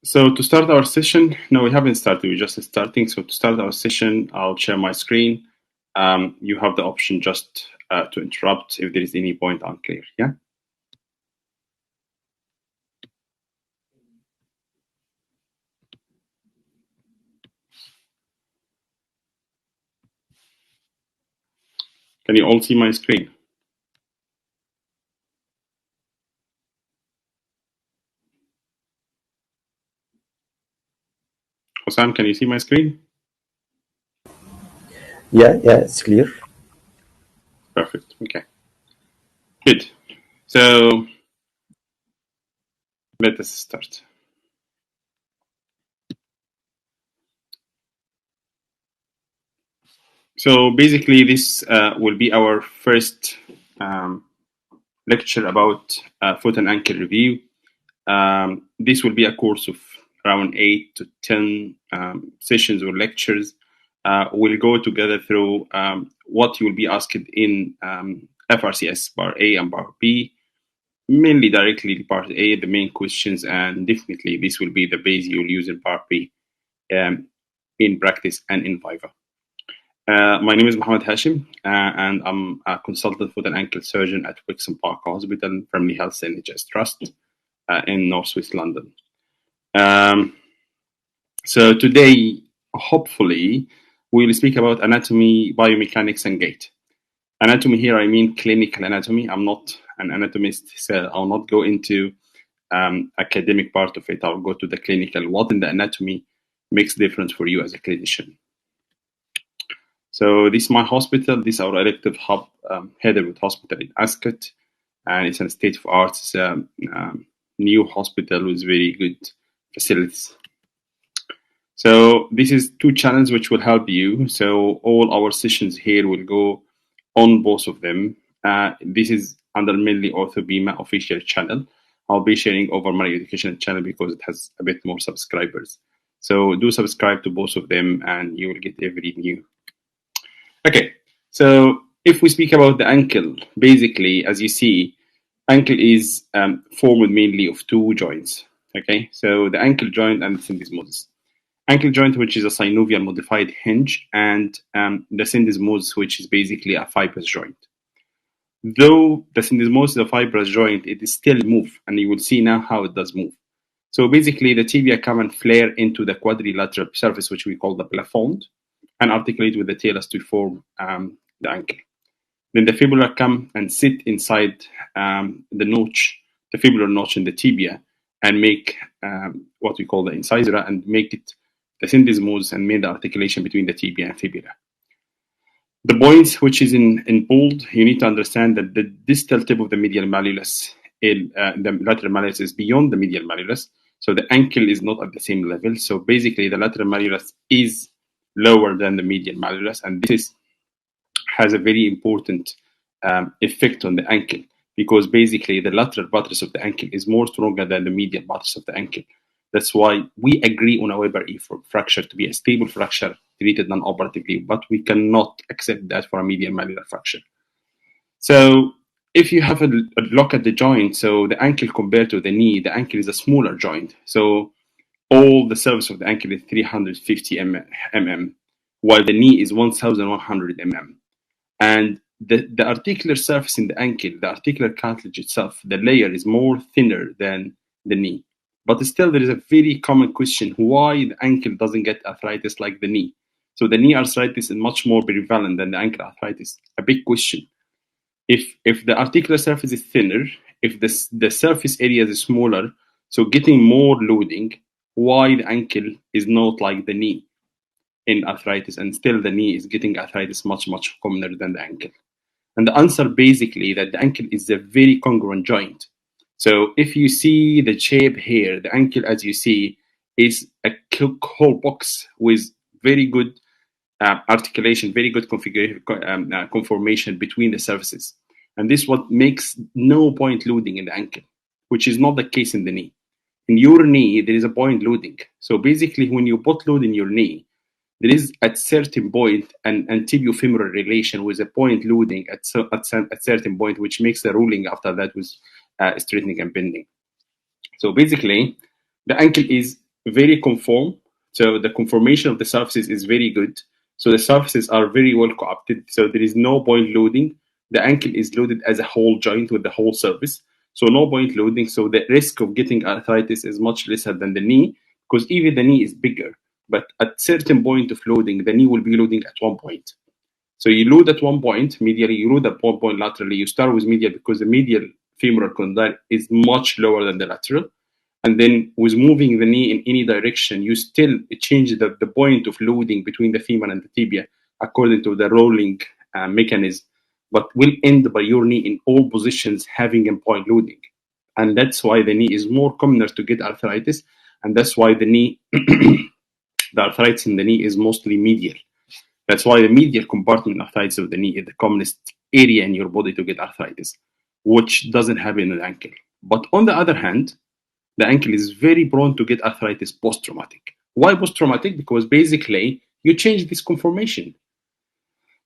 So to start our session, no, we haven't started, we're just starting. So to start our session, I'll share my screen. You have the option just to interrupt if there is any point unclear, yeah? Can you all see my screen? Hossam, can you see my screen? Yeah, it's clear. Perfect, okay. Good. So let us start. So basically this will be our first lecture about foot and ankle review. This will be a course of around 8 to 10 sessions or lectures. We'll go together through what you will be asked in FRCS Bar A and Bar B, mainly directly Part A, the main questions, and definitely this will be the base you'll use in Part B in practice and in Viva. My name is Mohamed Hashem, and I'm a consultant foot and ankle surgeon at Wixon Park Hospital, Family Health NHS Trust in Northwest London. So today, hopefully, we'll speak about anatomy, biomechanics, and gait. Anatomy here, I mean clinical anatomy. I'm not an anatomist, so I'll not go into academic part of it. I'll go to the clinical. What in the anatomy makes difference for you as a clinician? So this is my hospital. This is our elective hub, Heatherwood Hospital in Ascot, and it's a state-of-art. It's a new hospital with very good facilities. So this is two channels which will help you. So all our sessions here will go on both of them. This is under mainly OrthoBima official channel. I'll be sharing over my education channel because it has a bit more subscribers. So do subscribe to both of them and you will get every new. Okay, so if we speak about the ankle, basically, as you see, ankle is formed mainly of two joints. Okay, so the ankle joint and the syndesmosis. Ankle joint, which is a synovial modified hinge, and the syndesmosis, which is basically a fibrous joint. Though the syndesmosis is a fibrous joint, it is still move, and you will see now how it does move. So basically, the tibia come and flare into the quadrilateral surface, which we call the plafond, and articulate with the talus to form the ankle. Then the fibula come and sit inside the notch, the fibular notch in the tibia, and make what we call the incisura, and make it the syndesmosis and make the articulation between the tibia and fibula. The points, which is in bold, you need to understand that the distal tip of the medial malleolus, the lateral malleolus is beyond the medial malleolus, so the ankle is not at the same level. So basically, the lateral malleolus is lower than the medial malleolus, and this has a very important effect on the ankle because basically the lateral buttress of the ankle is more stronger than the medial buttress of the ankle. That's why we agree on a Weber E fracture to be a stable fracture treated non-operatively, but we cannot accept that for a medial malleolar fracture. So if you have a look at the joint, so the ankle compared to the knee, the ankle is a smaller joint. So all the surface of the ankle is 350 mm, while the knee is 1,100 mm. And the articular surface in the ankle, the articular cartilage itself, the layer is more thinner than the knee. But still, there is a very common question, why the ankle doesn't get arthritis like the knee? So the knee arthritis is much more prevalent than the ankle arthritis. A big question. If the articular surface is thinner, if the surface area is smaller, so getting more loading, why the ankle is not like the knee in arthritis, and still the knee is getting arthritis much commoner than the ankle? And the answer basically that the ankle is a very congruent joint. So if you see the shape here, the ankle, as you see, is a whole box with very good articulation, very good configuration, conformation between the surfaces. And this is what makes no point loading in the ankle, which is not the case in the knee. In your knee, there is a point loading. So basically, when you put load in your knee, there is at certain point an tibiofemoral relation with a point loading at certain point, which makes the ruling after that with straightening and bending. So basically, the ankle is very conform. So the conformation of the surfaces is very good. So the surfaces are very well co-opted. So there is no point loading. The ankle is loaded as a whole joint with the whole surface. So no point loading. So the risk of getting arthritis is much lesser than the knee, because even the knee is bigger. But at certain point of loading, the knee will be loading at one point. So you load at one point medially, you load at one point laterally. You start with medial because the medial femoral condyle is much lower than the lateral. And then with moving the knee in any direction, you still change the point of loading between the femur and the tibia according to the rolling mechanism, but will end by your knee in all positions having a point loading. And that's why the knee is more commoner to get arthritis. And that's why the knee, the arthritis in the knee is mostly medial. That's why the medial compartment arthritis of the knee is the commonest area in your body to get arthritis, which doesn't happen in the ankle. But on the other hand, the ankle is very prone to get arthritis post-traumatic. Why post-traumatic? Because basically you change this conformation.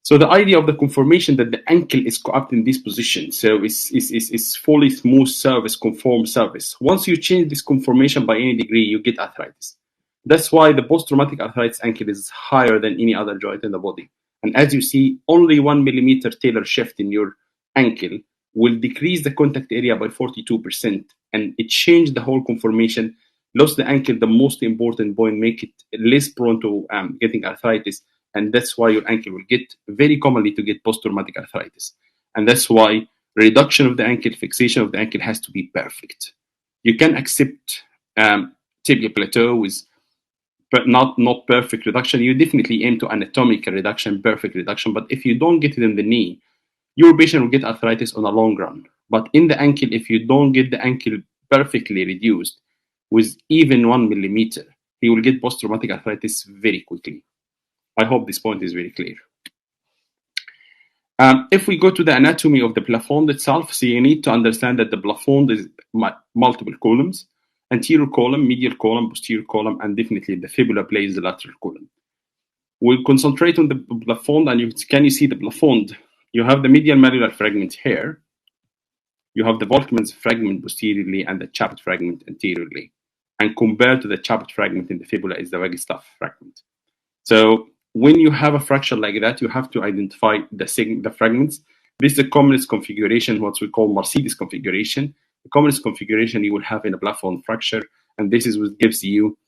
So the idea of the conformation that the ankle is co-opted in this position, so it's fully smooth surface, conform surface. Once you change this conformation by any degree, you get arthritis. That's why the post-traumatic arthritis ankle is higher than any other joint in the body. And as you see, only 1 millimeter Taylor shift in your ankle will decrease the contact area by 42%. And it changed the whole conformation, lost the ankle, the most important point, make it less prone to getting arthritis. And that's why your ankle will get very commonly to get post-traumatic arthritis. And that's why reduction of the ankle, fixation of the ankle has to be perfect. You can accept tibia plateau with not perfect reduction. You definitely aim to anatomical reduction, perfect reduction. But if you don't get it in the knee, your patient will get arthritis on a long run. But in the ankle, if you don't get the ankle perfectly reduced with even 1 millimeter, he will get post-traumatic arthritis very quickly. I hope this point is very clear. If we go to the anatomy of the plafond itself, so you need to understand that the plafond is multiple columns: anterior column, medial column, posterior column, and definitely the fibula plays the lateral column. We'll concentrate on the plafond, and can you see the plafond? You have the medial malleolar fragment here. You have the Volkmann's fragment posteriorly and the chapped fragment anteriorly. And compared to the chapped fragment in the fibula is the Wagstaff fragment. So when you have a fracture like that, you have to identify the fragments. This is the commonest configuration, what we call Mercedes configuration. The commonest configuration you will have in a plafond fracture, and this is what gives you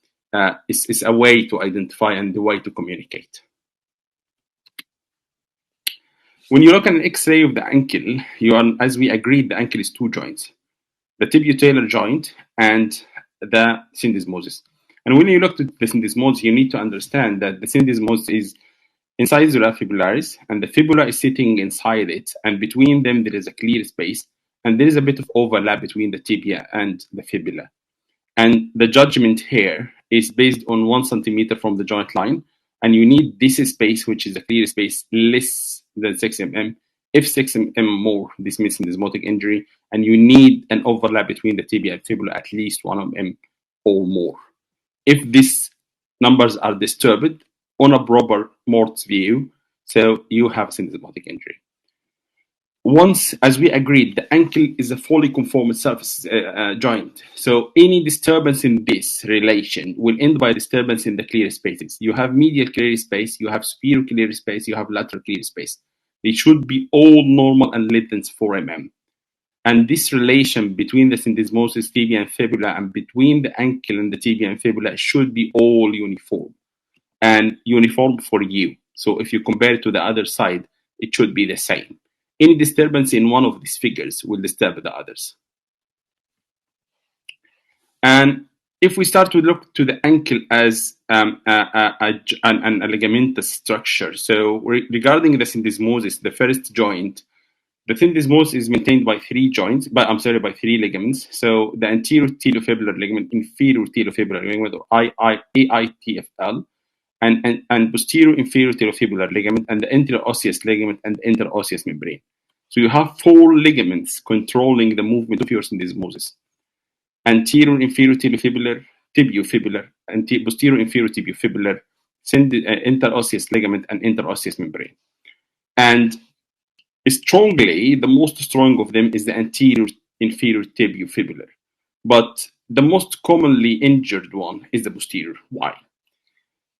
is a way to identify and the way to communicate. When you look at an X-ray of the ankle, as we agreed, the ankle is two joints: the tibio-talar joint and the syndesmosis. And when you look at the syndesmosis, you need to understand that the syndesmosis is incisura fibularis, and the fibula is sitting inside it, and between them there is a clear space, and there is a bit of overlap between the tibia and the fibula. And the judgment here is based on 1 centimeter from the joint line, and you need this space, which is a clear space, less than 6 mm. If 6 mm more, this means syndesmotic injury, and you need an overlap between the tibia and fibula at least 1 mm or more. If these numbers are disturbed on a proper Mort's view, so you have a syndesmotic injury. Once, as we agreed, the ankle is a fully conformed surface joint. So any disturbance in this relation will end by disturbance in the clear spaces. You have medial clear space, you have superior clear space, you have lateral clear space. They should be all normal and less than 4 mm. And this relation between the syndesmosis, tibia, and fibula, and between the ankle and the tibia and fibula should be all uniform and uniform for you. So if you compare it to the other side, it should be the same. Any disturbance in one of these figures will disturb the others. And if we start to look to the ankle as a ligamentous structure, so regarding the syndesmosis, the first joint, the syndesmosis is maintained by 3 ligaments. So the anterior talofibular ligament, inferior talofibular ligament, or AITFL, and posterior inferior talofibular ligament, and the interosseous ligament and the interosseous membrane. So you have 4 ligaments controlling the movement of your syndesmosis: anterior inferior talofibular, tibiofibular, and posterior inferior tibiofibular, interosseous ligament, and interosseous membrane. And strongly, the most strong of them is the anterior inferior tibiofibular. But the most commonly injured one is the posterior. Why?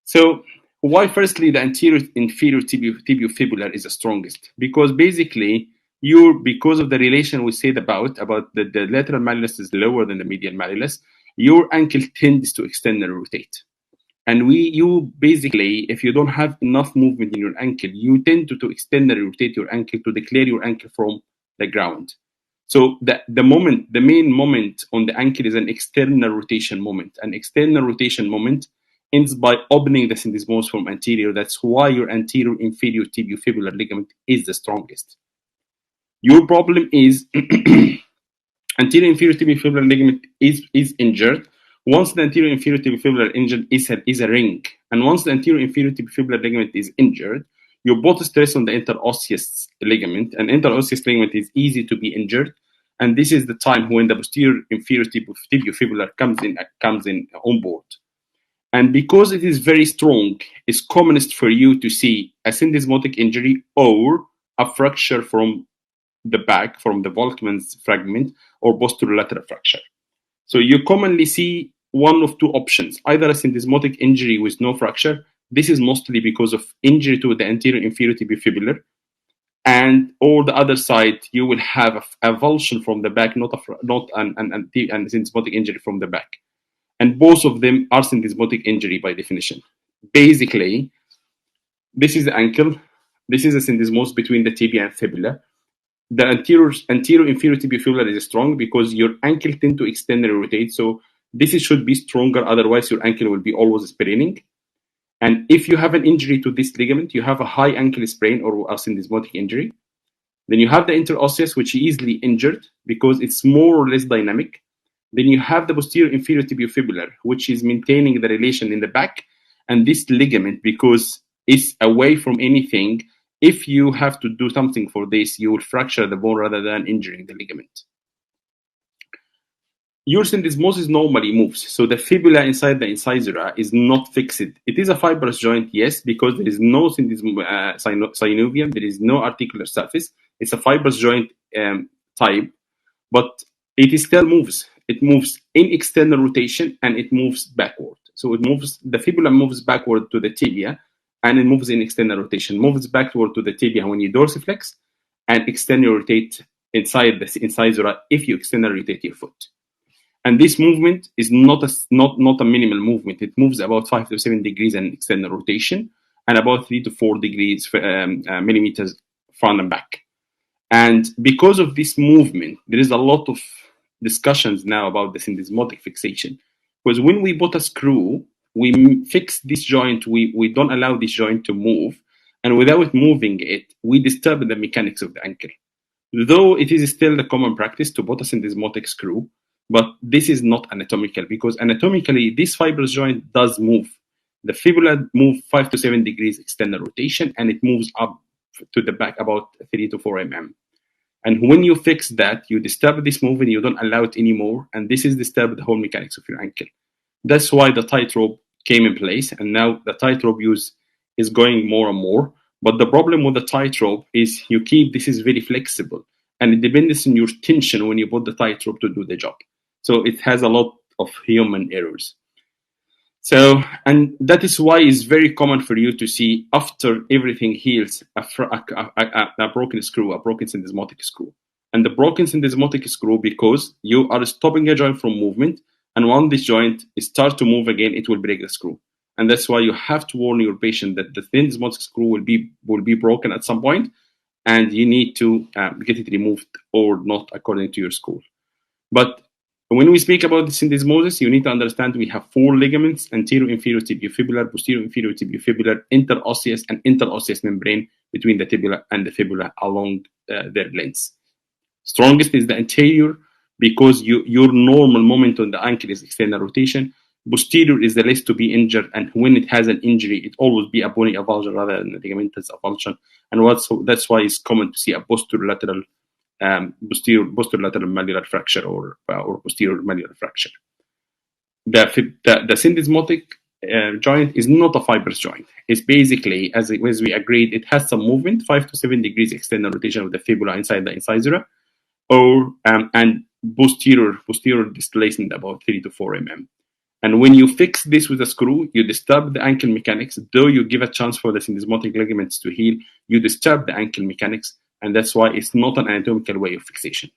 So why firstly the anterior inferior tibiofibular is the strongest? Because basically because of the relation we said about the lateral malleolus is lower than the medial malleolus, your ankle tends to extend and rotate. And you basically, if you don't have enough movement in your ankle, you tend to extend and rotate your ankle to declare your ankle from the ground. So the main moment on the ankle is an external rotation moment. An external rotation moment ends by opening the syndesmosis from anterior. That's why your anterior inferior tibiofibular ligament is the strongest. Your problem is anterior inferior tibiofibular ligament is injured. Once the anterior inferior tibiofibular injured is a ring, and once the anterior inferior tibiofibular ligament is injured, you both stress on the interosseous ligament, and interosseous ligament is easy to be injured, and this is the time when the posterior inferior tibiofibular comes in on board. And because it is very strong, it's commonest for you to see a syndesmotic injury or a fracture from the back, from the Volkmann's fragment, or posterolateral fracture. So you commonly see one of two options, either a syndesmotic injury with no fracture. This is mostly because of injury to the anterior inferior tibiofibular, and or the other side, you will have a avulsion from the back, not an syndesmotic injury from the back. And both of them are syndesmotic injury by definition. Basically, this is the ankle. This is a syndesmosis between the tibia and fibula. The anterior inferior tibiofibular is strong because your ankle tends to extend and rotate. So this should be stronger. Otherwise, your ankle will be always spraining. And if you have an injury to this ligament, you have a high ankle sprain or a syndesmotic injury. Then you have the interosseous, which is easily injured because it's more or less dynamic. Then you have the posterior inferior tibiofibular, which is maintaining the relation in the back. And this ligament, because it's away from anything, if you have to do something for this, you will fracture the bone rather than injuring the ligament. Your syndesmosis normally moves. So the fibula inside the incisura is not fixed. It is a fibrous joint, yes, because there is no synovium, there is no articular surface. It's a fibrous joint type, but it still moves. It moves in external rotation and it moves backward. So the fibula moves backward to the tibia, and it moves in external rotation, moves backward to the tibia when you dorsiflex, and external rotate inside the incisura if you external rotate your foot. And this movement is not a minimal movement. It moves about 5 to 7 degrees in external rotation and about 3 to 4 degrees millimeters front and back. And because of this movement, there is a lot of discussions now about the syndesmotic fixation. Because when we put a screw, we fix this joint, we don't allow this joint to move, and without moving it, we disturb the mechanics of the ankle. Though it is still the common practice to put a syndesmotic screw, but this is not anatomical, because anatomically, this fibrous joint does move. The fibula moves 5 to 7 degrees external rotation, and it moves up to the back about 3 to 4 mm. And when you fix that, you disturb this movement, you don't allow it anymore, and this is disturbed the whole mechanics of your ankle. That's why the tightrope came in place, and now the tightrope use is going more and more. But the problem with the tightrope is this is very flexible, and it depends on your tension when you put the tightrope to do the job. So it has a lot of human errors. So, and that is why it's very common for you to see after everything heals a broken screw, a broken syndesmotic screw. And the broken syndesmotic screw, because you are stopping a joint from movement, and when this joint starts to move again, it will break the screw. And that's why you have to warn your patient that the syndesmotic screw will be broken at some point, and you need to get it removed or not according to your school. But when we speak about the syndesmosis, you need to understand we have 4 ligaments: anterior inferior tibiofibular, posterior inferior tibiofibular, interosseous, and interosseous membrane between the tibia and the fibula along their lengths. Strongest is the anterior, because your normal moment on the ankle is external rotation. Posterior is the less to be injured, and when it has an injury, it always be a bony avulsion rather than a ligamentous avulsion. And that's why it's common to see a posterolateral malleolar fracture or posterior malleolar fracture. The syndesmotic joint is not a fibrous joint. It's basically, as we agreed, it has some movement, 5 to 7 degrees external rotation of the fibula inside the incisura, and posterior displacement about 3 to 4 mm. And when you fix this with a screw, you disturb the ankle mechanics. Though you give a chance for the syndesmotic ligaments to heal, you disturb the ankle mechanics, and that's why it's not an anatomical way of fixation.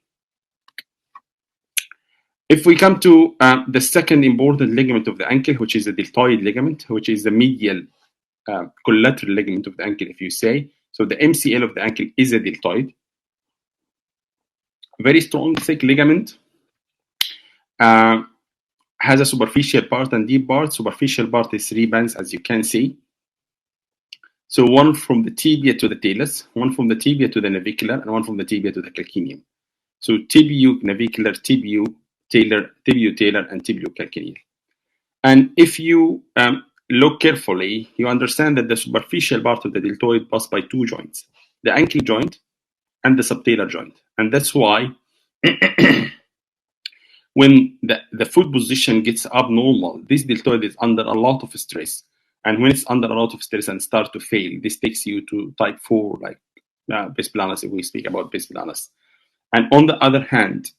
If we come to the second important ligament of the ankle, which is the deltoid ligament, which is the medial collateral ligament of the ankle, if you say. So the MCL of the ankle is a deltoid. Very strong, thick ligament. Has a superficial part and deep part. Superficial part is 3 bands, as you can see. So one from the tibia to the talus, one from the tibia to the navicular, and one from the tibia to the calcaneum. So tibio-navicular, tibio-talar, and tibio-calcaneal. And if you look carefully, you understand that the superficial part of the deltoid passes by 2 joints, the ankle joint and the subtalar joint. And that's why when the foot position gets abnormal, this deltoid is under a lot of stress. And when it's under a lot of stress and start to fail, this takes you to type 4, like bis planus, if we speak about bis planus. And on the other hand,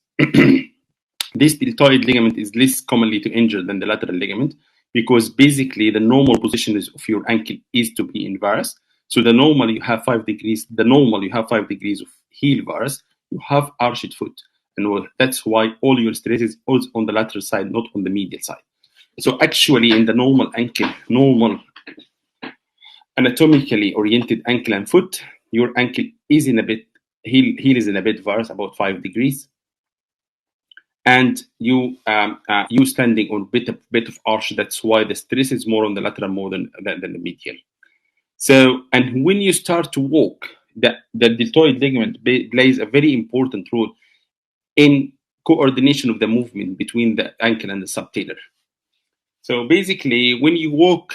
this deltoid ligament is less commonly to injure than the lateral ligament, because basically the normal position of your ankle is to be in varus. So the normal you have 5 degrees. The normal you have 5 degrees of heel varus. You have arched foot, and that's why all your stress is always on the lateral side, not on the medial side. So actually, in the normal ankle, normal anatomically oriented ankle and foot, your ankle is in a bit heel is in a bit varus, about 5 degrees. And you standing on bit of arch. That's why the stress is more on the lateral more than the medial. So, and when you start to walk, the deltoid ligament plays a very important role in coordination of the movement between the ankle and the subtalar. So basically, when you walk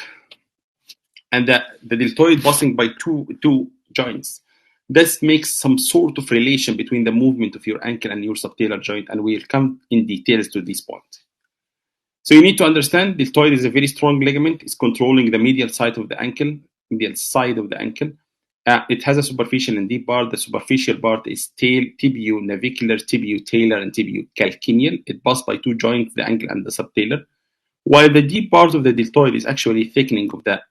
and the deltoid passing by two joints, this makes some sort of relation between the movement of your ankle and your subtalar joint, and we'll come in details to this point. So you need to understand deltoid is a very strong ligament. It's controlling the medial side of the ankle. It has a superficial and deep part. The superficial part is tibio-navicular, tibio-talar, and tibio-calcaneal. It passes by 2 joints, the ankle and the subtalar. While the deep part of the deltoid is actually thickening of the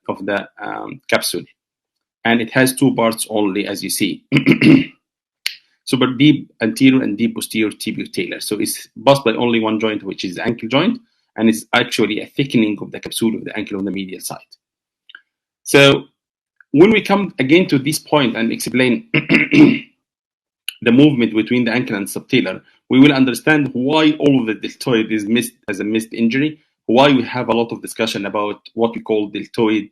capsule. And it has 2 parts only, as you see. Super deep anterior and deep posterior tibio-talar. So it's passed by only 1 joint, which is the ankle joint, and it's actually a thickening of the capsule of the ankle on the medial side. So when we come again to this point and explain the movement between the ankle and subtalar, we will understand why all of the deltoid is missed as a missed injury, why we have a lot of discussion about what we call deltoid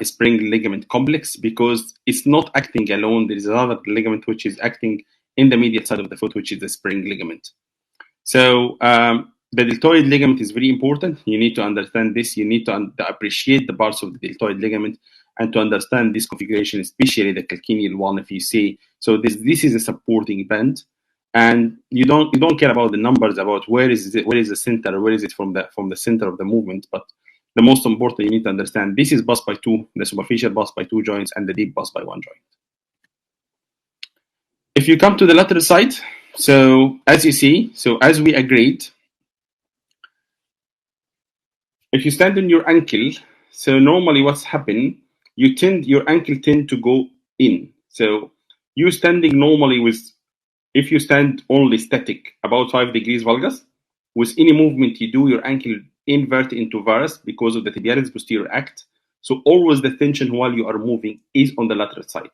spring ligament complex, because it's not acting alone. There is another ligament which is acting in the medial side of the foot, which is the spring ligament. So the deltoid ligament is very important. You need to understand this. You need to appreciate the parts of the deltoid ligament and to understand this configuration, especially the calcaneal one, if you see. So this is a supporting band, and you don't care about the numbers, about where is the center, where is it from the center of the movement. But the most important, you need to understand this is passed by 2, the superficial passed by 2 joints, and the deep passed by 1 joint. If you come to the lateral side, so as you see, so as we agreed, if you stand on your ankle, so normally what's happened, your ankle tend to go in. So you standing normally if you stand only static, about 5 degrees valgus, with any movement you do, your ankle invert into varus because of the tibialis posterior act. So always the tension while you are moving is on the lateral side.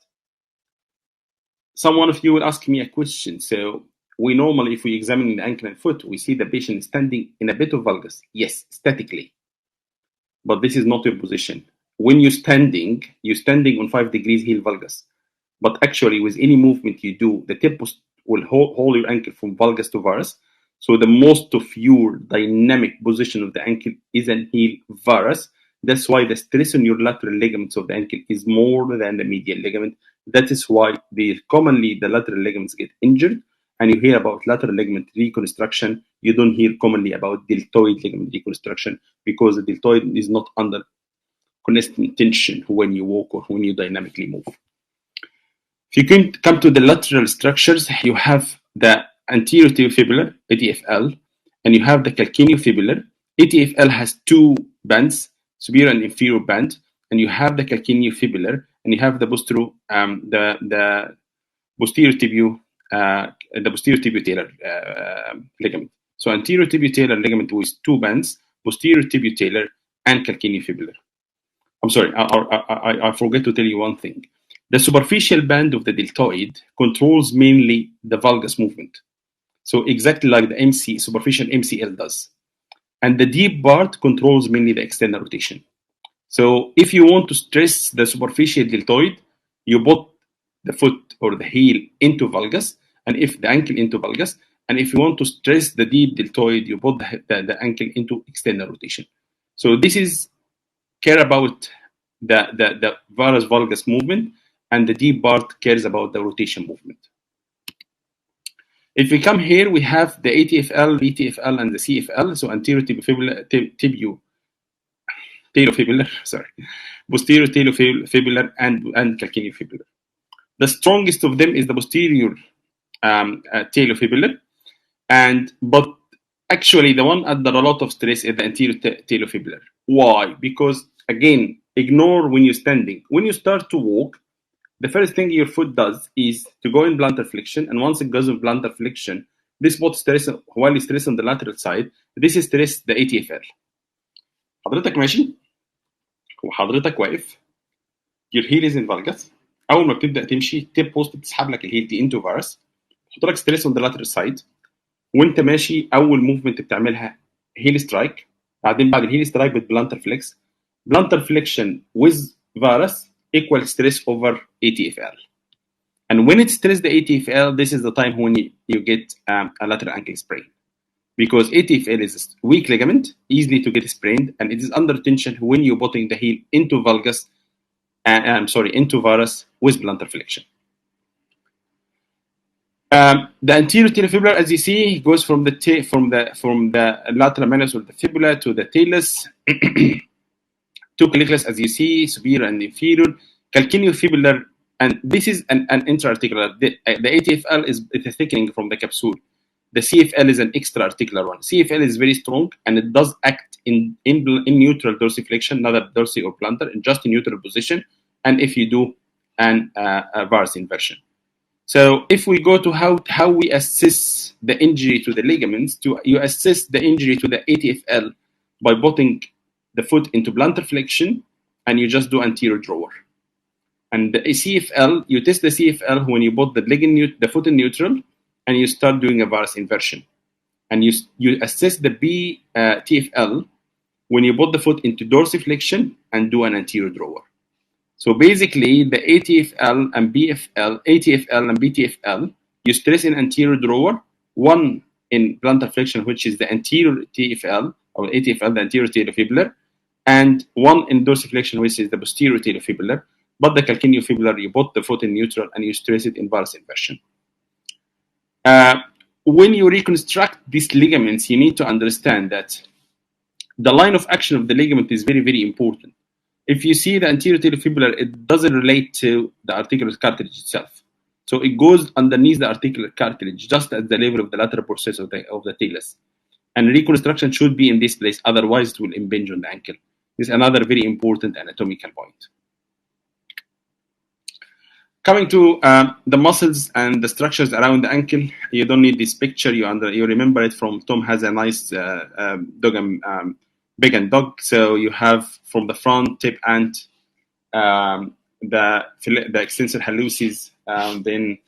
Some one of you will ask me a question. So we normally, if we examine the ankle and foot, we see the patient standing in a bit of valgus. Yes, statically. But this is not your position. When you're standing on 5 degrees heel valgus. But actually, with any movement you do, the tip will hold your ankle from valgus to varus. So the most of your dynamic position of the ankle is in heel varus. That's why the stress on your lateral ligaments of the ankle is more than the medial ligament. That is why commonly the lateral ligaments get injured, and you hear about lateral ligament reconstruction. You don't hear commonly about deltoid ligament reconstruction because the deltoid is not under constant tension when you walk or when you dynamically move. If you can come to the lateral structures, you have the anterior tibial ATFL, and you have the calcaneofibular. ATFL has two bands, superior and inferior band, and you have the calcaneofibular, and you have the posterior tibiotalar ligament. So anterior tibiotalar ligament with two bands, posterior tibiotalar and calcaneofibular. I'm sorry, I forgot to tell you one thing. The superficial band of the deltoid controls mainly the valgus movement. So exactly like the superficial MCL does. And the deep part controls mainly the external rotation. So if you want to stress the superficial deltoid, you put the foot or the heel into valgus, and if the ankle into valgus. And if you want to stress the deep deltoid, you put the ankle into external rotation. So this is care about the varus valgus movement, and the deep part cares about the rotation movement. If we come here, we have the ATFL, VTFL, and the CFL. So anterior talofibular, sorry, posterior talofibular, and calcaneofibular. The strongest of them is the posterior talofibular, but actually the one under a lot of stress is the anterior talofibular. Why? Because again, ignore when you're standing. When you start to walk, the first thing your foot does is to go in plantar flexion, and once it goes in plantar flexion, this both stress while you stress on the lateral side, this is stress the ATFL. حضرتك ماشي وحضرتك واقف، your heel is in valgus. اول ما بتبدا تمشي تيب بوست بتسحب لك الهيل دي انتو فارس، تحط لك ستريس on the lateral side، وانت ماشي اول موفمنت بتعملها هيل سترايك، بعدين بعد الهيل سترايك بتبلانتر فليكس، بلانتر فليكشن with varus equal stress over ATFL. And when it stresses the ATFL, this is the time when you get a lateral ankle sprain. Because ATFL is a weak ligament, easily to get sprained, and it is under tension when you're putting the heel into valgus, into varus with plantar flexion. The anterior talofibular, as you see, goes from the lateral malleus or the fibula to the talus. Two calicles, as you see, superior and inferior. Calcaneofibular, and this is an intra-articular. The ATFL is a thickening from the capsule. The CFL is an extra-articular one. CFL is very strong, and it does act in neutral dorsiflexion, not a dorsi or plantar, in just in neutral position, and if you do a varus inversion. So if we go to how we assess the injury to the ligaments, you assess the injury to the ATFL by putting the foot into plantar flexion, and you just do anterior drawer. And the CFL, you test the CFL when you put the foot in neutral, and you start doing a varus inversion. And you assess the TFL when you put the foot into dorsiflexion and do an anterior drawer. So basically, the ATFL and BTFL, you stress in anterior drawer, one in plantar flexion, which is the anterior TFL, or ATFL, the anterior talofibular, and one in dorsiflexion, which is the posterior talofibular. But the calcaneofibular, you put the foot in neutral and you stress it in varus inversion. When you reconstruct these ligaments, you need to understand that the line of action of the ligament is very, very important. If you see the anterior talofibular, it doesn't relate to the articular cartilage itself. So it goes underneath the articular cartilage, just at the level of the lateral process of the talus. And reconstruction should be in this place, otherwise it will impinge on the ankle. This is another very important anatomical point. Coming to the muscles and the structures around the ankle, you don't need this picture. You remember it from Tom has a nice big and dog. So you have from the front tip and the extensor hallucis, then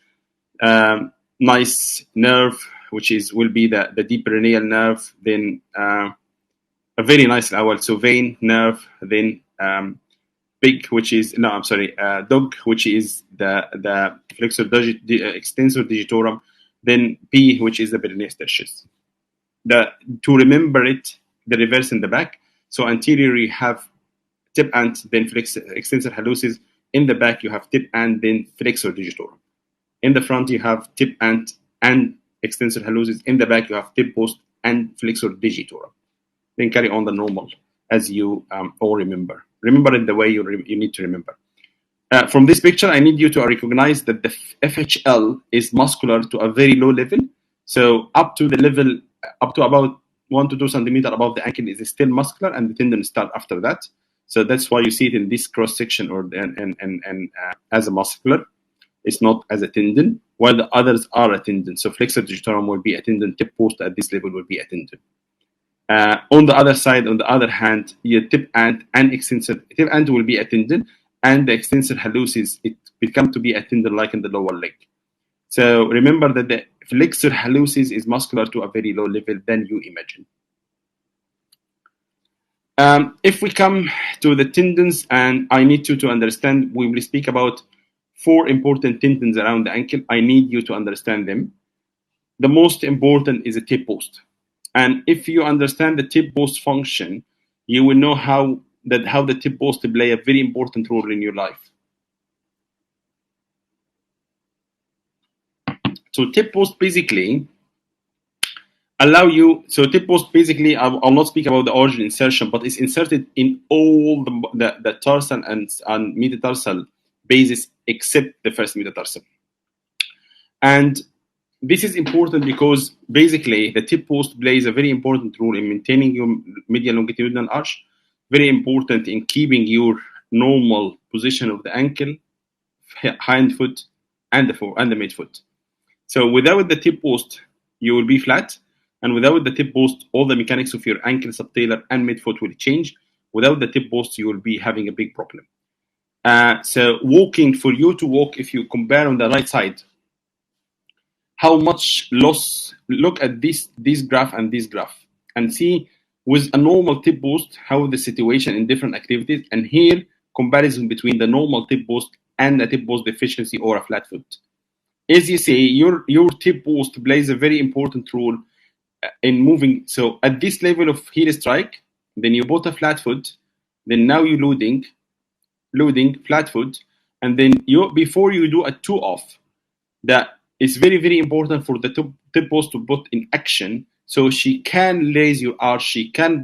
nice nerve, which will be the deep peroneal nerve, then a very nice so vein nerve, then big, which is dog, which is the flexor extensor digitorum, then P, which is the peroneus tertius. To remember it, the reverse in the back. So anterior you have tip and then extensor hallucis. In the back you have tip and then flexor digitorum. In the front you have tip and extensor hallucis. In the back you have tip post and flexor digitorum. Then carry on the normal as you all remember. Remember it the way you need to remember. From this picture, I need you to recognize that the FHL is muscular to a very low level. So up to the level, up to about 1 to 2 centimeters above the ankle is still muscular, and the tendon start after that. So that's why you see it in this cross section or as a muscular. It's not as a tendon, while the others are a tendon. So flexor digitorum will be a tendon, tip post at this level will be a tendon. On the other side, on the other hand, your tip ant and extensor tip ant will be a tendon, and the extensor hallucis, it become to be a tendon like in the lower leg. So remember that the flexor hallucis is muscular to a very low level than you imagine. If we come to the tendons, and I need you to understand, we will speak about 4 important tendons around the ankle. I need you to understand them. The most important is a tip post. And if you understand the tip post function, you will know how the tip post play a very important role in your life. So tip post basically allow you, so tip post basically, I'll not speak about the origin insertion, but it's inserted in all the tarsal and metatarsal bases except the first metatarsal. And this is important because basically the tip post plays a very important role in maintaining your medial longitudinal arch, very important in keeping your normal position of the ankle, hind foot, and the midfoot. So without the tip post, you will be flat, and without the tip post, all the mechanics of your ankle, subtalar, and midfoot will change. Without the tip post, you will be having a big problem. So walking, for you to walk, if you compare on the right side, how much loss, look at this graph and this graph, and see with a normal tip post, how the situation in different activities, and here, comparison between the normal tip post and a tip post deficiency or a flat foot. As you say, your tip post plays a very important role in moving. So at this level of heel strike, then you put a flat foot, then now you're loading flat foot, and then before you do a 2-off, that is very, very important for the tip post to put in action, so she can raise your arch, she can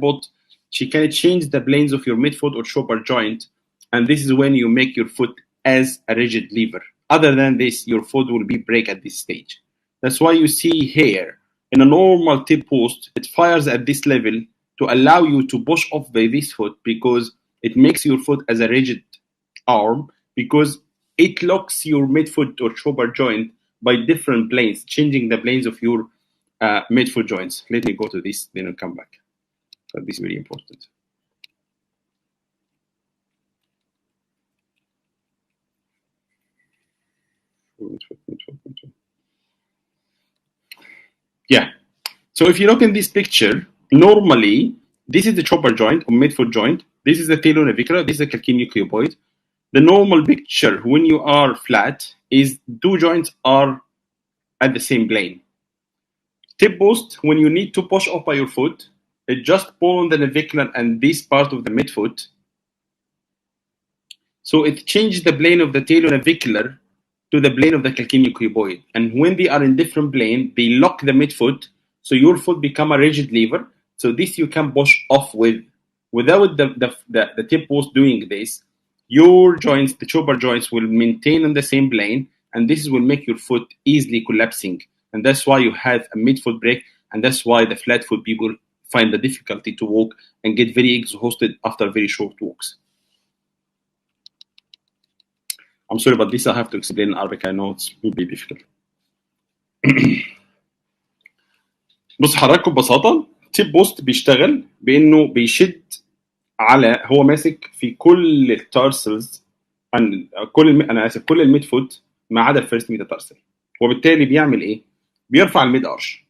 change the planes of your midfoot or shoulder joint, and this is when you make your foot as a rigid lever. Other than this, your foot will be break at this stage. That's why you see here, in a normal tip post, it fires at this level to allow you to push off by this foot, because it makes your foot as a rigid arm, because it locks your midfoot or shoulder joint by different planes, changing the planes of your midfoot joints. Let me go to this, then I'll come back. So this is very important. Yeah. So if you look in this picture, normally this is the shoulder joint or midfoot joint. This is the talonavicular. This is the calcaneocuboid. The normal picture when you are flat is 2 joints are at the same plane. Tip post, when you need to push off by your foot, it just pull on the navicular and this part of the midfoot. So it changes the plane of the talonavicular to the plane of the calcaneocuboid. And when they are in different plane, they lock the midfoot, so your foot become a rigid lever. So this you can push off with. Without the tip post doing this, your joints, the shoulder joints, will maintain on the same plane, and this will make your foot easily collapsing. And that's why you have a midfoot break, and that's why the flat foot people find the difficulty to walk and get very exhausted after very short walks. I'm sorry, but this I have to explain in Arabic. I know it will be difficult. بص حضراتكم ببساطة، تيب بوست بيشتغل بإنه بيشد على، هو ماسك في كل التارسلز، كل الميد فوت ما عدا الفيرست ميتاتارسل، وبالتالي بيعمل إيه؟ بيرفع الميد أرش.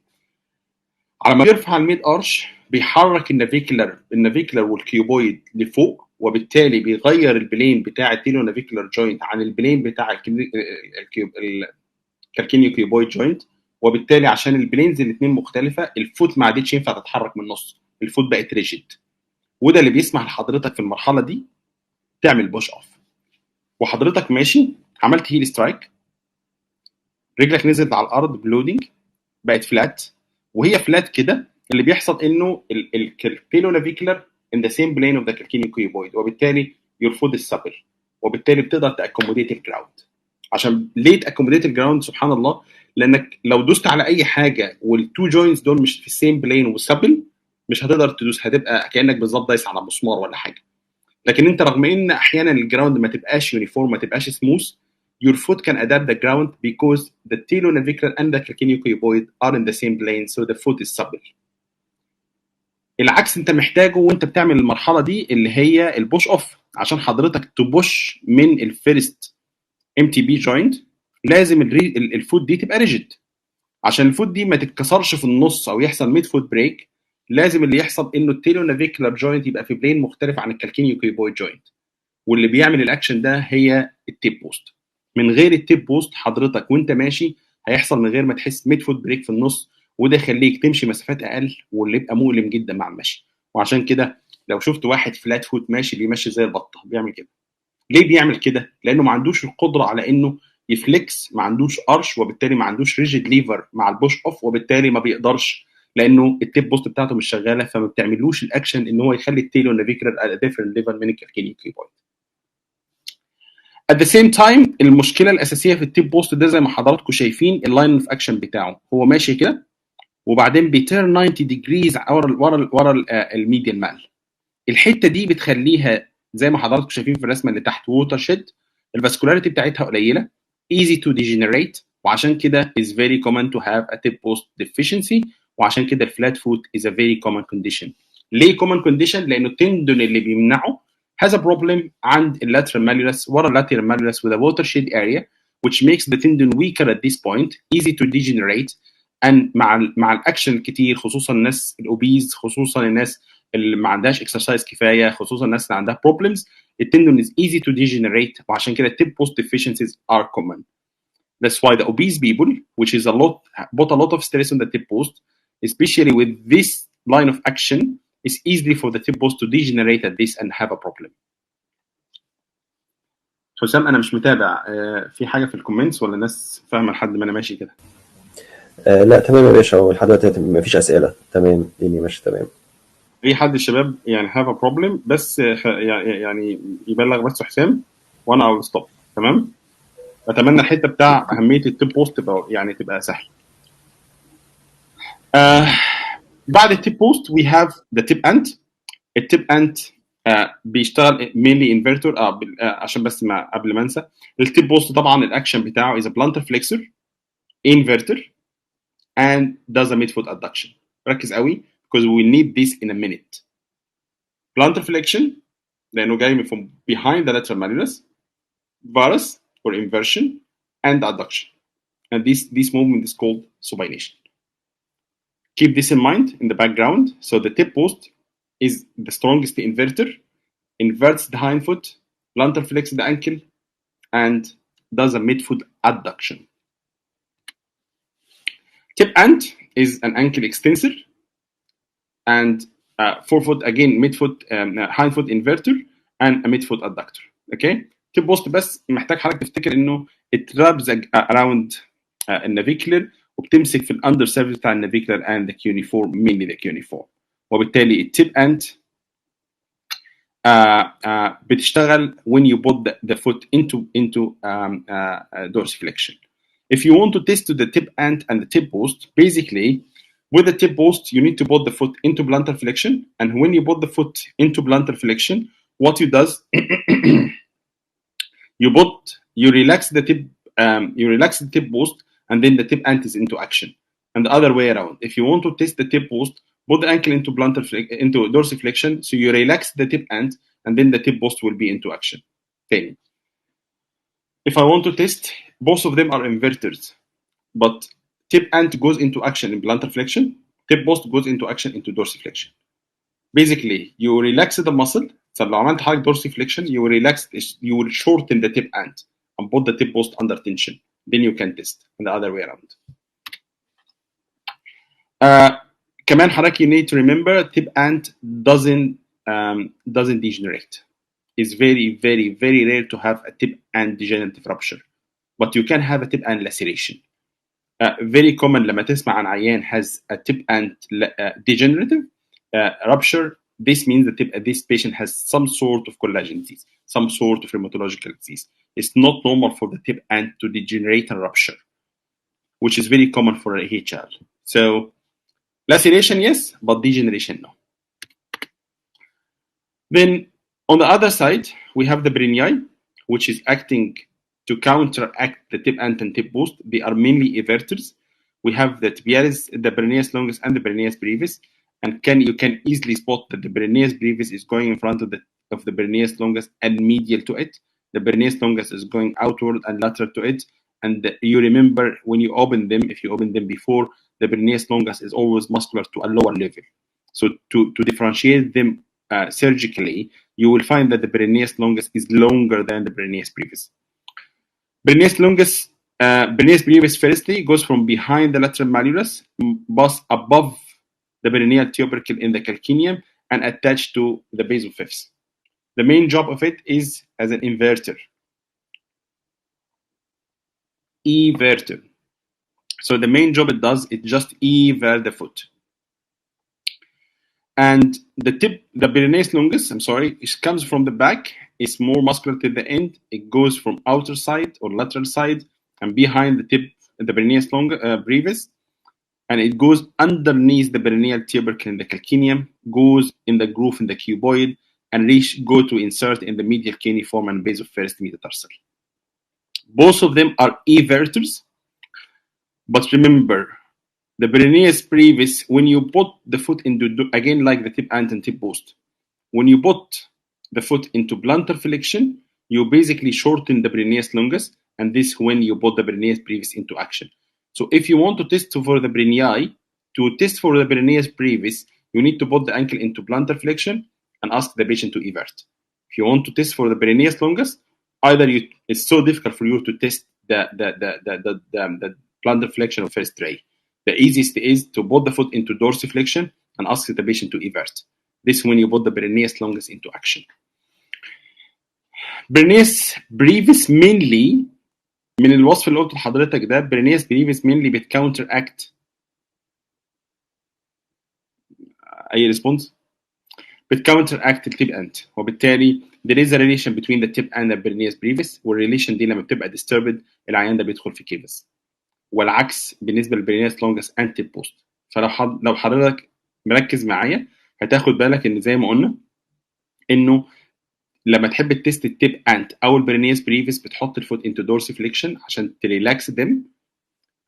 على ما بيرفع الميد أرش بيحرك النافيكولار والكيوبويد لفوق، وبالتالي بيغير البلين بتاع التيلونافيكولار جوينت عن البلين بتاع الكالكينيوكيوبويد جوينت، وبالتالي عشان البلينز الاثنين مختلفه الفوت ما عادتش ينفع تتحرك من النص، الفوت بقت ريجيد، وده اللي بيسمح لحضرتك في المرحله دي تعمل بوش اوف. وحضرتك ماشي عملت هيل سترايك، رجلك نزلت على الارض بلودنج، بقت فلات، وهي فلات كده اللي بيحصل انه الكالكينيوكيوبويد in the same plane of the calcaneocuboid، وبالتالي your foot is supple، وبالتالي بتقدر تاكوموديت الجراوند. عشان ليه تاكوموديت الجراوند؟ سبحان الله، لانك لو دوست على اي حاجه والتو جوينتس دول مش في السيم بلين وسبل مش هتقدر تدوس، هتبقى كانك بالظبط دايس على مسمار ولا حاجه. لكن انت رغم ان احيانا الجراوند ما تبقاش يونيفورم، ما تبقاش سموث، your foot can adapt the ground because the talonavicular and the calcaneocuboid are in the same plane, so the foot is supple. العكس انت محتاجه وانت بتعمل المرحله دي اللي هي البوش اوف، عشان حضرتك تبوش من الفيرست ام تي بي جوينت لازم الفوت دي تبقى ريجيد. عشان الفوت دي ما تتكسرش في النص او يحصل ميد فوت بريك، لازم اللي يحصل انه التيلونافيكولار جوينت يبقى في بلين مختلف عن الكالكينيوكيبويد جوينت، واللي بيعمل الاكشن ده هي التيب بوست. من غير التيب بوست حضرتك وانت ماشي هيحصل من غير ما تحس ميد فوت بريك في النص، وده يخليك تمشي مسافات اقل واللي يبقى مؤلم جدا مع المشي. وعشان كده لو شفت واحد فلات فوت ماشي بيمشي زي البطه بيعمل كده. ليه بيعمل كده؟ لانه ما عندوش القدره على انه يفليكس، ما عندوش ارش، وبالتالي ما عندوش ريجيد ليفر مع البوش اوف، وبالتالي ما بيقدرش لانه التيب بوست بتاعته مش شغاله، فما بتعملوش الاكشن ان هو يخلي التيلو نافيكولار على ديفرنت ليفل من الكالكينيوكيبويد. at the same time المشكله الاساسيه في التيب بوست ده زي ما حضراتكم شايفين اللاين اوف اكشن بتاعه هو ماشي كده وبعدين بيتيرن 90 ديجريز ورا الميديان مال. الحته دي بتخليها زي ما حضراتكم شايفين في الرسمه اللي تحت ووتر شيد، الفاسكولاريتي بتاعتها قليله، easy to degenerate، وعشان كده is very common to have a tip post deficiency، وعشان كده الفلات فوت is a very common condition. ليه common condition؟ لانه التندون اللي بيمنعه has a problem عند lateral malleolus ورا lateral malleolus with a watershed area which makes the tendon weaker at this point, easy to degenerate. and مع الاكشن الكتير خصوصا الناس الاوبيز، خصوصا الناس اللي ما عندهاش اكسرسايز كفايه، خصوصا الناس اللي عندها بروبلمز، التندون is easy to degenerate، وعشان كده tip post deficiencies are common. That's why the obese people, which is put a lot of stress on the tip post, especially with this line of action, is easily for the tip post to degenerate at this and have a problem. حسام انا مش متابع، في حاجه في الكومنتس ولا الناس فاهمه لحد ما انا ماشي كده؟ لا تمام يا باشا، هو لحد دلوقتي مفيش اسئله، تمام الدنيا ماشيه تمام. اي حد الشباب يعني have a problem بس يعني يبلغ بس حسام وانا او ستوب. تمام. اتمنى الحته بتاع اهميه التيب بوست تبقى سهل. بعد التيب بوست we have the tip end. التيب اند بيشتغل مينلي انفرتور. عشان بس ما قبل ما انسى، التيب بوست طبعا الاكشن بتاعه is a plantar flexor inverter and does a midfoot adduction. ركز قوي because we will need this in a minute. plantar flexion لانه جاي من from behind the lateral malleolus, varus or inversion, and adduction, and this movement is called supination. Keep this in mind in the background. So the tip post is the strongest inverter, inverts the hind foot, plantar flexes the ankle, and does a midfoot adduction. Tip end is an ankle extensor, and forefoot again midfoot hind foot inverter and a midfoot adductor. Okay. tip post بس محتاج حضرتك تفتكر انه it wraps around النافيكولر وبتمسك في الاندر سيرفيس بتاع النافيكولر and the cuneiform, mainly the cuneiform. وبالتالي التيب اند بتشتغل when you put the foot into dorsiflexion. If you want to test the tip end and the tip post, basically with the tip post you need to put the foot into plantar flexion, and when you put the foot into plantar flexion, what you does you relax the tip post, and then the tip end is into action, and the other way around. If you want to test the tip post, put the ankle into dorsiflexion, so you relax the tip end, and then the tip post will be into action. Okay. If I want to test, both of them are inverters, but tip end goes into action in plantar flexion, tip post goes into action into dorsiflexion. Basically, you relax the muscle. So لو عملت حاجة dorsiflexion, you will shorten the tip end and put the tip post under tension. Then you can test, and the other way around. كمان حضرتك you need to remember tip end doesn't degenerate. It's very very very rare to have a tip end degenerative rupture, but you can have a tip end laceration. Very common لما تسمع عن عيان has a tip end degenerative rupture. This means that this patient has some sort of collagen disease, some sort of rheumatological disease. It's not normal for the tip end to degenerate and rupture. which is very common for a HL. So laceration, yes, but degeneration, no. Then on the other side, we have the perenniae, which is acting to counteract the tip ant and tip post. They are mainly everters. We have the tibialis, the peroneus longus, and the peroneus brevis, and you can easily spot that the peroneus brevis is going in front of the peroneus longus and medial to it. The peroneus longus is going outward and lateral to it. And you remember when you open them, if you open them before, the peroneus longus is always muscular to a lower level. So to differentiate them surgically, you will find that the peroneus longus is longer than the peroneus brevis. Peroneus longus, peroneus brevis firstly goes from behind the lateral malleolus, pass above the peroneal tubercle in the calcaneum, and attached to the base of fifth. The main job of it is as an inverter. Everter. So the main job it does, it just evert the foot. And the peroneus longus, it comes from the back. It's more muscular to the end. It goes from outer side or lateral side and behind the tip, the peroneus longus brevis, and it goes underneath the peroneal tubercle in the calcaneum, goes in the groove in the cuboid, and go to insert in the medial cuneiform and base of first metatarsal. Both of them are everters, but remember, the peroneus brevis, when you put the foot into, again like the tip ant and tip post, when you put the foot into plantar flexion, you basically shorten the peroneus longus, and this when you put the peroneus brevis into action. So if you want to test for the perenniae, to test for the peroneus brevis, you need to put the ankle into plantar flexion and ask the patient to evert. If you want to test for the peroneus longus, it's so difficult for you to test the plantar flexion of first tray. The easiest is to put the foot into dorsiflexion and ask the patient to evert. This when you put the peroneus longus into action. peroneus brevis mainly من الوصف اللي قلته لحضرتك ده peroneus brevis mainly بتكاونتراكت اي ريسبونس بتكاونتراكت التيب انت وبالتالي there is a relation between the tip and the peroneus brevis والريليشن دي لما بتبقى disturbed العيان ده بيدخل في كيفس والعكس بالنسبه للبرينيس لونجس اند تيب بوست. فلو حضرتك مركز معايا هتاخد بالك ان زي ما قلنا انه لما تحب تست التيب انت او البرينيس بريفيس بتحط الفوت انتو دورسيفليكشن عشان تريلاكس ديم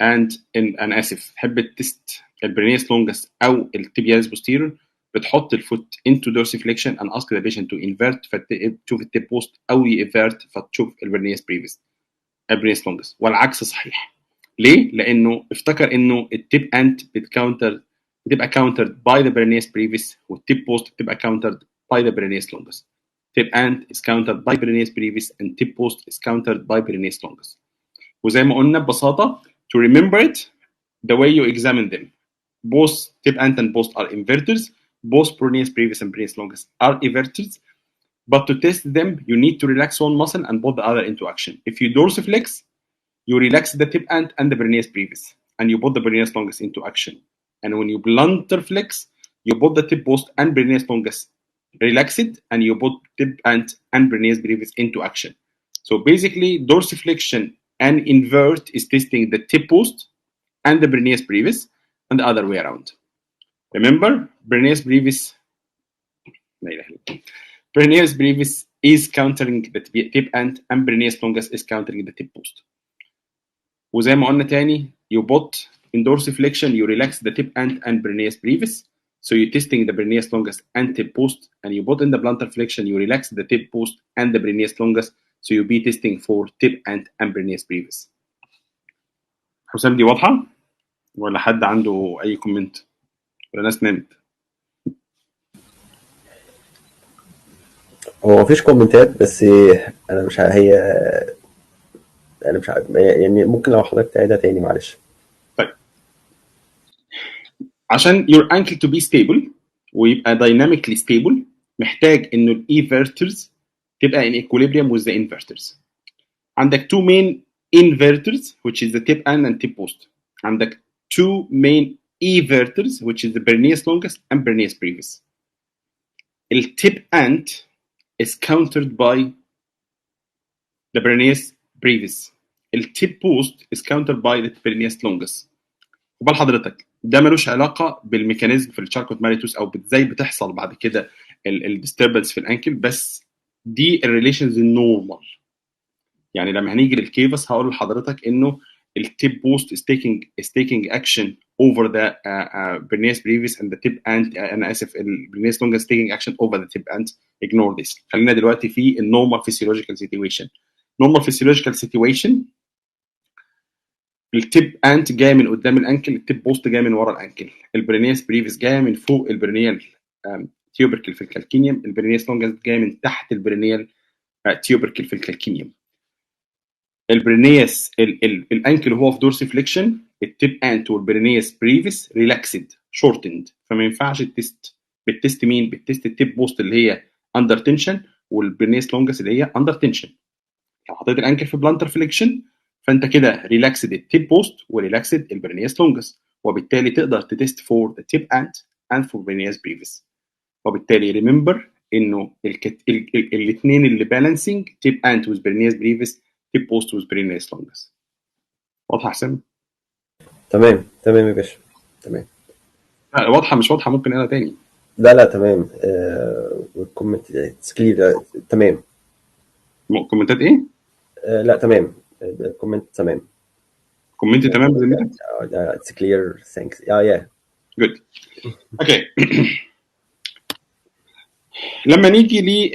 اند انا اسف تحب تست البرينيس لونجس او التيبياليس بوستيرور بتحط الفوت انتو دورسيفليكشن and ask the patient to invert فتشوف التيب بوست او يفيرت فتشوف البرينيس بريفيس البرينيس لونجس والعكس صحيح. ليه؟ لانه افتكر انه التيب انت بتبقى countered by the peroneus brevis والتيب بوست بتبقى countered by the peroneus longus. tip ant is countered by peroneus brevis and tip post is countered by peroneus longus. وزي ما قلنا ببساطة to remember it the way you examine them. Both tip ant and post are inverters. Both peroneus brevis and peroneus longus are everters. But to test them, you need to relax one muscle and put the other into action. If you dorsiflex, you relax the tip ant and the peroneus brevis, and you put the peroneus longus into action. And when you plantar flex, you put the tip post and peroneus longus, relax it, and you put tip ant and peroneus brevis into action. So basically, dorsiflexion and invert is testing the tip post and the peroneus brevis, and the other way around. Remember, peroneus brevis is countering the tip ant, and peroneus longus is countering the tip post. وزي ما قلنا تاني you put in dorsiflexion you relax the tip ant and peroneus brevis, so you're testing the peroneus longus and tip post, and you put in the plantar flexion you relax the tip post and the peroneus longus, so you'll be testing for tip ant and peroneus brevis. حسام دي واضحة ولا حد عنده أي كومنت ولا ناس نامت؟ هو مفيش كومنتات بس انا مش انا مش عارف يعني ممكن لو حضرتك تعيدها تاني معلش. طيب عشان your ankle to be stable ويبقى dynamically stable محتاج انه الايفرترز تبقى in equilibrium with the inverters. عندك two main inverters which is the tip ant and tip post. عندك two main everters which is the peroneus longus and peroneus brevis. The tip ant is countered by the peroneus brevis التيب بوست is countered by the peroneus longus. وبال حضرتك ده ملوش علاقه بالميكانيزم في الشاركوت ماريتوس او ازاي بتحصل بعد كده الديستربنس في الانكل، بس دي الريليشنز النورمال. يعني لما هنيجي للكيفس هقول لحضرتك انه التيب بوست is taking action over the peroneus brevis and the tib ant انا اسف peroneus longus taking action over the tib ant. ignore this. خلينا دلوقتي في النورمال physiological situation. normal physiological situation التيب انت جاي من قدام الانكل، التيب بوست جاي من ورا الانكل، البرينيس بريفيس جاي من فوق البرينيال تيوبركل في الكالكينيوم، البرينيس لونجس جاي من تحت البرينيال تيوبركل في الكالكينيوم. البرينيس الانكل هو في دورسي فليكشن، التيب انت والبرينيس بريفيس ريلاكسد شورتند، فما ينفعش التست. بالتست مين؟ بالتست التيب بوست اللي هي اندر تنشن والبرينيس لونجس اللي هي اندر تنشن. لو حطيت الانكل في بلانتر فليكشن فانت كده ريلاكسد التيب بوست وريلاكسد البرينيس لونجس، وبالتالي تقدر تتست فور ذا تيب انت اند فور برينيس بريفيس. وبالتالي ريمبر انه الاثنين اللي بالانسنج تيب انت وذ برينيس بريفيس، تيب بوست وذ برينيس لونجس. واضحه حسام؟ تمام يا باشا، تمام. لا واضحه مش واضحه ممكن انا تاني. لا تمام. والكومنت كلير. تمام. كومنتات ايه؟ لا تمام، الكومنت تمام. كومنت تمام بذمتك؟ اتس كلير ثانكس. يا جود. اوكي. لما نيجي ل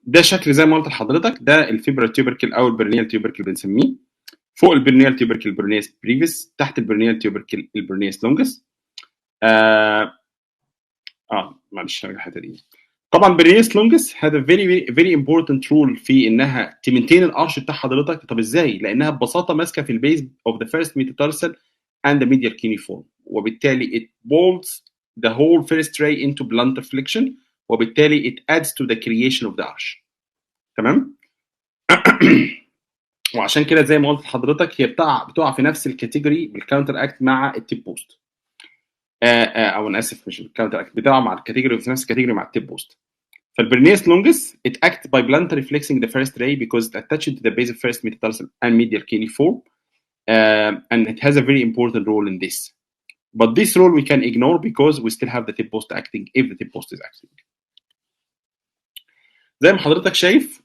ده شكل زي ما قلت لحضرتك، ده الفيبرال تيوبركل او البرنيال تيوبركل بنسميه. فوق البرنيال تيوبركل البرنيس بريفيس، تحت البرنيال تيوبركل البرنيس لونجس. معلش هرجع الحته دي. طبعا برنيس لونجس هذا very important rule في انها تمنتين الارش بتاع حضرتك. طب ازاي؟ لانها ببساطه ماسكه في البيز of the first metatarsal and the medial cuneiform، وبالتالي it bolts the whole first ray into plantar flexion، وبالتالي it adds to the creation of the arch. تمام؟ وعشان كده زي ما قلت لحضرتك هي بتقع في نفس الكاتيجوري بالكاونتر اكت مع التيب بوست. او انا اسف مش الكاونتر اكت، بتقع مع الكاتيجوري في نفس الكاتيجوري مع التيب بوست. فالبرنيس لونجس it acts by plantar flexing the first ray because it attaches to the base of first metatarsal and medial cuneiform, and it has a very important role in this. But this role we can ignore because we still have the tip post acting if the tip post is acting. زي ما حضرتك شايف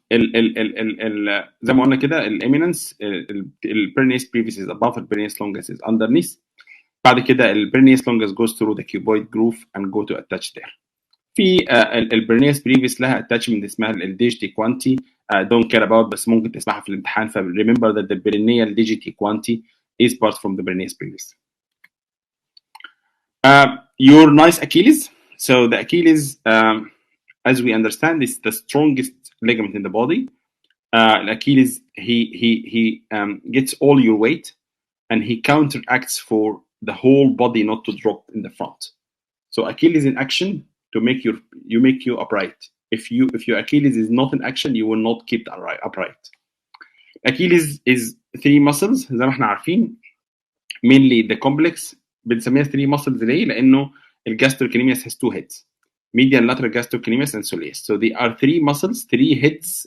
زي ما قلنا كده الاميننس البرنيس بريفيس is above البرنيس لونجس is underneath. بعد كده البرنيس لونجس goes through the cuboid groove and go to attach there. في البرنيس بريفيس لها اتاتشمنت اسمها الديجيتي كوانتي، دونت كير اباوت، بس ممكن تسمعها في الامتحان. فريمبر ذات ذا برينيال ديجيتي كوانتي is part from the برنيس بريفيس. Your nice Achilles. So the Achilles, as we understand, is the strongest ligament in the body. Achilles he gets all your weight and he counteracts for the whole body not to drop in the front. So Achilles in action to make you upright. If your Achilles is not in action, you will not keep upright. Achilles is 3 muscles زي ما احنا عارفين. Mainly the complex بنسميها 3 muscles ليه؟ لأنه الجاستروكنيميوس has 2 heads. Medial lateral gastrocnemius and soleus. So they are 3 muscles, 3 heads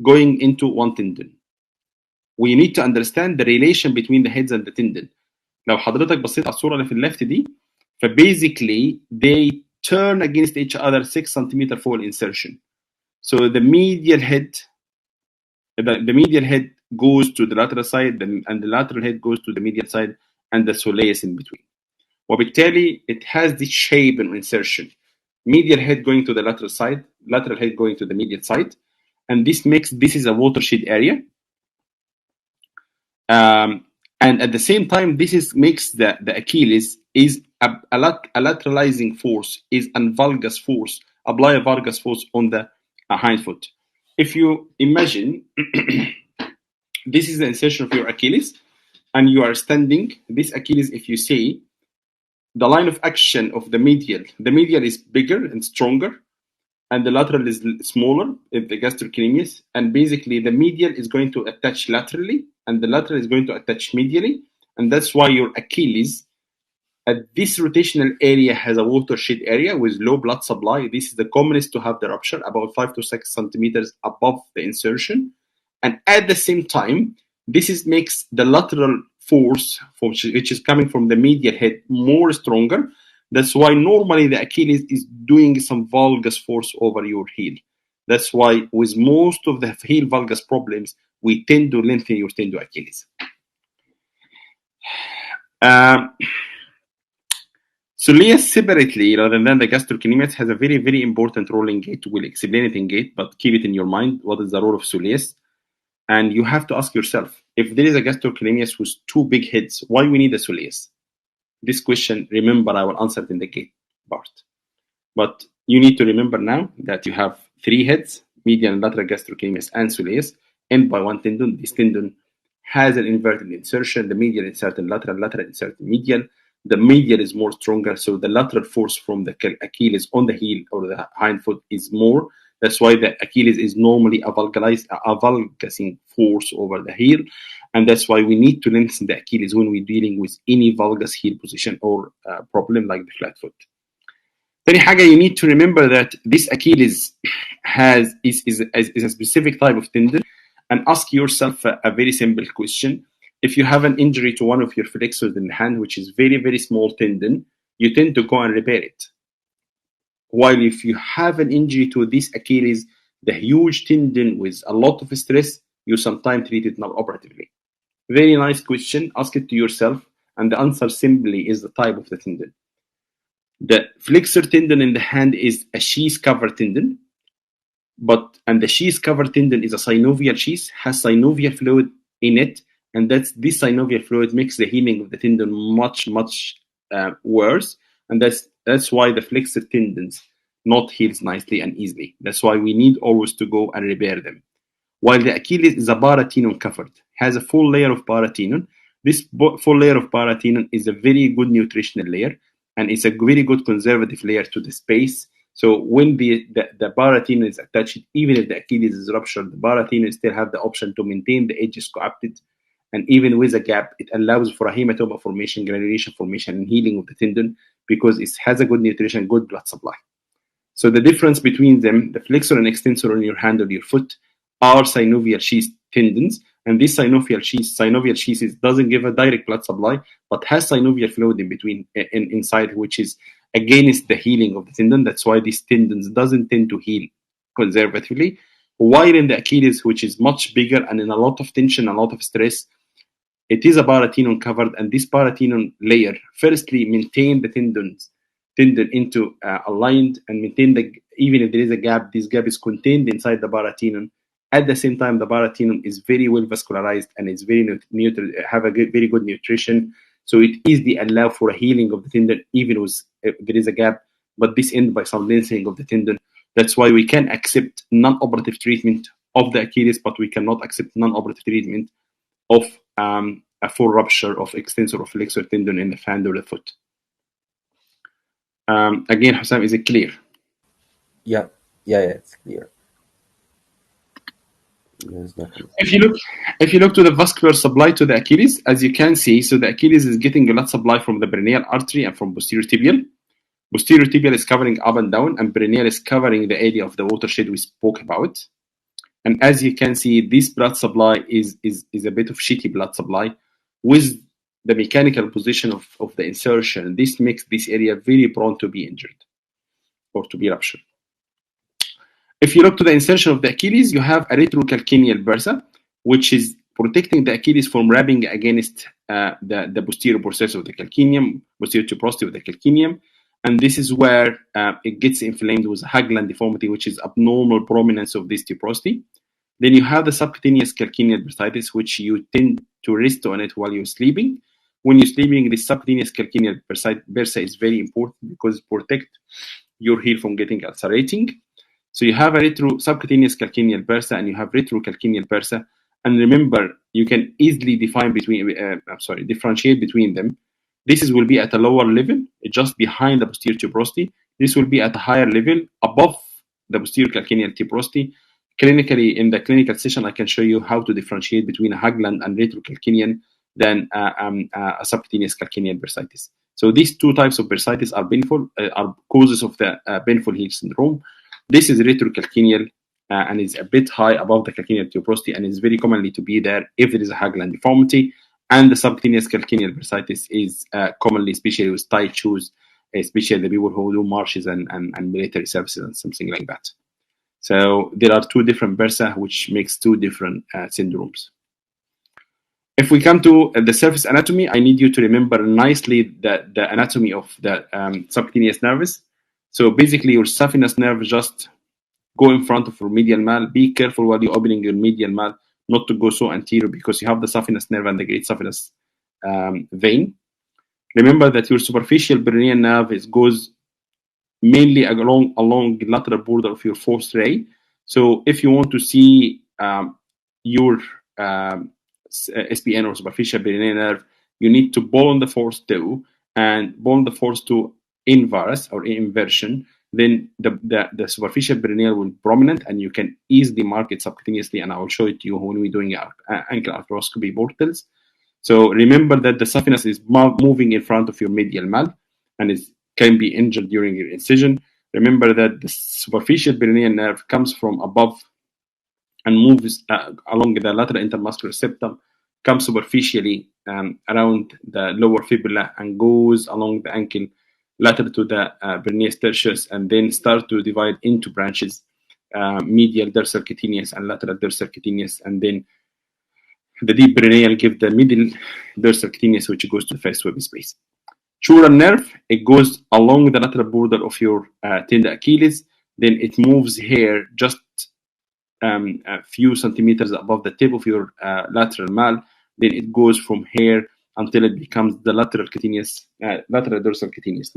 going into one tendon. We need to understand the relation between the heads and the tendon. لو حضرتك بصيت على الصورة اللي في الليفت دي فبasically they turn against each other 6 cm full insertion. So the medial head goes to the lateral side and the lateral head goes to the medial side and the soleus in between. وبالتالي it has this shape and insertion. Medial head going to the lateral side, lateral head going to the medial side, and this is a watershed area. And at the same time, makes the Achilles is a lateralizing force, is a valgus force, apply a valgus force on the hind foot. If you imagine, this is the insertion of your Achilles, and you are standing. This Achilles, if you see, the line of action of the medial is bigger and stronger, and the lateral is smaller, the gastrocnemius, and basically the medial is going to attach laterally, and the lateral is going to attach medially, and that's why your Achilles at this rotational area has a watershed area with low blood supply. This is the commonest to have the rupture, about 5 to 6 centimeters above the insertion, And at the same time, this makes the lateral force, which is coming from the medial head, more stronger. That's why normally the Achilles is doing some valgus force over your heel. That's why with most of the heel valgus problems, we tend to lengthen your tendon Achilles. Soleus separately, rather than the gastrocnemius, has a very, very important role in Gait. We'll explain it in Gait, but keep it in your mind. What is the role of Soleus? And you have to ask yourself, if there is a gastrocnemius with two big heads, why we need a Soleus? This question, remember, I will answer it in the Gait part. But you need to remember now that you have three heads, medial and lateral gastrocnemius and Soleus, end by one tendon. This tendon has an inverted insertion. The medial inserted lateral, lateral inserted medial. The medial is more stronger, so the lateral force from the Achilles on the heel or the hind foot is more. That's why the Achilles is normally a valgusing force over the heel, and that's why we need to lengthen the Achilles when we're dealing with any valgus heel position or problem like the flat foot. Tani حاجة, you need to remember that this Achilles is a specific type of tendon, and ask yourself a very simple question. If you have an injury to one of your flexors in the hand, which is very, very small tendon, you tend to go and repair it. While if you have an injury to this Achilles, the huge tendon with a lot of stress, you sometimes treat it non-operatively. Very nice question. Ask it to yourself, and the answer simply is the type of the tendon. The flexor tendon in the hand is a sheath-covered tendon, and the sheath-covered tendon is a synovial sheath, has synovial fluid in it, and this synovial fluid makes the healing of the tendon much, much worse. And that's why the flexor tendons not heals nicely and easily. That's why we need always to go and repair them. While the Achilles is a paratenon covered, has a full layer of paratenon. This full layer of paratenon is a very good nutritional layer, and it's a very good conservative layer to the space. So when the paratenon is attached, even if the Achilles is ruptured, the paratenon still have the option to maintain the edges coapted. And even with a gap, it allows for a hematoma formation, granulation formation, and healing of the tendon because it has a good nutrition, good blood supply. So the difference between them, the flexor and extensor on your hand or your foot, are synovial sheath tendons. And this synovial sheath doesn't give a direct blood supply, but has synovial fluid in between, inside, which is against the healing of the tendon. That's why these tendons doesn't tend to heal conservatively. While in the Achilles, which is much bigger and in a lot of tension, a lot of stress, it is a paratenon covered, and this paratenon layer firstly maintain the tendon into aligned and maintain even if there is a gap, this gap is contained inside the paratenon. At the same time, the paratenon is very well vascularized and it's very have a very good nutrition, so it easily allow for a healing of the tendon even if there is a gap, but this ends by some lengthening of the tendon. That's why we can accept non-operative treatment of the Achilles, but we cannot accept non-operative treatment of a full rupture of extensor or flexor tendon in the hand or the foot. Again, Hassan, is it clear? Yeah, it's clear. If you look to the vascular supply to the Achilles, as you can see, so the Achilles is getting blood supply from the peroneal artery and from posterior tibial. Posterior tibial is covering up and down, and peroneal is covering the area of the watershed we spoke about. And as you can see, this blood supply is a bit of shitty blood supply with the mechanical position of the insertion. This makes this area very prone to be injured or to be ruptured. If you look to the insertion of the Achilles, you have a retrocalcaneal bursa, which is protecting the Achilles from rubbing against the posterior process of the calcaneum, posterior tuberosity of the calcaneum. And this is where it gets inflamed with Hagland deformity, which is abnormal prominence of this tuberosity. Then you have the subcutaneous calcaneal bursitis, which you tend to rest on it while you're sleeping. When you're sleeping, the subcutaneous calcaneal bursa is very important because it protects your heel from getting ulcerating. So you have a subcutaneous calcaneal bursa and you have retrocalcaneal bursa. And remember, you can easily differentiate between them. This will be at a lower level, just behind the posterior tuberosity. This will be at a higher level, above the posterior calcaneal tuberosity. Clinically, in the clinical session, I can show you how to differentiate between a Hagland and retrocalcaneal than a subcutaneous calcaneal bursitis. So these two types of bursitis are painful, are causes of the painful heel syndrome. This is retrocalcaneal and is a bit high above the calcaneal tuberosity and is very commonly to be there if there is a high gland deformity. And the subcutaneous calcaneal bursitis is commonly, especially with tight shoes, especially the people who do marches and military services and something like that. So there are two different bursa, which makes two different syndromes. If we come to the surface anatomy, I need you to remember nicely the anatomy of the subcutaneous nerves. So basically, your saphenous nerve just go in front of your medial mal. Be careful while you're opening your medial mal not to go so anterior, because you have the saphenous nerve and the great saphenous vein. Remember that your superficial perineal nerve goes mainly along the lateral border of your fourth ray. So if you want to see your SPN or superficial perineal nerve, you need to ball on the fourth toe and ball on the fourth toe inverse or inversion. Then the superficial perineal will be prominent, and you can easily mark it subcutaneously, and I will show it to you when we're doing ankle arthroscopy portals. So remember that the saphenous is moving in front of your medial mal, and it can be injured during your incision. Remember that the superficial perineal nerve comes from above and moves along the lateral intermuscular septum, comes superficially around the lower fibula and goes along the ankle lateral to the peroneus tertius, and then start to divide into branches, medial dorsal cutaneous and lateral dorsal cutaneous, and then the deep peroneal give the middle dorsal cutaneous, which goes to the first web space. Sural nerve, it goes along the lateral border of your tendon Achilles, then it moves here just a few centimeters above the tip of your lateral mal, then it goes from here until it becomes the lateral dorsal cutaneous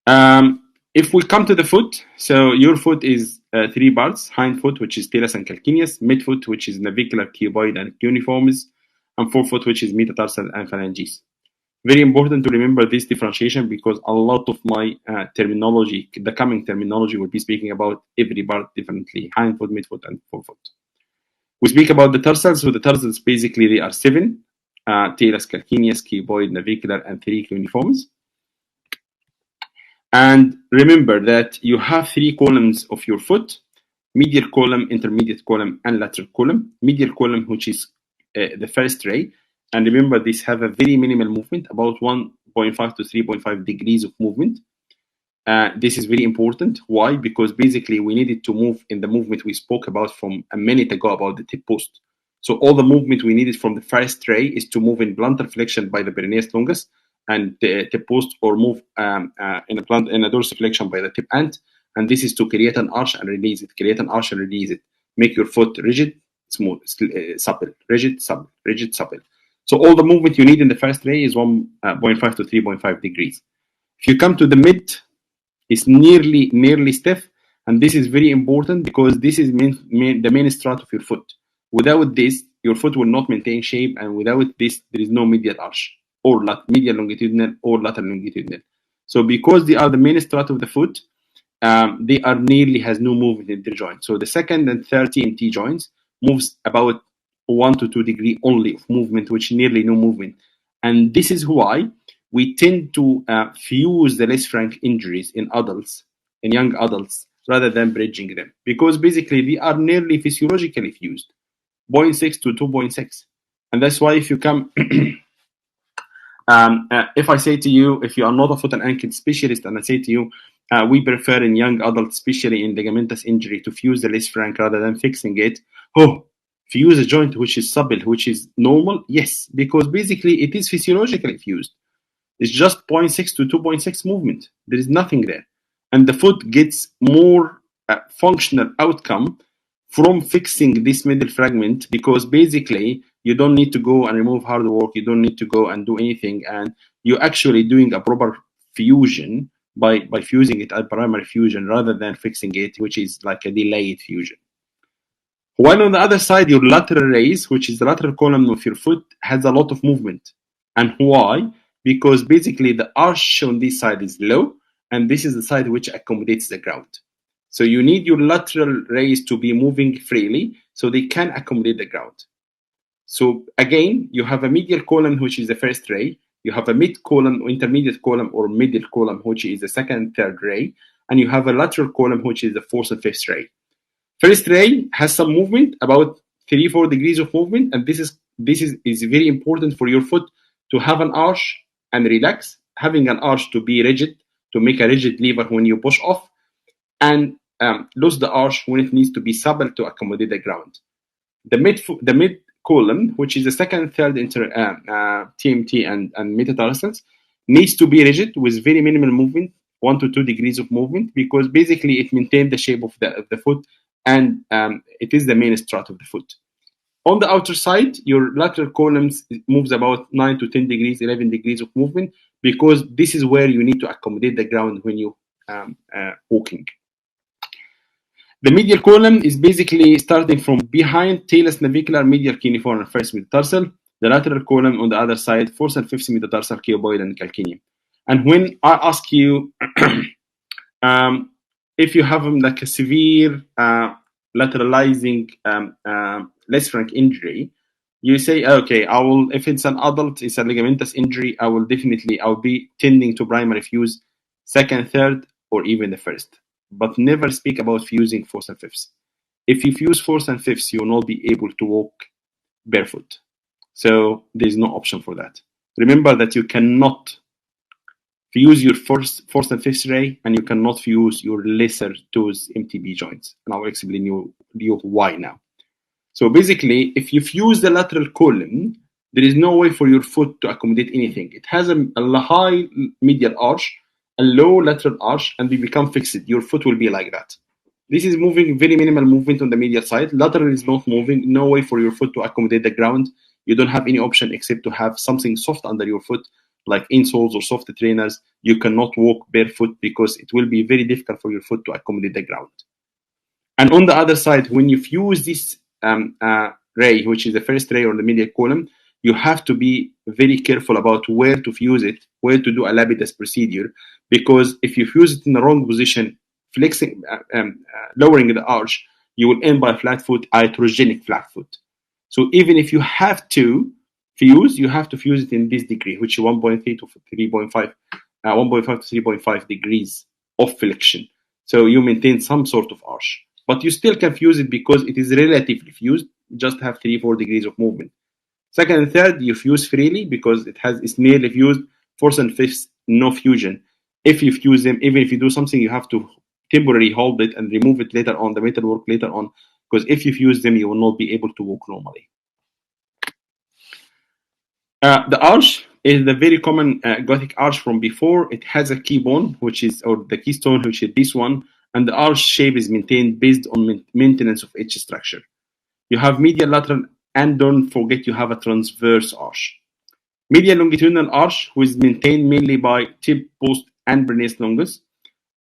nerve. If we come to the foot, so your foot is three parts: hind foot, which is talus and calcaneus; midfoot, which is navicular, cuboid, and cuneiformis; and forefoot, which is metatarsal and phalanges. Very important to remember this differentiation, because a lot of my terminology, the coming terminology, will be speaking about every part differently: hind foot, midfoot, and forefoot. We speak about the tarsals. So the tarsals, basically, they are 7: talus, calcaneus, cuboid, navicular, and 3 cuneiformis. And remember that you have 3 columns of your foot: medial column, intermediate column, and lateral column. Medial column, which is the first ray. And remember, these have a very minimal movement, about 1.5 to 3.5 degrees of movement. This is very important. Why? Because basically we needed to move in the movement we spoke about from a minute ago about the tip post. So all the movement we needed from the first ray is to move in plantar flexion by the peroneus longus and the tip post, or move in a dorsiflexion by the tip ant. And this is to create an arch and release it, create an arch and release it. Make your foot rigid, smooth, supple, rigid, supple, rigid, supple. So all the movement you need in the first ray is 1.5 to 3.5 degrees. If you come to the mid, it's nearly stiff, and this is very important because this is the main strut of your foot. Without this, your foot will not maintain shape, and without this, there is no medial arch, or medial longitudinal or lateral longitudinal. So because they are the main strut of the foot, they are nearly has no movement in their joint. So the second and third TMT joints moves about 1 to 2 degree only of movement, which nearly no movement. And this is why we tend to fuse the less frank injuries in young adults, rather than bridging them, because basically they are nearly physiologically fused, 0.6 to 2.6. And that's why if you come, if I say to you, if you are not a foot and ankle specialist, and I say to you, we prefer in young adults, especially in ligamentous injury, to fuse the less frank rather than fixing it. Fuse a joint which is supple, which is normal? Yes, because basically it is physiologically fused. It's just 0.6 to 2.6 movement. There is nothing there. And the foot gets more functional outcome from fixing this middle fragment, because basically you don't need to go and remove hard work. You don't need to go and do anything. And you're actually doing a proper fusion by fusing it at primary fusion rather than fixing it, which is like a delayed fusion. While on the other side, your lateral raise, which is the lateral column of your foot, has a lot of movement. And why? Because basically the arch on this side is low, and this is the side which accommodates the ground. So you need your lateral raise to be moving freely so they can accommodate the ground. So again, you have a medial column, which is the first ray. You have a mid column, intermediate column, or middle column, which is the second and third ray. and you have a lateral column, which is the fourth and fifth ray. First ray has some movement, about 3-4 degrees of movement, and this is very important for your foot to have an arch and relax, having an arch to be rigid, to make a rigid lever when you push off, and lose the arch when it needs to be supple to accommodate the ground. The mid column, which is the second, third TMT and metatarsals, needs to be rigid with very minimal movement, 1 to 2 degrees of movement, because basically it maintains the shape of the foot, and it is the main strut of the foot. On the outer side, your lateral columns moves about 9 to 10 degrees, 11 degrees of movement, because this is where you need to accommodate the ground when you walking. The medial column is basically starting from behind talus navicular, medial cuneiform, and first metatarsal. The lateral column on the other side, fourth and fifth metatarsal, cuboid, and calcaneum. And when I ask you if you have like a severe lateralizing less frank injury, you say, okay, I will. If it's an adult, it's a ligamentous injury, I'll be tending to primary fuse second, third, or even the first. But never speak about fusing fourth and fifth. If you fuse fourth and fifth, you will not be able to walk barefoot. So there's no option for that. Remember that you cannot fuse your fourth and fifth ray, and you cannot fuse your lesser toes MTB joints. And I'll explain you why now. So basically, if you fuse the lateral column, there is no way for your foot to accommodate anything. It has a high medial arch, a low lateral arch, and they become fixed. Your foot will be like that. This is moving, very minimal movement on the medial side. Lateral is not moving, no way for your foot to accommodate the ground. You don't have any option except to have something soft under your foot, like insoles or soft trainers. You cannot walk barefoot because it will be very difficult for your foot to accommodate the ground. And on the other side, when you fuse this ray, which is the first ray or the medial column, you have to be very careful about where to fuse it, where to do a lapidus procedure, because if you fuse it in the wrong position, flexing, lowering the arch, you will end by flat foot, iatrogenic flat foot. So even if you have to fuse, you have to fuse it in this degree, which is 1.3 to 3.5, 1.5 to 3.5 degrees of flexion. So you maintain some sort of arch, but you still can fuse it because it is relatively fused, just have 3-4 degrees of movement. Second and third, you fuse freely because it's nearly fused. Fourth and fifth, no fusion. If you fuse them, even if you do something, you have to temporarily hold it and remove it later on, the metal work later on, because if you fuse them, you will not be able to walk normally. The arch is the very common Gothic arch from before. It has a key bone, or the keystone, which is this one, and the arch shape is maintained based on maintenance of each structure. You have medial, lateral, and don't forget you have a transverse arch. Medial longitudinal arch, which is maintained mainly by tib, post, and brevis longus,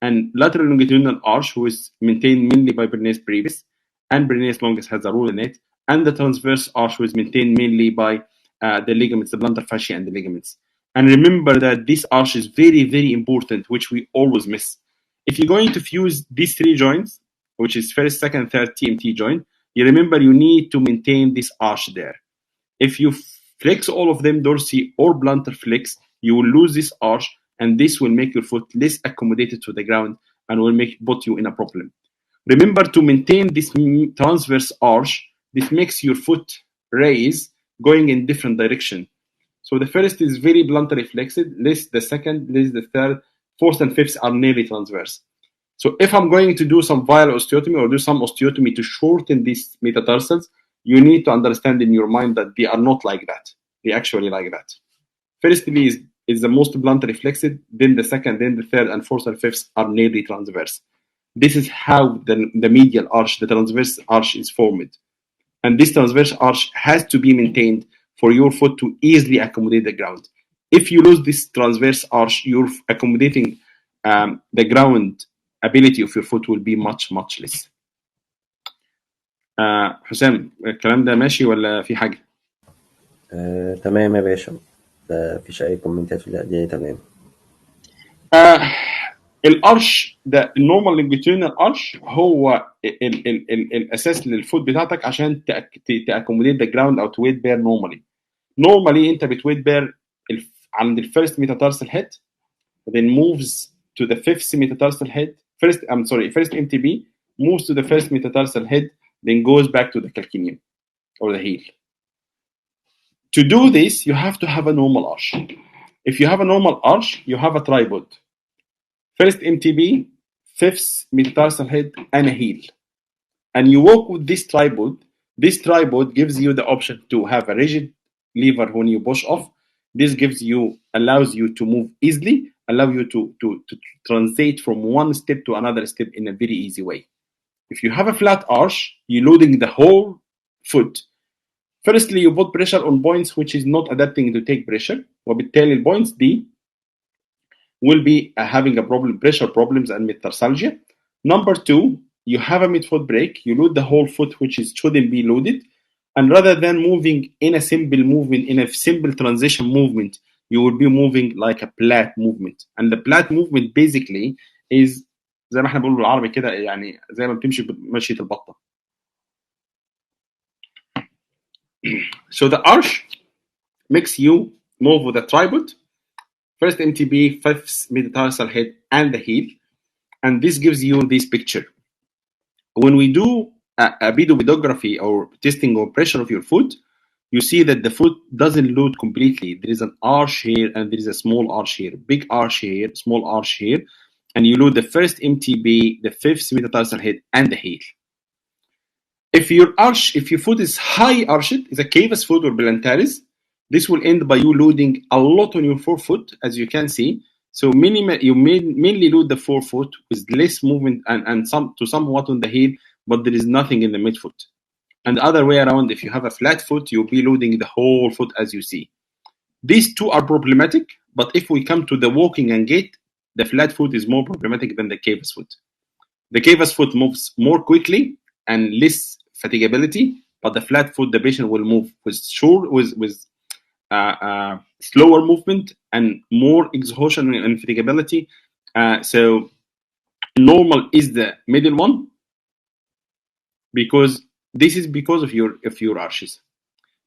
and lateral longitudinal arch, which is maintained mainly by brevis brevis, and brevis longus has a rule in it, and the transverse arch, which is maintained mainly by the ligaments, the plantar fascia, and the ligaments. And remember that this arch is very, very important, which we always miss. If you're going to fuse these three joints, which is first, second, third TMT joint, you remember you need to maintain this arch there. If you flex all of them, dorsal or plantar flex, you will lose this arch, and this will make your foot less accommodated to the ground and will put you in a problem. Remember to maintain this transverse arch. This makes your foot raise going in different direction. So the first is very plantarly flexed, less the second, less the third, fourth and fifth are nearly transverse. So if I'm going to do some vial osteotomy or do some osteotomy to shorten these metatarsals, you need to understand in your mind that they are not like that. They actually like that. Firstly is the most plantarly flexed, then the second, then the third, and fourth and fifth are nearly transverse. This is how the medial arch, the transverse arch, is formed. And this transverse arch has to be maintained for your foot to easily accommodate the ground. If you lose this transverse arch, you're accommodating the ground ability of your foot will be much, much less. حسام الكلام ده ماشي ولا في حاجة؟ تمام يا باشا، مفيش أي كومنتات في دي. تمام. الارش ده النورمال لونجيتيودينال ارش هو الاساس للفوت بتاعتك عشان تاكوموديت ذا جراوند او تويت بير نورمالي انت بتويت بير عند الفيرست ميتاتارسال هيد then moves to the fifth metatarsal head first MTB moves to the first metatarsal head, then goes back to the calcaneum or the heel. To do this, you have to have a normal arch. If you have a normal arch, you have a tripod. First MTB, fifth metatarsal head, and a heel. And you walk with this tripod. This tripod gives you the option to have a rigid lever when you push off. This allows you to move easily, allow you to translate from one step to another step in a very easy way. If you have a flat arch, you're loading the whole foot. Firstly, you put pressure on points which is not adapting to take pressure. وبالتالي البوينts دي will be having a pressure problems and metatarsалgia. Number two, you have a mid-foot break. You load the whole foot, which shouldn't be loaded. And rather than moving in a simple movement, in a simple transition movement, you will be moving like a plat movement. And the plat movement basically is زي ما احنا بنقول بالعربي كده يعني زي ما بتمشي بمشية البطة. So the arch makes you move with a tripod, first MTB, fifth metatarsal head, and the heel. And this gives you this picture. When we do a pedography or testing of pressure of your foot, you see that the foot doesn't load completely. There is an arch here and there is a small arch here, big arch here, small arch here. And you load the first MTB, the fifth metatarsal head, and the heel. If your foot is high arched, is a cavus foot or plantaris, this will end by you loading a lot on your forefoot, as you can see. So you mainly load the forefoot with less movement and somewhat on the heel, but there is nothing in the midfoot. And the other way around, if you have a flat foot, you'll be loading the whole foot as you see. These two are problematic, but if we come to the walking and gait, the flat foot is more problematic than the cavus foot. The cavus foot moves more quickly and less fatigability, but the flat foot, the patient will move with slower movement and more exhaustion and fatigability. So normal is the middle one, because this is because of your arches.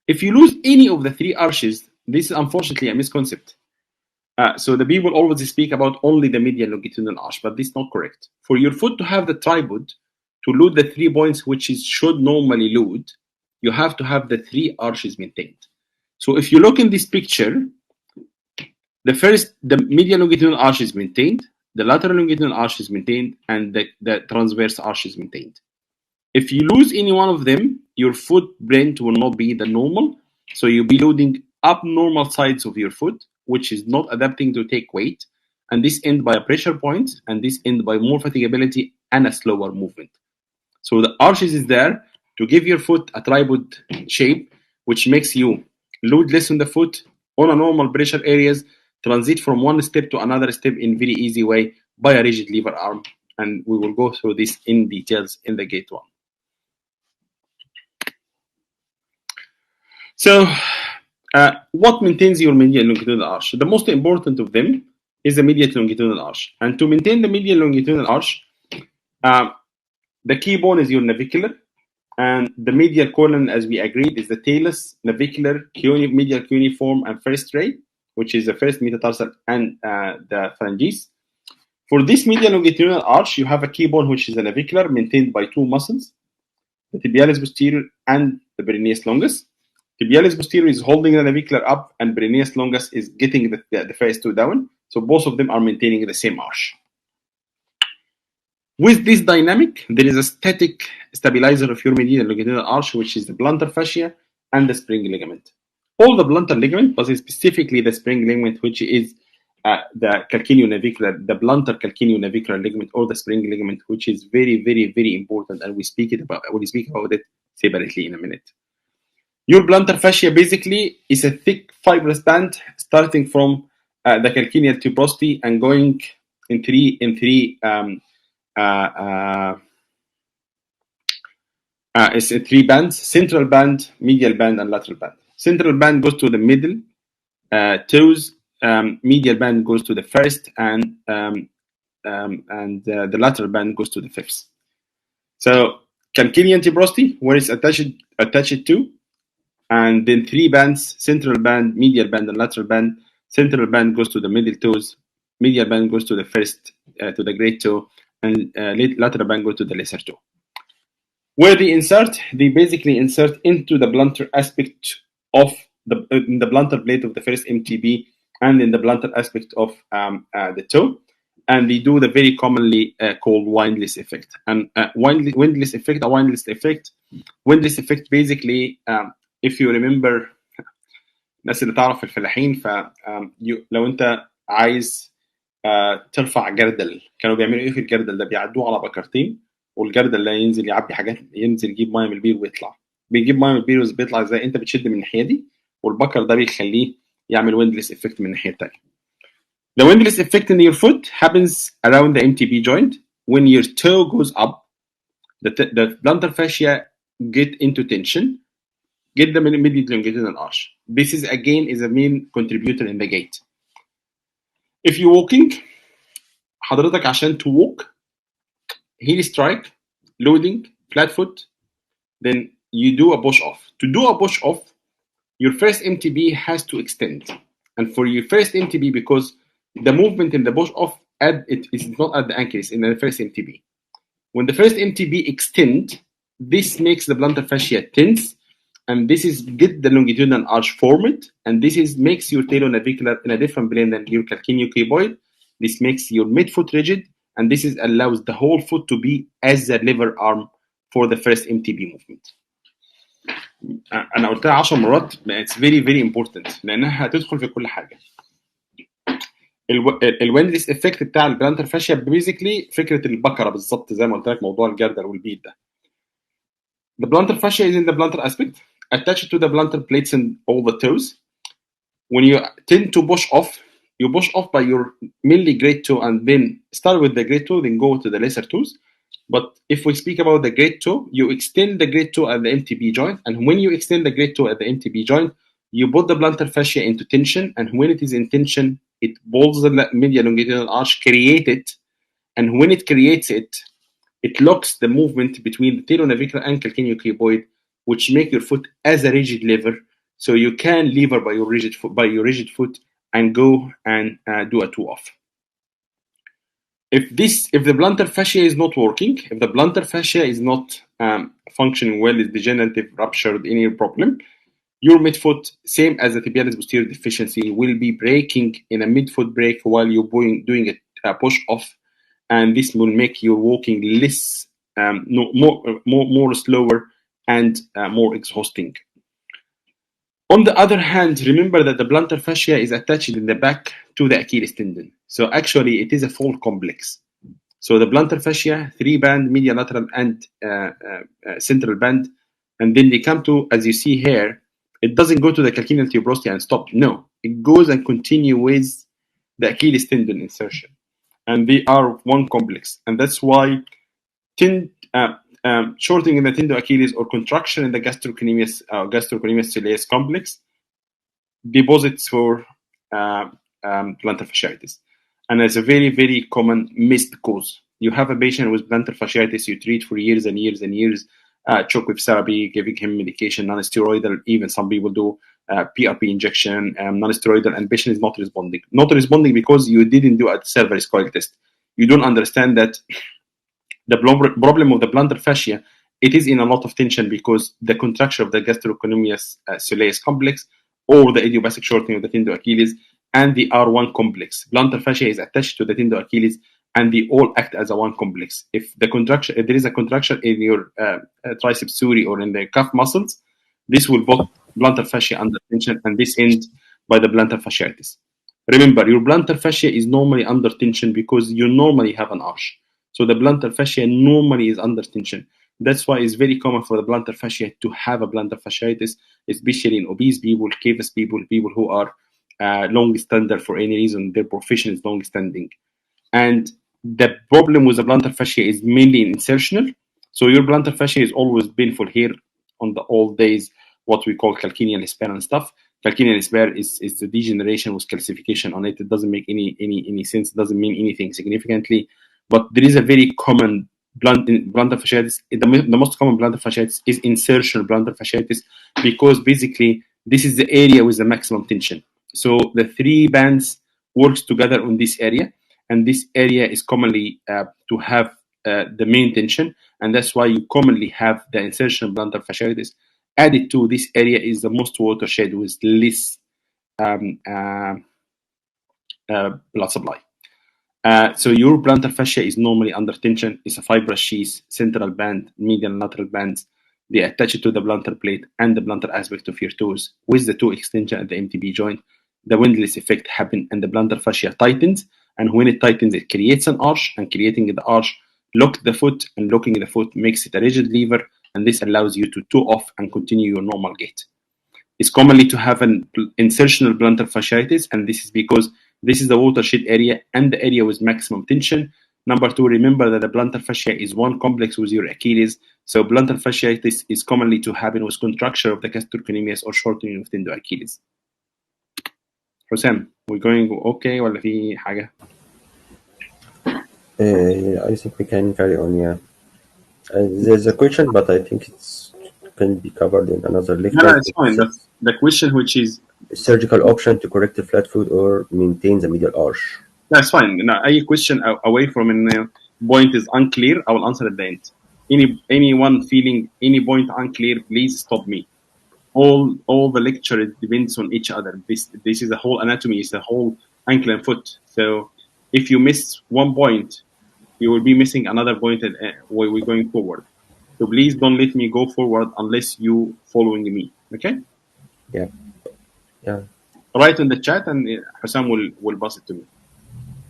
If you lose any of the three arches, this is unfortunately a misconcept. So the people always speak about only the medial longitudinal arch, but this is not correct. For your foot to have the tripod, to load the 3 points which should normally load, you have to have the 3 arches maintained. So if you look in this picture, the medial longitudinal arch is maintained, the lateral longitudinal arch is maintained, and the transverse arch is maintained. If you lose any one of them, your footprint will not be the normal, so you'll be loading abnormal sides of your foot, which is not adapting to take weight, and this ends by a pressure point, and this ends by more fatigability and a slower movement. So the arches is there to give your foot a tripod shape, which makes you load less on the foot on a normal pressure areas, transit from one step to another step in very easy way by a rigid lever arm, and we will go through this in details in the gait one. So what maintains your medial longitudinal arch? The most important of them is the medial longitudinal arch. And to maintain the medial longitudinal arch, the key bone is your navicular, and the medial colon, as we agreed, is the talus, navicular, medial cuneiform, and first ray, which is the first metatarsal and the phalanges. For this medial longitudinal arch, you have a key bone, which is the navicular, maintained by 2 muscles, the tibialis posterior and the peroneus longus. Tibialis posterior is holding the navicular up, and peroneus longus is getting the first 2 down. So both of them are maintaining the same arch. With this dynamic, there is a static stabilizer of your medial longitudinal arch, which is the plantar fascia and the spring ligament. All the plantar ligament, but specifically the spring ligament, which is the calcaneonavicular, the plantar calcaneonavicular ligament, or the spring ligament, which is very, very, very important, and we'll speak about it separately in a minute. Your plantar fascia basically is a thick fibrous band starting from the calcaneal tuberosity and going in three it's 3 bands: central band, medial band, and lateral band. Central band goes to the middle toes, medial band goes to the first, and the lateral band goes to the fifth. So calcaneal tuberosity, where it's attached to, and then 3 bands: central band, medial band, and lateral band. Central band goes to the middle toes, medial band goes to the first, to the great toe, and lateral band go to the lesser toe. Where they insert, they basically insert into the plantar aspect of in the plantar plate of the first MTB and in the plantar aspect of the toe, and they do the very commonly called windlass effect. And windlass effect basically, if you remember الناس اللي تعرف الفلاحين، ف لو انت عايز ترفع جردل، كانوا بيعملوا ايه في الجردل ده؟ بيعدوه على بكرتين، والجردل ده ينزل يعبي حاجات، ينزل يجيب ميه من البير ويطلع. بيجيب ميه من البير وبيطلع ازاي؟ انت بتشد من الناحيه دي، والبكر ده بيخليه يعمل windlass effect من الناحيه الثانيه. The windlass effect in your foot happens around the MTB joint. When your toe goes up, the plantar fascia get into tension, get the immediate longitudinal arch. This is again is a main contributor in the gait. If you're walking, حضرتك عشان to walk, heel strike, loading, flat foot, then you do a push off. To do a push off, your first MTB has to extend. And for your first MTB, because the movement in the push off is not at the ankle, it's in the first MTB. When the first MTB extend, this makes the plantar fascia tense, and this is get the longitudinal arch formed, and this is makes your talonavicular in a different plane than your calcaneocuboid. This makes your midfoot rigid, and this is allows the whole foot to be as a lever arm for the first MTB movement. أنا قلتها 10 مرات. It's very very important لأنها هتدخل في كل حاجة. الويندلس افكت بتاع البلانتر فاشيا بيزيكلي فكرة البكرة بالظبط، زي ما قلت لك موضوع الجردل والبيت ده. The plantar fascia is in the plantar aspect, attached to the plantar plates and all the toes. When you tend to push off, you push off by your mainly great toe, and then start with the great toe, then go to the lesser toes. But if we speak about the great toe, you extend the great toe at the MTB joint, and when you extend the great toe at the MTB joint, you put the plantar fascia into tension, and when it is in tension, it pulls the medial longitudinal arch, create it, and when it creates it, it locks the movement between the talonavicular and calcaneocuboid, which make your foot as a rigid lever, so you can lever by your rigid foot and go and do a two-off. If the plantar fascia is not working, if the plantar fascia is not functioning well, is degenerative, ruptured, any problem, your midfoot, same as the tibialis posterior deficiency, will be breaking in a midfoot break while you're doing a push off, and this will make your walking less, more slower and more exhausting. On the other hand, remember that the plantar fascia is attached in the back to the Achilles tendon. So actually, it is a full complex. So the plantar fascia, 3-band, medial, lateral, and central band, and then they come to, as you see here, it doesn't go to the calcaneal tuberosity and stop. No, it goes and continue with the Achilles tendon insertion. And they are one complex. And that's why shortening in the tendo-Achilles or contraction in the gastrocnemius soleus complex deposits for plantar fasciitis. And it's a very, very common missed cause. You have a patient with plantar fasciitis, you treat for years and years and years, choke with therapy, giving him medication, non-steroidal, even some people do PRP injection, non-steroidal, and patient is not responding. Not responding because you didn't do a cervical coil test. You don't understand that the problem of the plantar fascia, it is in a lot of tension because the contraction of the gastrocnemius soleus complex or the idiopathic shortening of the tendo-Achilles, and the R1 complex. Plantar fascia is attached to the tendo-Achilles, and they all act as a one complex. If there is a contraction in your triceps suri or in the calf muscles, this will put plantar fascia under tension, and this ends by the plantar fasciitis. Remember, your plantar fascia is normally under tension because you normally have an arch. So the plantar fascia normally is under tension. That's why it's very common for the plantar fascia to have a plantar fasciitis, especially in obese people, cavus people, people who are long standing for any reason, their profession is long standing. And the problem with the plantar fascia is mainly insertional. So your plantar fascia is always painful here on the old days, what we call calcaneal spare and stuff. Calcaneal spare is the degeneration with calcification on it. It doesn't make any sense. It doesn't mean anything significantly. But there is a very common plantar fasciitis. The most common plantar fasciitis is insertional plantar fasciitis because basically this is the area with the maximum tension. So the 3 bands works together on this area, and this area is commonly to have the main tension, and that's why you commonly have the insertion of plantar fasciitis. Added to this area is the most watershed with less blood supply. So your plantar fascia is normally under tension. It's a fibrous sheath, central band, medial and lateral bands. They attach to the plantar plate and the plantar aspect of your toes with the toe extension at the MTB joint. The windlass effect happens and the plantar fascia tightens. And when it tightens, it creates an arch, and creating the arch locks the foot, and locking the foot makes it a rigid lever, and this allows you to toe off and continue your normal gait. It's commonly to have an insertional plantar fasciitis, and this is because this is the watershed area and the area with maximum tension. Number two, remember that the plantar fascia is one complex with your Achilles, so plantar fasciitis is commonly to happen with contracture of the gastrocnemius or shortening of tendon Achilles. حسام, we're going okay ولا في حاجة؟ I think we can carry on, yeah. There's a question, but I think it can be covered in another lecture. No, it's fine. The question, which is surgical option to correct the flat foot or maintain the medial arch. That's fine. Now, any question away from a point is unclear, I will answer at the end. Anyone feeling any point unclear, please stop me. All the lecture depends on each other. This is the whole anatomy, is the whole ankle and foot. So if you miss one point, you will be missing another point where we're going forward. So please don't let me go forward unless you following me. Okay? Yeah. Write in the chat and Hassan will pass it to me.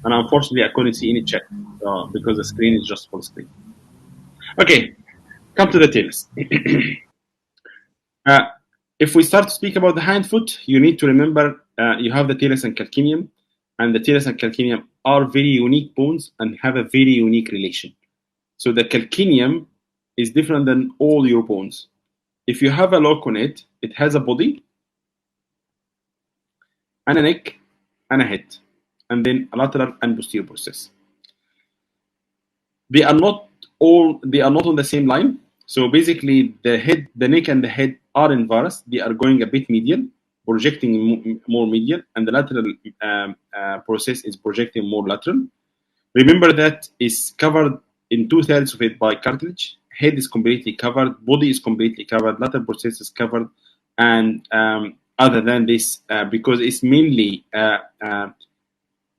And unfortunately, I couldn't see any chat because the screen is just full screen. Okay, come to the talus. If we start to speak about the hind foot, you need to remember you have the talus and calcaneum, and the talus and calcaneum are very unique bones and have a very unique relation. So the calcaneum is different than all your bones. If you have a lock on it, it has a body and a neck and a head, and then a lateral and posterior process. They are not on the same line. So basically, the neck and the head are inverse. They are going a bit medial, projecting more medial, and the lateral process is projecting more lateral. Remember that is covered in 2/3 of it by cartilage. Head is completely covered, body is completely covered, lateral process is covered, and other than this, because it's mainly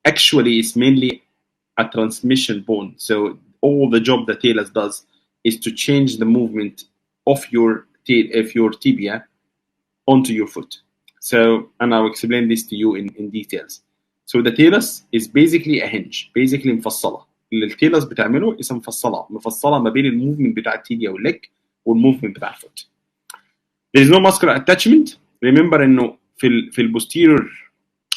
it's mainly a transmission bone. So all the job the talus does is to change the movement of your tibia onto your foot. So, and I'll explain this to you in details. So the talus is basically a hinge, basically مفصلة. اللي التالس بتعمله اسم مفصلة ما بين الموفمنت بتاع التيبيا والليج والموفمنت بتاع الفوت. There is no muscular attachment. Remember انه في البوستيريور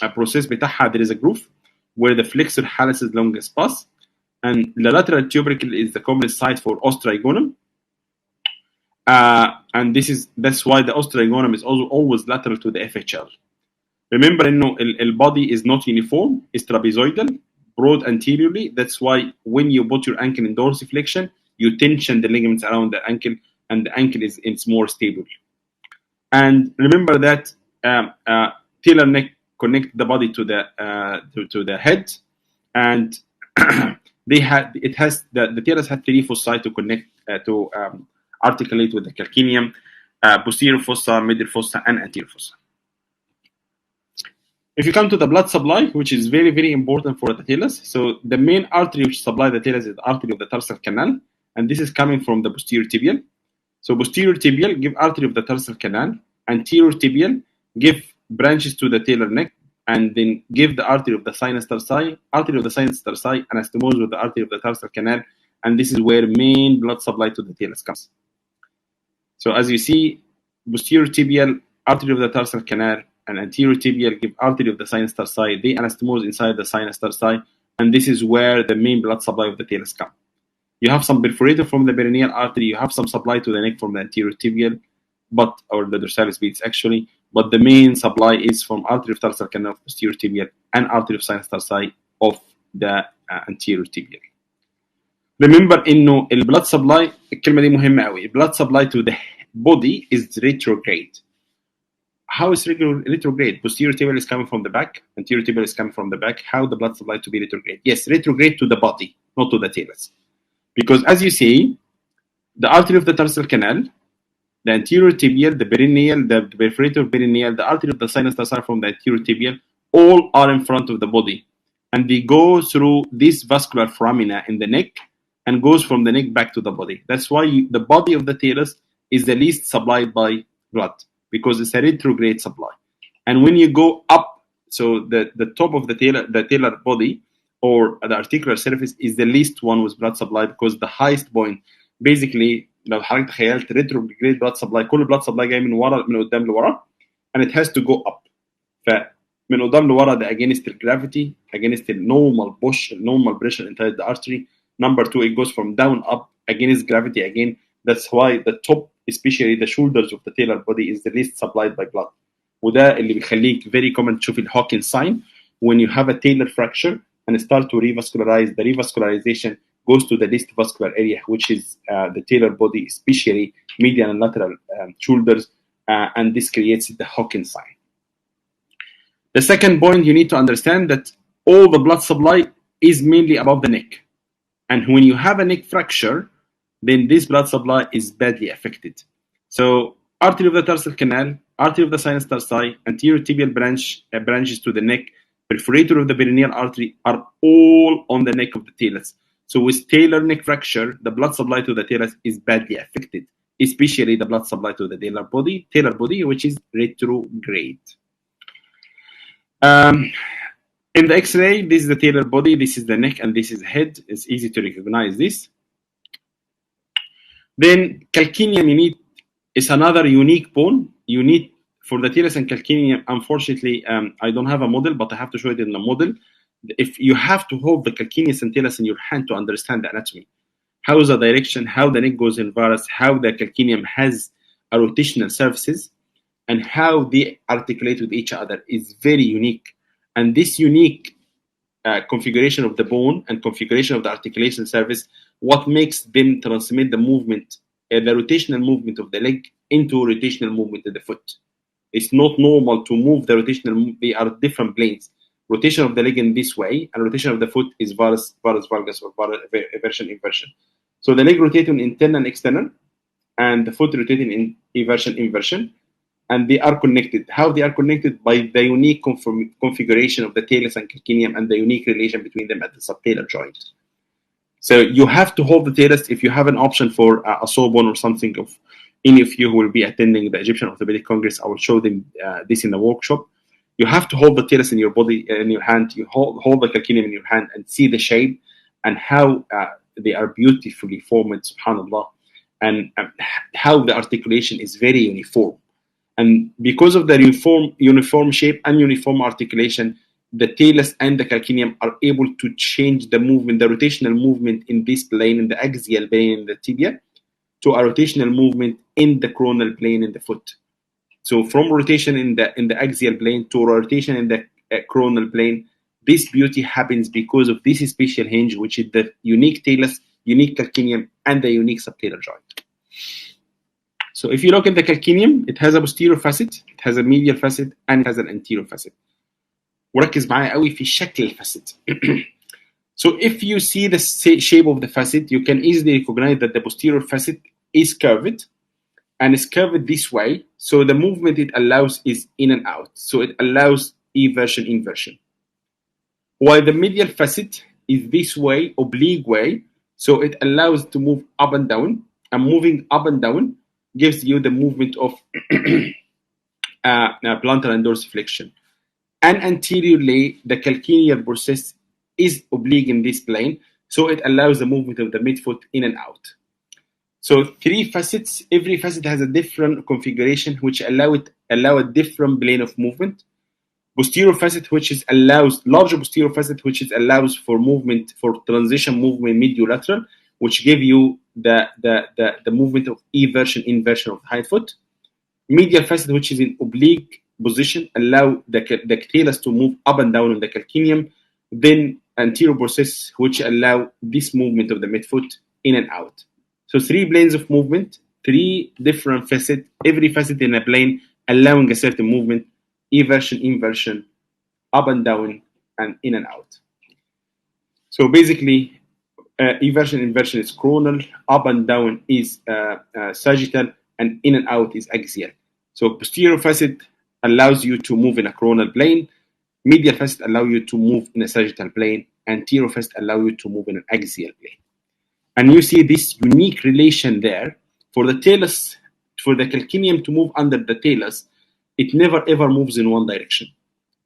process بتاعها there is a groove where the flexor hallucis longus pass, and the lateral tubercle is the common site for osteogonum. And that's why the osteogonum is also always lateral to the FHL. Remember انه البody is not uniform, it's trapezoidal, broad anteriorly. That's why when you put your ankle in dorsiflexion, you tension the ligaments around the ankle, and the ankle is more stable. And remember that talar neck connect the body to the head, and the talus had 3 fossae to connect to articulate with the calcaneum, posterior fossa, middle fossa, and anterior fossa. If you come to the blood supply, which is very, very important for the talus, so the main artery which supplies the talus is the artery of the tarsal canal, and this is coming from the posterior tibial. So posterior tibial give artery of the tarsal canal, anterior tibial give branches to the talar neck, and then give the artery of the sinus tarsi, anastomose with the artery of the tarsal canal, and this is where main blood supply to the talus comes. So as you see, posterior tibial, artery of the tarsal canal, and anterior tibial give artery of the sinus tarsi. They anastomose inside the sinus tarsi, and this is where the main blood supply of the talus comes. You have some perforator from the perineal artery. You have some supply to the neck from the anterior tibial, or the dorsalis beads actually. But the main supply is from artery of tarsal canal, posterior tibial, and artery of sinus tarsi of the anterior tibial. Remember إنه blood supply الكلمة دي مهمة قوي. Blood supply to the body is retrograde. how is retrograde? Posterior tibial is coming from the back, anterior tibial is coming from the back. How the blood supply to be retrograde? Yes, retrograde to the body, not to the talus. Because as you see, the artery of the tarsal canal, the anterior tibial, the perineal, the perforator perineal, the artery of the sinus tarsal from the anterior tibial, all are in front of the body. And they go through this vascular foramina in the neck and goes from the neck back to the body. That's why the body of the talus is the least supplied by blood, because it's a retrograde supply. And when you go up, so the top of the talar body or the articular surface is the least one with blood supply, because the highest point basically لو حضرتك تخيلت retrograde blood supply كل blood supply جاي من ورا من قدام لورا and it has to go up. فمن قدام لورا ده against the gravity, against the normal push, normal pressure inside the artery. Number two, it goes from down up against gravity again. That's why the top, especially the shoulders of the talar body, is the least supplied by blood. وده اللي بيخليك very common تشوف الهوكن sign when you have a talar fracture and start to revascularize. The revascularization goes to the least vascular area, which is the talar body, especially medial and lateral shoulders, and this creates the Hawkins sign. The second point, you need to understand that all the blood supply is mainly above the neck. And when you have a neck fracture, then this blood supply is badly affected. So artery of the tarsal canal, artery of the sinus tarsi, anterior tibial branches to the neck, perforator of the perineal artery are all on the neck of the talus. So with talar neck fracture, the blood supply to the talus is badly affected, especially the blood supply to the talar body, which is retrograde. In the X-ray, this is the talar body, this is the neck, and this is the head. It's easy to recognize this. Then calcaneum is another unique bone. Unique for the talus and calcaneum. Unfortunately, I don't have a model, but I have to show it in the model. If you have to hold the calcaneus and talus in your hand to understand the anatomy, how is the direction, how the neck goes in varus, how the calcaneum has a rotational surfaces, and how they articulate with each other is very unique. And this unique configuration of the bone and configuration of the articulation surface, what makes them transmit the movement, the rotational movement of the leg into rotational movement of the foot. It's not normal to move the rotational, they are different planes. Rotation of the leg in this way, and rotation of the foot is varus valgus, or varus eversion inversion. So the leg rotating internal and external, and the foot rotating in eversion inversion, and they are connected. How they are connected? By the unique configuration of the talus and calcaneum and the unique relation between them at the subtalar joint. So you have to hold the talus. If you have an option for a sawbone or something, of any of you who will be attending the Egyptian Orthopedic Congress, I will show them this in the workshop. You have to hold the talus in your body, in your hand. You hold the calcaneum in your hand and see the shape and how they are beautifully formed, subhanAllah, and how the articulation is very uniform. And because of the uniform shape and uniform articulation, the talus and the calcaneum are able to change the movement, the rotational movement in this plane, in the axial plane in the tibia, to a rotational movement in the coronal plane in the foot. So from rotation in the axial plane to rotation in the coronal plane, this beauty happens because of this special hinge, which is the unique talus, unique calcaneum, and the unique subtalar joint. So if you look at the calcaneum, it has a posterior facet, it has a medial facet, and it has an anterior facet. وركز معايا قوي في شكل الفاسد. So if you see the shape of the facet, you can easily recognize that the posterior facet is curved, and it's curved this way. So the movement it allows is in and out. So it allows eversion inversion. While the medial facet is this way, oblique way, so it allows to move up and down, and moving up and down gives you the movement of plantar and dorsiflexion. And anteriorly, the calcaneal process is oblique in this plane, so it allows the movement of the midfoot in and out. So 3 facets, every facet has a different configuration which allow a different plane of movement. Posterior facet, which is larger posterior facet, which is allows for movement, for transition movement mediolateral, which give you the movement of eversion inversion of the hind foot. Medial facet, which is in oblique position, allow the talus to move up and down on the calcaneum. Then anterior process, which allow this movement of the midfoot in and out. So 3 planes of movement, 3 different facets, every facet in a plane allowing a certain movement, eversion, inversion, up and down, and in and out. So basically, eversion, inversion is coronal, up and down is sagittal, and in and out is axial. So posterior facet allows you to move in a coronal plane, medial facet allow you to move in a sagittal plane, anterior facet allow you to move in an axial plane. And you see this unique relation there. For the talus, for the calcaneum to move under the talus, it never ever moves in one direction.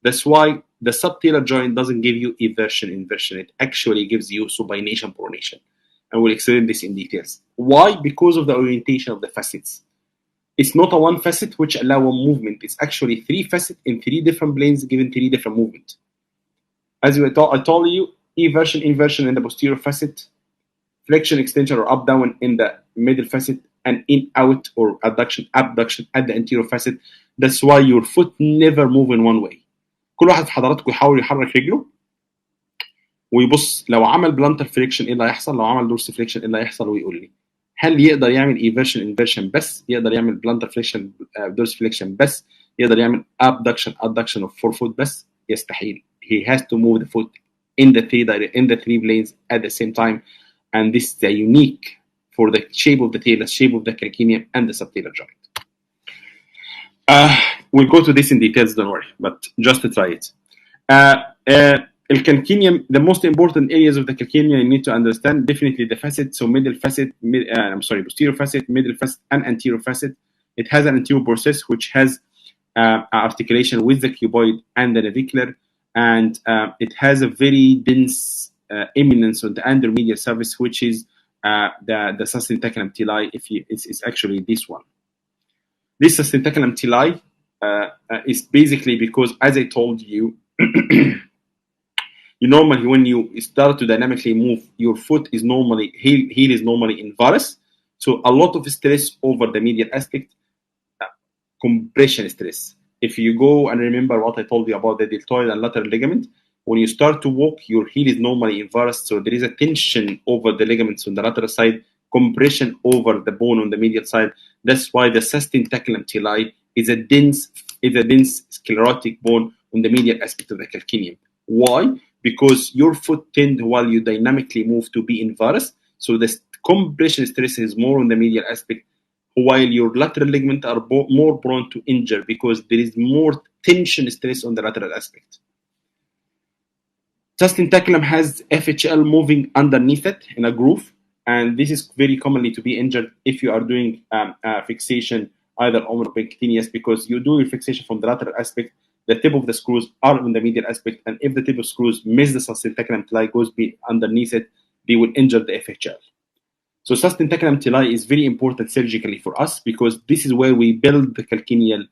That's why the subtalar joint doesn't give you eversion, inversion. It actually gives you supination, pronation. And we'll explain this in details. Why? Because of the orientation of the facets. It's not a one facet which allow a movement. It's actually three facets in three different planes given three different movements. As I told you, eversion, inversion in the posterior facet, flexion, extension, or up, down in the middle facet, and in, out, or adduction, abduction at the anterior facet. That's why your foot never move in one way. كل واحد في حضراتكم يحاول يحرك رجله ويبص لو عمل بلانتر فليكشن ايه اللي هيحصل، لو عمل دورس فليكشن ايه اللي هيحصل، ويقول لي هل يقدر يعمل ايفرشن انفرشن بس، يقدر يعمل بلانتر فليكشن دورس فليكشن بس، يقدر يعمل abduction adduction of forefoot بس؟ يستحيل. He has to move the foot in the three planes at the same time, and this is unique for the shape of the talus, shape of the calcaneum, and the subtalar joint. We'll go to this in details, don't worry, but just to try it. The calcaneum, the most important areas of the calcaneum you need to understand, definitely the facet, so middle facet, posterior facet, middle facet, and anterior facet. It has an anterior process which has articulation with the cuboid and the navicular, and it has a very dense eminence on the undermedial surface, which is the sustentaculum tali. It's actually this one. This sustentaculum tali is basically because, as I told you, you normally, when you start to dynamically move, your foot is normally, heel is normally in varus. So a lot of stress over the medial aspect, compression stress. If you go and remember what I told you about the deltoid and lateral ligament, when you start to walk, your heel is normally in varus. So there is a tension over the ligaments on the lateral side, compression over the bone on the medial side. That's why the sustentaculum tali is a dense sclerotic bone on the medial aspect of the calcaneum. Why? Because your foot tends, while you dynamically move, to be in varus. So the compression stress is more on the medial aspect, while your lateral ligaments are more prone to injure because there is more tension stress on the lateral aspect. Sustentaculum has FHL moving underneath it in a groove, and this is very commonly to be injured if you are doing fixation either omnipotenous, because you do your fixation from the lateral aspect, the tip of the screws are on the medial aspect, and if the tip of screws miss the sustentaculum tali, goes underneath it, they will injure the FHL. So sustentaculum tali is very important surgically for us because this is where we build the calcaneal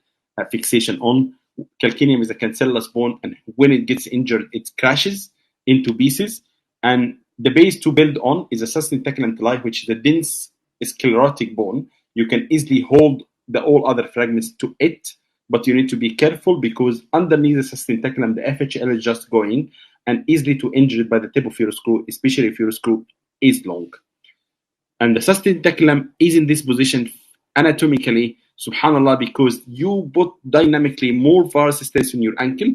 fixation on. Calcaneum is a cancellous bone, and when it gets injured, it crashes into pieces. And the base to build on is a sustentaculum tali, which is a dense sclerotic bone. You can easily hold all other fragments to it, but you need to be careful because underneath the sustentaculum, the FHL is just going and easily to injure it by the tip of your screw, especially if your screw is long. And the sustentaculum is in this position anatomically, subhanallah, because you put dynamically more varus stress on your ankle,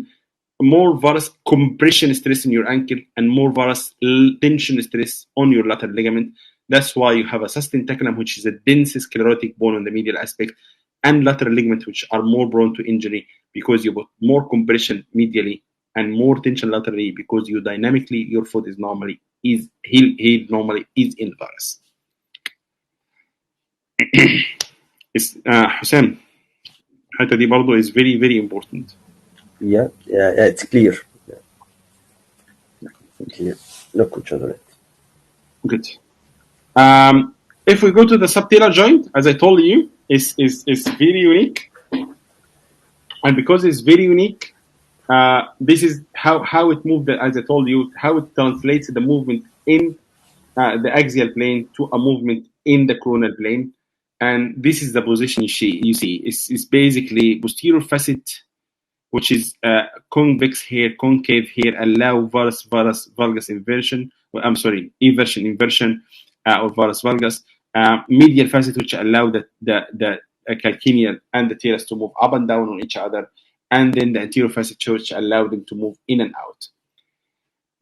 more varus compression stress in your ankle, and more varus tension stress on your lateral ligament. That's why you have a sustentaculum, which is a dense sclerotic bone on the medial aspect, and lateral ligaments, which are more prone to injury because you put more compression medially and more tension laterally because you dynamically, your foot is normally heel normally is in varus. Hashem, الحته دي برضه is very very important. Yeah, it's clear. Clear. No question on it. Good. If we go to the subtalar joint, as I told you, is very unique, and because it's very unique, this is how it moved. As I told you, how it translates the movement in the axial plane to a movement in the coronal plane. And this is the position you see. It's basically posterior facet, which is convex here, concave here, allow varus valgus inversion. Eversion, inversion of varus valgus. Medial facet, which allow the calcaneal and the talus to move up and down on each other, and then the anterior facet which allow them to move in and out.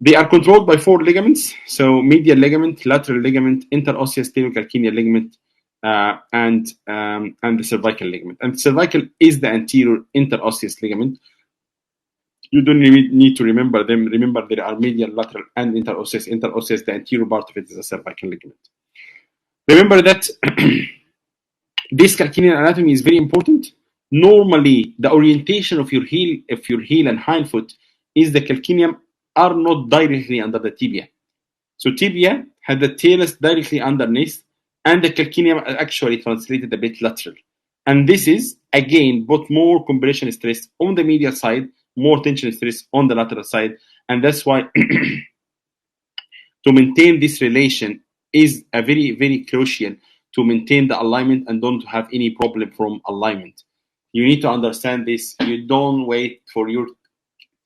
They are controlled by 4 ligaments, so medial ligament, lateral ligament, interosseous tibio-calcaneal ligament, and the cervical ligament. And cervical is the anterior interosseous ligament. You don't need to remember them. Remember, there are medial, lateral, and interosseous. Interosseous, the anterior part of it is a cervical ligament. Remember that this calcaneal anatomy is very important. Normally, the orientation of your heel and hind foot is the calcaneum are not directly under the tibia. So tibia had the talus directly underneath, and the calcaneum actually translated a bit lateral. And this is, again, both more compression stress on the medial side, more tension stress on the lateral side. And that's why to maintain this relation is a very, very crucial to maintain the alignment and don't have any problem from alignment. You need to understand this. You don't wait for your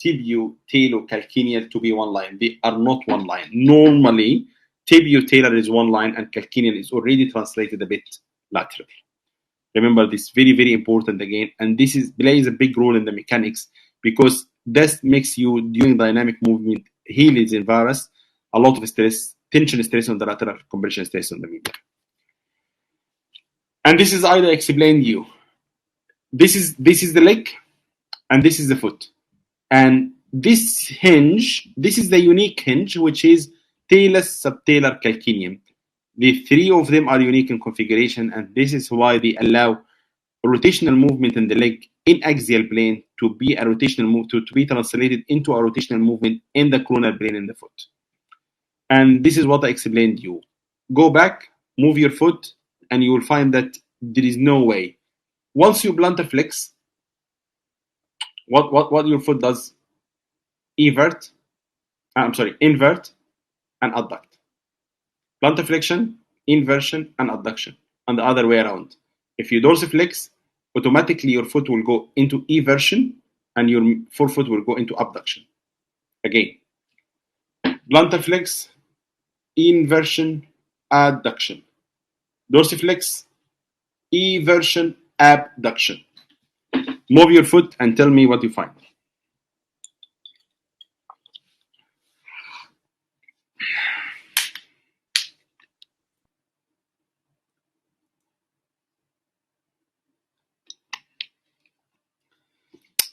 tibio-talo-calcaneal to be one line. They are not one line. Normally, tibio-talar is one line and calcaneal is already translated a bit lateral. Remember this, very, very important again. And this plays a big role in the mechanics because this makes you, during dynamic movement, heel is in varus, a lot of stress, tension stress on the lateral, compression stress on the medial. And this is either explained you. This is the leg and this is the foot. And this hinge, this is the unique hinge, which is talus subtalar calcaneum. The 3 of them are unique in configuration, and this is why they allow rotational movement in the leg in axial plane to be a rotational move to be translated into a rotational movement in the coronal plane in the foot. And this is what I explained to you. Go back, move your foot, and you will find that there is no way. Once you plantar flex, what your foot does? Invert and adduct. Plantar flexion, inversion, and adduction, and the other way around. If you dorsiflex, automatically your foot will go into eversion, and your forefoot will go into abduction. Again, plantar flex, inversion, adduction. Dorsiflex, eversion, abduction. Move your foot and tell me what you find.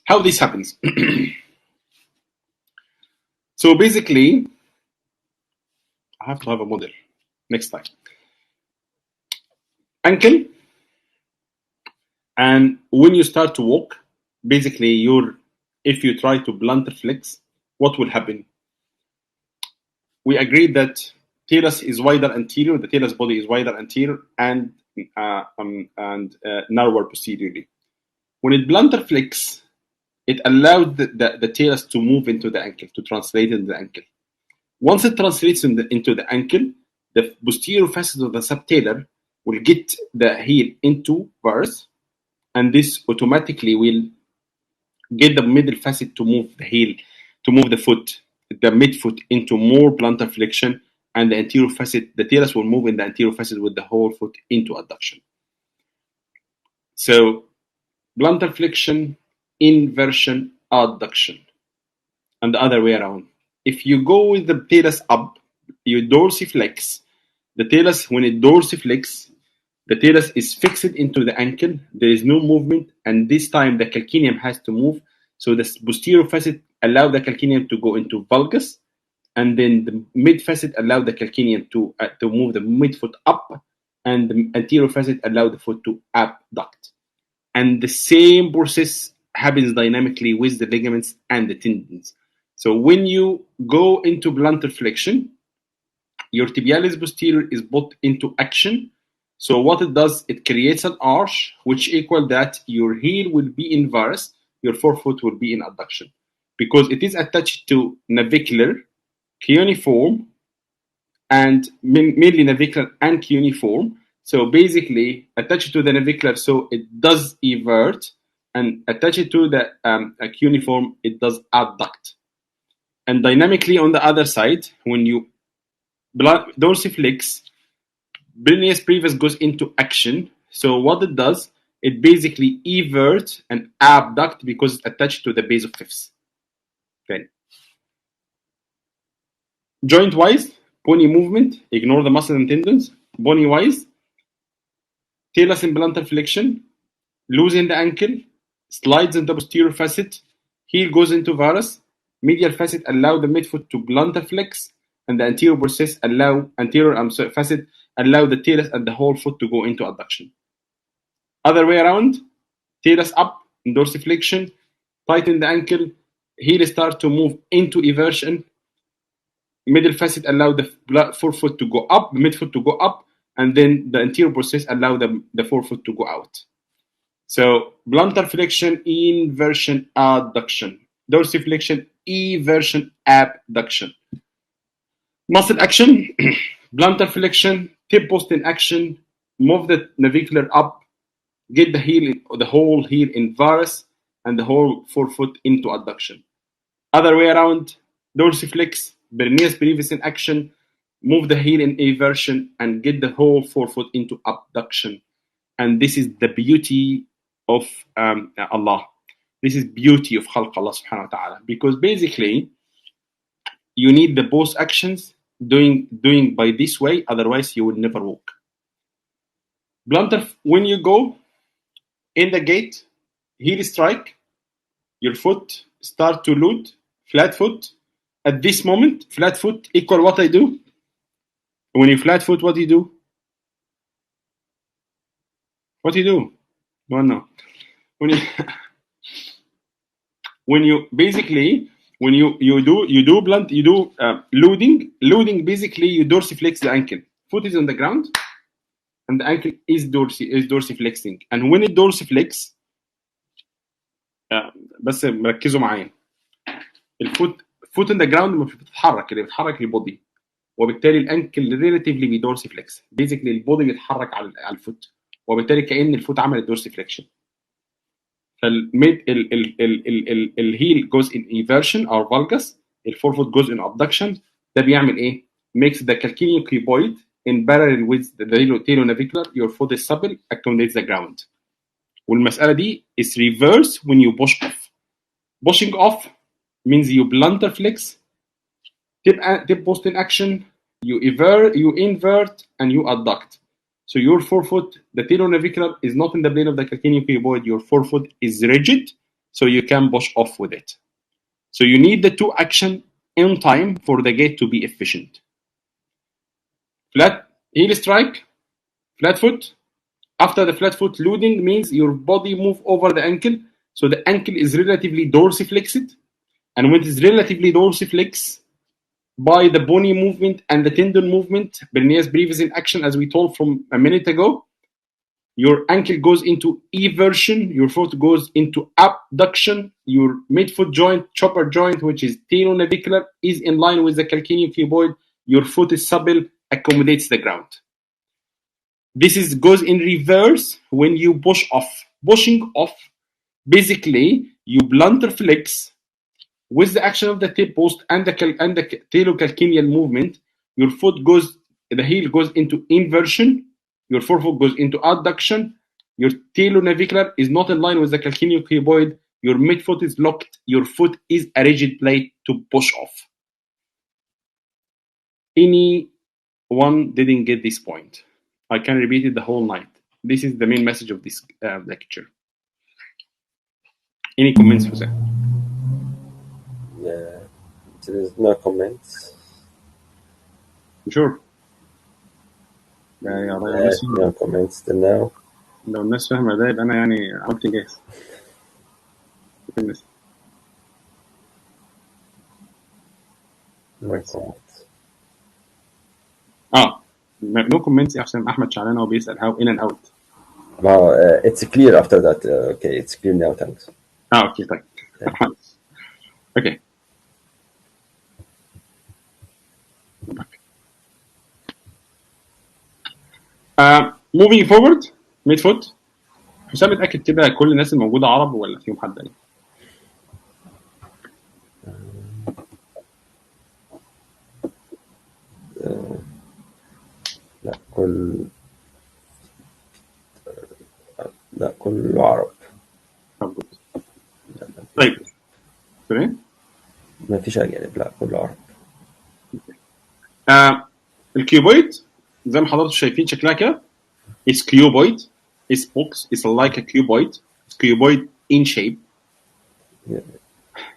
How this happens. So basically, I have to have a model. Next slide. Ankle. And when you start to walk, basically if you try to plantar flex, what will happen? We agreed that talus is wider anterior, the talus body is wider anterior and narrower posteriorly. When it plantar flex, it allowed the talus to move into the ankle, to translate into the ankle. Once it translates into the ankle, the posterior facet of the subtalar will get the heel into varus, and this automatically will get the middle facet to move the heel, to move the foot, the midfoot into more plantar flexion, and the anterior facet, the talus will move in the anterior facet with the whole foot into adduction. So plantar flexion, inversion, adduction, and the other way around. If you go with the talus up, you dorsiflex. The talus, when it dorsiflex, the talus is fixed into the ankle. There is no movement, and this time the calcaneum has to move. So the posterior facet allow the calcaneum to go into valgus, and then the mid facet allow the calcaneum to move the midfoot up, and the anterior facet allow the foot to abduct. And the same process happens dynamically with the ligaments and the tendons. So when you go into plantar flexion, your tibialis posterior is put into action. So what it does, it creates an arch, which equal that your heel will be in varus, your forefoot will be in adduction, because it is attached to navicular, cuneiform, and mainly navicular and cuneiform. So basically, attached to the navicular, so it does evert, and attached to the cuneiform, it does adduct. And dynamically on the other side, when you dorsiflex, Brevis goes into action. So what it does, it basically everts and abduct because it's attached to the base of fifths. Okay. Joint wise, bony movement, ignore the muscles and tendons. Bony wise, talus and plantar flexion, loosen the ankle, slides in the posterior facet, heel goes into varus, medial facet allow the midfoot to plantar flex, and the anterior process allow facet allow the talus and the whole foot to go into adduction. Other way around, talus up, dorsiflexion, tighten the ankle, heel start to move into eversion, middle facet allow the forefoot to go up, midfoot to go up, and then the anterior process allow the forefoot to go out. So plantar flexion, inversion, adduction. Dorsiflexion, eversion, abduction. Muscle action, plantar flexion, tip post in action, move the navicular up, get the whole heel in varus, and the whole forefoot into adduction. Other way around, dorsiflex, peroneus brevis in action, move the heel in eversion, and get the whole forefoot into abduction. And this is the beauty of Allah. This is beauty of khalq Allah subhanahu wa ta'ala. Because basically, you need the both actions doing by this way, otherwise you will never walk. Plantar, when you go in the gait, heel strike, your foot start to load, flat foot. At this moment, flat foot equal what I do. When you flat foot, what do you do? What do you do? No. When you basically when you do blunt, you do loading. Basically, you dorsiflex the ankle. Foot is on the ground, and the ankle is dorsiflexing. And when it dorsiflex, بس ركزوا معايا. الفوت foot in the ground مش بتتحرك، اللي بيتحرك البودي، وبالتالي الانكل ريلاتيفلي بيدورسيفلكس. بيزيكلي البودي بيتحرك على الفوت، وبالتالي كأن الفوت عمل الدورسيفلكشن. فالميد الهيل جوز ان ايفيرشن او فالجس، الفورفوت جوز ان ابدكشن. ده بيعمل ايه؟ makes the calcaneus cuboid in parallel with the talonavicular. Your foot is supple, accommodates the ground. والمسألة دي is reverse when you push off. Pushing off means you plantar flex, tip post in action, you invert, and you adduct. So your forefoot, the talonavicular, is not in the plane of the calcaneus cuboid. Your forefoot is rigid, so you can push off with it. So you need the two action in time for the gait to be efficient. Flat heel strike, flat foot. After the flat foot, loading means your body move over the ankle, so the ankle is relatively dorsiflexed. And when it is relatively dorsiflexed by the bony movement and the tendon movement, peroneus brevis in action, as we told from a minute ago, your ankle goes into eversion, your foot goes into abduction, your midfoot joint, chopper joint, which is talonavicular, is in line with the calcaneus cuboid, your foot is supple, accommodates the ground. This goes in reverse when you push off. Pushing off, basically, you plantar flex with the action of the tip post and the talocalcaneal movement. Your foot goes, the heel goes into inversion, your forefoot goes into adduction, your talonavicular is not in line with the calcaneus cuboid, your midfoot is locked, your foot is a rigid plate to push off. Anyone didn't get this point? I can repeat it the whole night. This is the main message of this lecture. Any comments for that? Yeah, there is no comments. Sure. No comments till now. لو الناس فاهمة ده يبقى أنا يعني عملت إنجاز. No comments. No comments عشان أحمد شعلان هو بيسأل how in and out. Wow, it's clear after that. Okay, it's clear now. Thanks. Okay, طيب. Okay. Moving forward, midfoot. حسام اتأكد كده كل الناس الموجودة عرب ولا فيهم حد تاني؟ لا كله عرب. طب good. طيب sorry. ما فيش أجانب، لا كله عرب. الكيوبويد زي ما حضراتكم شايفين شكلها كده is cuboid, is box, is like a cuboid, it's cuboid in shape,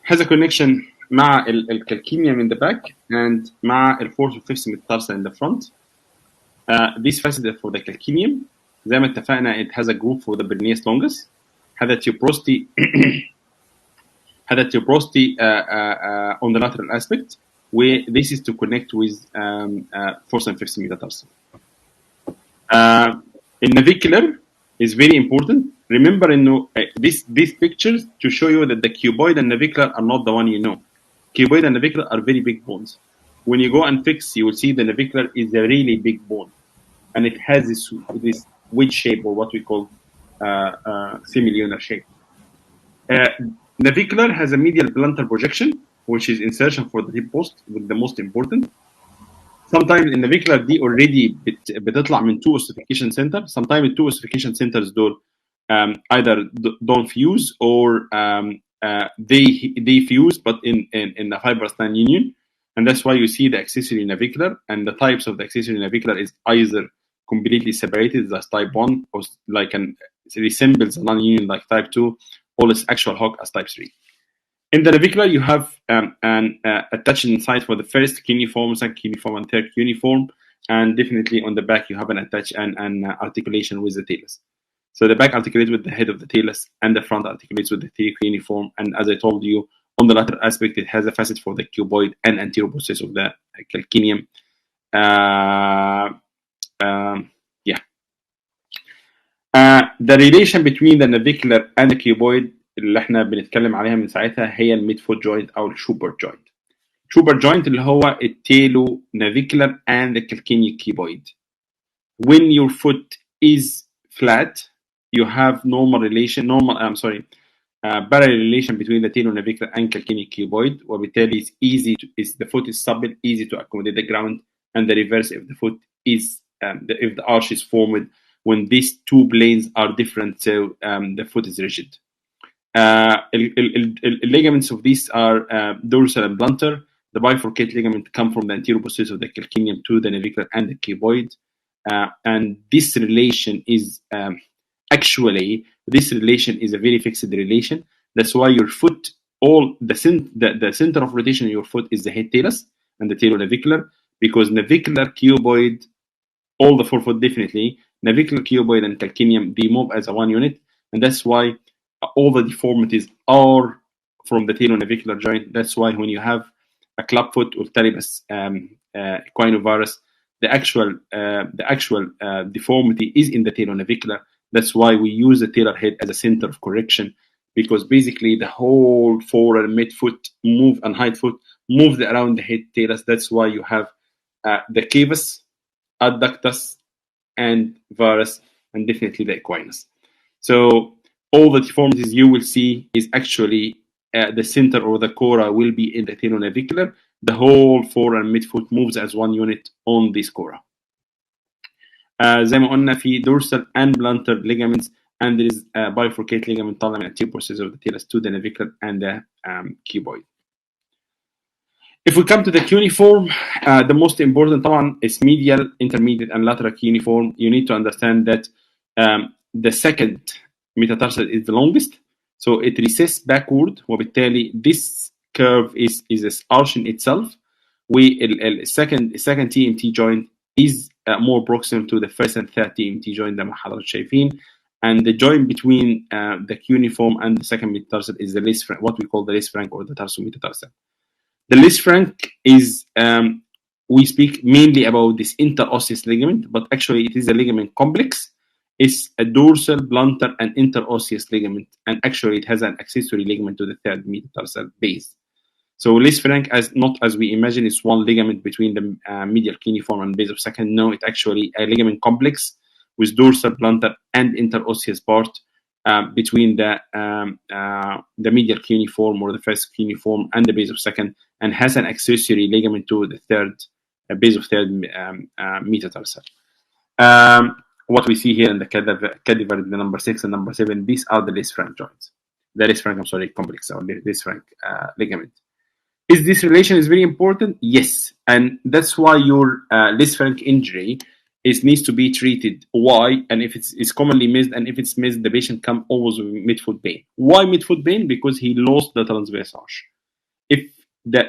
has a connection مع calcaneum in the back and مع fourth and fifth metatarsal in the front. This facet for the calcaneum زي ما اتفقنا it has a groove for the peroneus longus, had a tuberosity on the lateral aspect where this is to connect with fourth and fifth metatarsal. The navicular is very important. Remember, these pictures to show you that the cuboid and navicular are not the one you know. Cuboid and navicular are very big bones. When you go and fix, you will see the navicular is a really big bone, and it has this wedge shape, or what we call semilunar shape. Navicular has a medial plantar projection, which is insertion for the hip post, with the most important. Sometimes in navicular دي already بتطلع من two ossification centers. Sometimes the two ossification centers دول either don't fuse or they fuse, but in the fibrous non-union, and that's why you see the accessory navicular. And the types of the accessory navicular is either completely separated, as type 1, or like it resembles a non-union like type 2, or it's actual hook as type 3. In the navicular, you have an attachment site for the first cuneiform, second cuneiform, and third cuneiform, and definitely on the back you have an articulation with the talus. So the back articulates with the head of the talus, and the front articulates with the third cuneiform. And as I told you, on the lateral aspect, it has a facet for the cuboid and anterior process of the calcaneum. The relation between the navicular and the cuboid اللي احنا بنتكلم عليها من ساعتها هي الميد فوت جوينت او الشوبر جوينت. شوبر جوينت اللي هو التيلو navicular and the calcaneocuboid. When your foot is flat, you have parallel relation between the talo navicular and calcaneocuboid, وبالتالي the foot is supple, easy to accommodate the ground, and the reverse if the foot is if the arch is formed when these two planes are different, so the foot is rigid. Ligaments of these are dorsal and plantar. The bifurcate ligament come from the anterior process of the calcaneum to the navicular and the cuboid, and this relation is actually a very fixed relation. That's why your foot, the center of rotation of your foot is the head talus and the talonavicular, because navicular, cuboid, all the forefoot definitely, navicular, cuboid, and calcaneum, they move as a one unit, and that's why all the deformities are from the talonavicular joint. That's why when you have a clubfoot or talibus equinovarus, the actual deformity is in the talonavicular. That's why we use the talar head as a center of correction, because basically the whole fore and midfoot move and hind foot moves around the head talus. That's why you have the cavus, adductus, and varus, and definitely the equinus. So all the deformities you will see is actually the center or the cora will be in the talonavicular. The whole fore and midfoot moves as one unit on this cora. زي ما قلنا في dorsal and plantar ligaments, and there is a bifurcate ligament طالع من anterior process of the talus to the navicular and the cuboid. If we come to the cuneiform, the most important طبعا is medial, intermediate, and lateral cuneiform. You need to understand that the second metatarsal is the longest, so it recesses backward, وبالتالي this curve is arching itself. Second TMT joint is more proximal to the first and third TMT joint زي ما حضرتك شايفين, and the joint between the cuneiform and the second metatarsal is the least frank, what we call the least frank or the tarsometatarsal. The least frank is we speak mainly about this interosseous ligament, but actually it is a ligament complex. It's a dorsal, plantar, and interosseous ligament, and actually it has an accessory ligament to the third metatarsal base. So least frank, not as we imagine, is one ligament between the medial cuneiform and base of second. No, it's actually a ligament complex with dorsal, plantar, and interosseous part between the medial cuneiform or the first cuneiform and the base of second, and has an accessory ligament to the third base of third metatarsal. what we see here in the cadaver, the number 6 and number 7, these are the Lis franc joints. The Lis franc, complex, or Lis franc ligament. Is this relation is very important? Yes, and that's why your Lis franc injury needs to be treated. Why? And if it's commonly missed, and if it's missed, the patient come always with midfoot pain. Why midfoot pain? Because he lost the transverse arch. If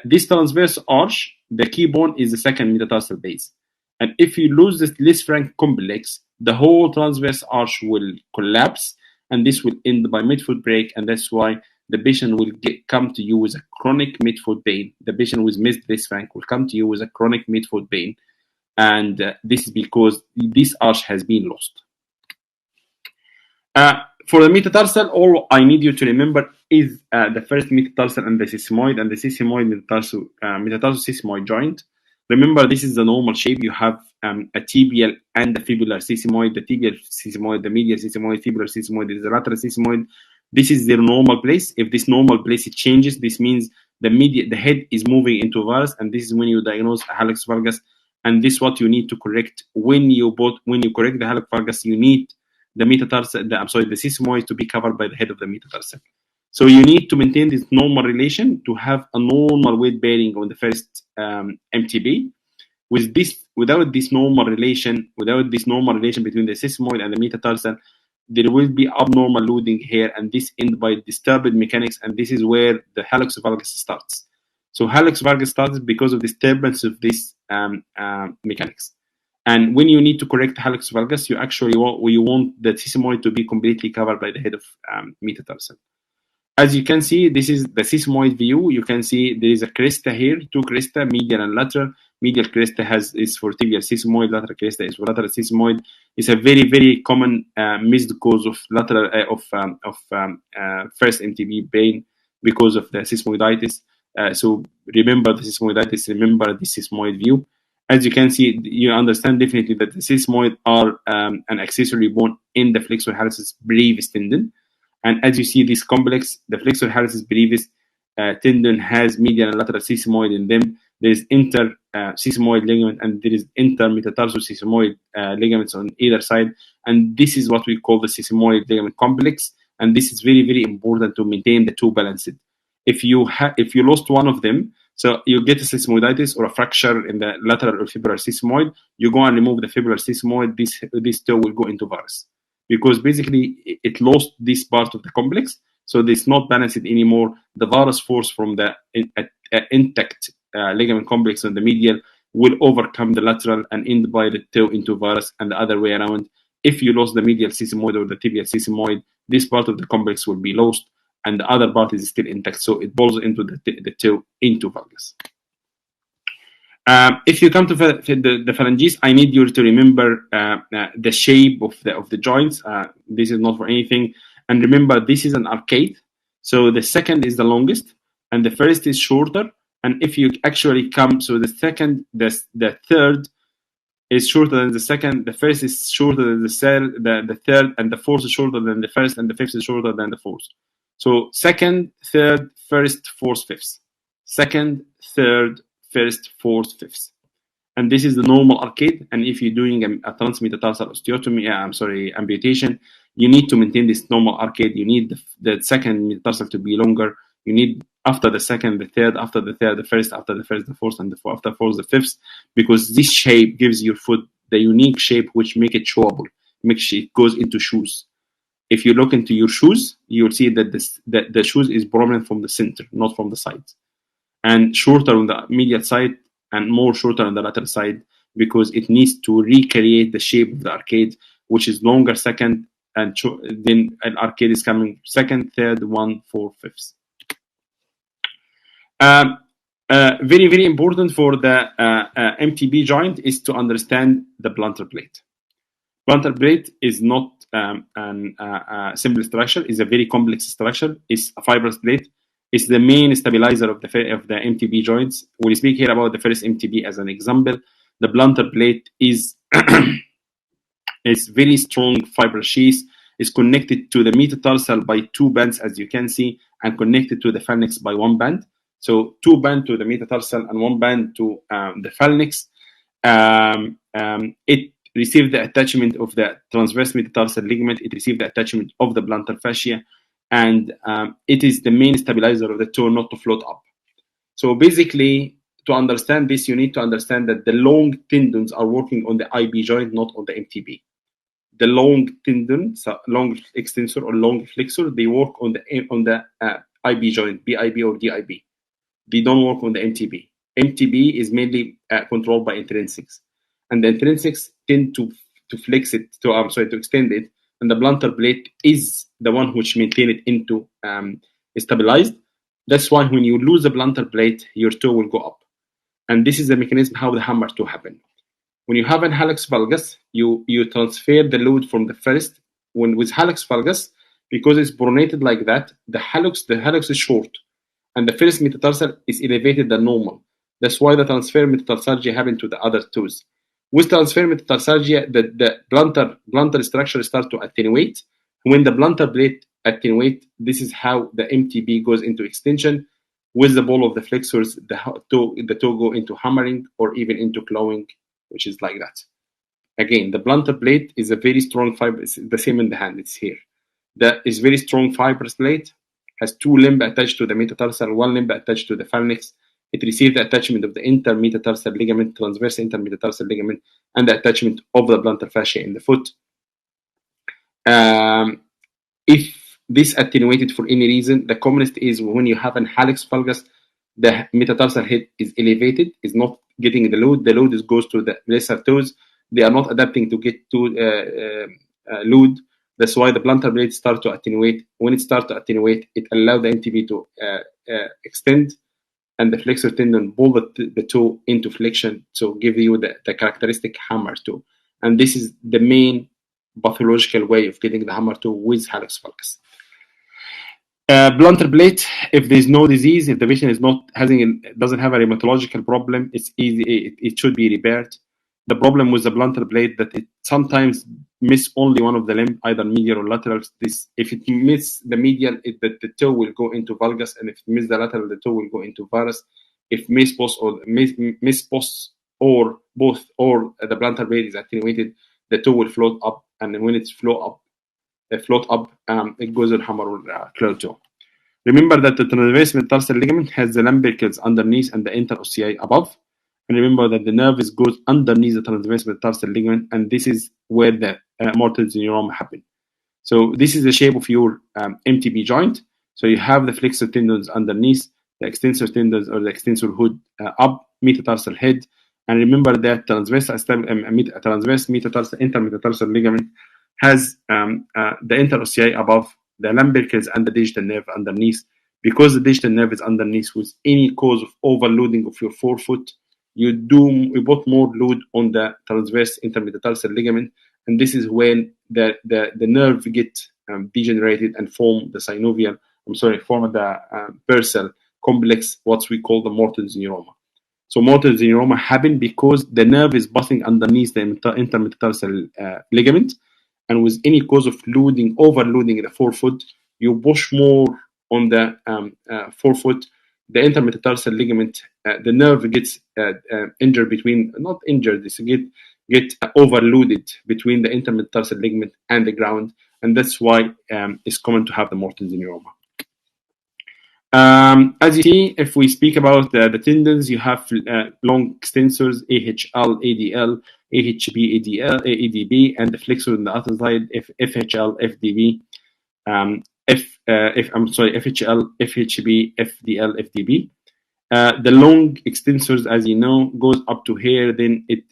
this transverse arch, the key bone is the second metatarsal base. And if you lose this Lis franc complex, the whole transverse arch will collapse, and this will end by midfoot break, and that's why the patient will come to you with a chronic midfoot pain. The patient with missed Lis franc will come to you with a chronic midfoot pain, and this is because this arch has been lost. For the metatarsal, all I need you to remember is the first metatarsal and the sesamoid, and the sesamoid metatarsal-sesamoid joint. Remember, this is the normal shape. You have a tibial and the fibular sesamoid. The tibial sesamoid, the medial sesamoid, fibular sesamoid is the lateral sesamoid. This is their normal place. If this normal place it changes, this means the head is moving into varus, and this is when you diagnose a hallux valgus. And this is what you need to correct when you correct the hallux valgus. You need the metatarsal, the sesamoid to be covered by the head of the metatarsal. So you need to maintain this normal relation to have a normal weight bearing on the first MTB. Without this normal relation between the sesamoid and the metatarsal, there will be abnormal loading here, and this ends by disturbed mechanics, and this is where the hallux valgus starts. So hallux valgus starts because of disturbance of this mechanics. And when you need to correct hallux valgus, you actually want the sesamoid to be completely covered by the head of metatarsal. As you can see, this is the sesamoid view. You can see there is a cresta here, two cresta, medial and lateral. Medial cresta is for tibial sesamoid, lateral cresta is for lateral sesamoid. It's a very, very common missed cause of lateral first MTB pain because of the sesamoiditis. So remember the sesamoiditis, remember the sesamoid view. As you can see, you understand definitely that the sesamoid are an accessory bone in the flexor hallucis brevis tendon. And as you see this complex, the flexor hallucis brevis tendon has medial and lateral sesamoid in them. There is inter-sesamoid ligament, and there is inter-metatarsal-sesamoid ligaments on either side. And this is what we call the sesamoid ligament complex. And this is very, very important to maintain the two balanced. If you lost one of them, so you get a sesamoiditis or a fracture in the lateral or fibular sesamoid, you go and remove the fibular sesamoid, this toe will go into varus. Because basically it lost this part of the complex, so it's not balanced anymore. The varus force from the intact ligament complex on the medial will overcome the lateral and end by the toe into varus, and the other way around. If you lost the medial sesamoid or the tibial sesamoid, this part of the complex will be lost, and the other part is still intact, so it falls into the toe into valgus. If you come to the phalanges, I need you to remember the shape of the joints. This is not for anything. And remember, this is an arcade. So the second is the longest, and the first is shorter. And if you actually come, so the third is shorter than the second. The first is shorter than the third, and the fourth is shorter than the first, and the fifth is shorter than the fourth. So second, third, first, fourth, fifth. Second, third, first, fourth, fifth. And this is the normal arcade. And if you're doing a transmetatarsal amputation, you need to maintain this normal arcade. You need the second metatarsal to be longer. You need after the second, the third, after the third, the first, after the first, the fourth, and after the fourth, the fifth, because this shape gives your foot the unique shape which make it showable, makes it goes into shoes. If you look into your shoes, you will see that the shoes is prominent from the center, not from the sides, and shorter on the medial side and more shorter on the lateral side, because it needs to recreate the shape of the arcade, which is longer second, and then an arcade is coming second, third, 1, 4, 5th. Very, very important for the MTB joint is to understand the plantar plate. Plantar plate is not a simple structure; it's a very complex structure. It's a fibrous plate. It's the main stabilizer of the MTB joints. We speak here about the first MTB as an example. The plantar plate is very strong fibrous sheath. It's connected to the metatarsal by 2 bands, as you can see, and connected to the phalanx by 1 band. So 2 bands to the metatarsal and 1 band to the phalanx. received the attachment of the transverse metatarsal ligament. It received the attachment of the plantar fascia, and it is the main stabilizer of the toe not to float up. So basically, to understand this, you need to understand that the long tendons are working on the IB joint, not on the MTB. The long tendon, so long extensor or long flexor, they work on the IB joint, BIB or DIB. They don't work on the MTB. MTB is mainly controlled by intrinsics, and the intrinsics tend to flex it, to extend it, and the plantar plate is the one which maintain it into stabilized. That's why when you lose the plantar plate, your toe will go up, and this is the mechanism how the hammer toe happen. When you have an hallux valgus, you transfer the load from the first. When with hallux valgus, because it's pronated like that, the hallux is short, and the first metatarsal is elevated than normal. That's why the transfer metatarsalgia happened to the other toes. With transfer metatarsalgia, the plantar structure starts to attenuate. When the plantar plate attenuate, this is how the MTB goes into extension. With the ball of the flexors, the toe go into hammering or even into clawing, which is like that. Again, the plantar plate is a very strong fiber. It's the same in the hand. It's here. That is very strong fibrous plate. Has two limbs attached to the metatarsal, one limb attached to the phalanx. It receives the attachment of the intermetatarsal ligament, transverse intermetatarsal ligament, and the attachment of the plantar fascia in the foot. If this attenuated for any reason, the commonest is when you have an hallux valgus, the metatarsal head is elevated, is not getting the load. The load goes to the lesser toes. They are not adapting to get to load. That's why the plantar blades start to attenuate. When it starts to attenuate, it allows the MTB to extend, and the flexor tendon pull the toe into flexion, so give you the characteristic hammer toe. And this is the main pathological way of getting the hammer toe with hallux valgus. Plantar plate, if there's no disease, if the patient is not doesn't have a rheumatological problem, it's easy. It should be repaired. The problem with the plantar plate that it sometimes miss only one of the limb, either medial or lateral. If it miss the medial, the toe will go into valgus, and if it miss the lateral, the toe will go into varus. If miss both or both or the plantar plate is attenuated, the toe will float up, and when it's float up, it goes on hammer or claw toe. Remember that the transverse metatarsal ligament has the lumbricals underneath and the interossei above. And remember that the nerve goes underneath the transverse metatarsal ligament, and this is where the mortals neuroma happen. So this is the shape of your MTB joint. So you have the flexor tendons underneath, the extensor tendons or the extensor hood up, metatarsal head. And remember that transverse metatarsal intermetatarsal ligament has the interossei above, the lumbricals and the digital nerve underneath. Because the digital nerve is underneath, with any cause of overloading of your forefoot, you put more load on the transverse intermetatarsal ligament, and this is when the nerve get degenerated and form the Purcell complex, what we call the mortals neuroma. So mortals neuroma happen because the nerve is passing underneath the intermetatarsal ligament, and with any cause of overloading the forefoot, you push more on the forefoot. The intermetatarsal ligament, the nerve gets injured get overloaded between the intermetatarsal ligament and the ground, and that's why it's common to have the mortals neuroma. As you see, if we speak about the tendons, you have long extensors, AHL, ADL, AHB, ADL, ADB, and the flexor on the other side, FHL, FDB, FHL, FHB, FDL, FDB. The long extensors, as you know, goes up to here, then it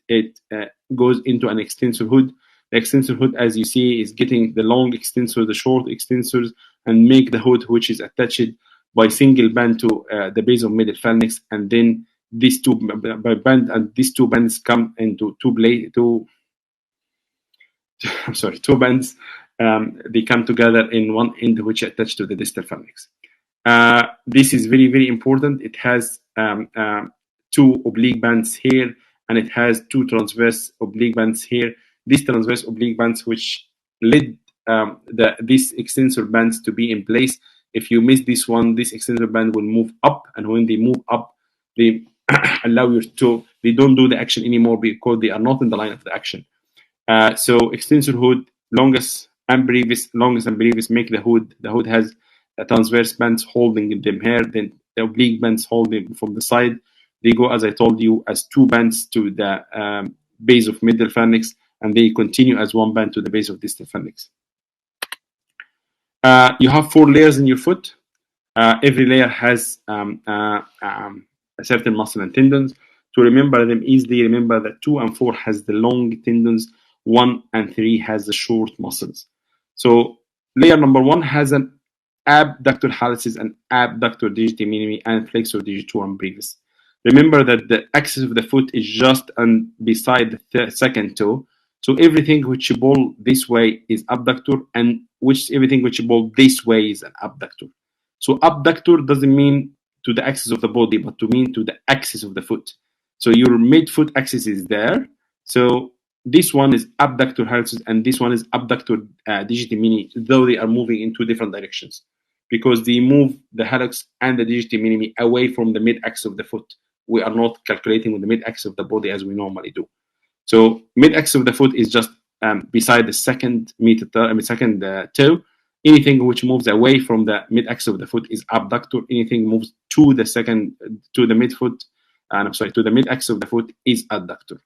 goes into an extensor hood. The extensor hood, as you see, is getting the long extensor, the short extensors, and make the hood, which is attached by single band to the base of middle phalanx, and then these two bands come into two bands. They come together in one end, which is attached to the distal phalanx. This is very, very important. It has two oblique bands here, and it has two transverse oblique bands here. These transverse oblique bands, which led these extensor bands to be in place. If you miss this one, this extensor band will move up, and when they move up, they allow your toe. They don't do the action anymore because they are not in the line of the action. So extensor hood, longest and brevis make the hood. The hood has transverse bands holding them here, then the oblique bands holding from the side. They go, as I told you, as two bands to the base of middle phalanx, and they continue as one band to the base of distal phalanx. You have 4 layers in your foot. Every layer has a certain muscle and tendons. To remember them easily, remember that 2 and 4 has the long tendons, 1 and 3 has the short muscles. So layer number 1 has an abductor hallucis and abductor digiti minimi and flexor digitorum brevis. Remember that the axis of the foot is just beside the second toe. So everything which ball this way is abductor, and everything which ball this way is an abductor. So abductor doesn't mean to the axis of the body, but to mean to the axis of the foot. So your mid-foot axis is there. So this one is abductor hallucis and this one is abductor digiti minimi, though they are moving in 2 different directions, because they move the hallux and the digiti minimi away from the mid-axis of the foot. We are not calculating with the mid-axis of the body as we normally do. So mid-axis of the foot is just beside the second toe. Anything which moves away from the mid-axis of the foot is abductor. Anything moves to the mid-foot, to the mid-axis of the foot is adductor.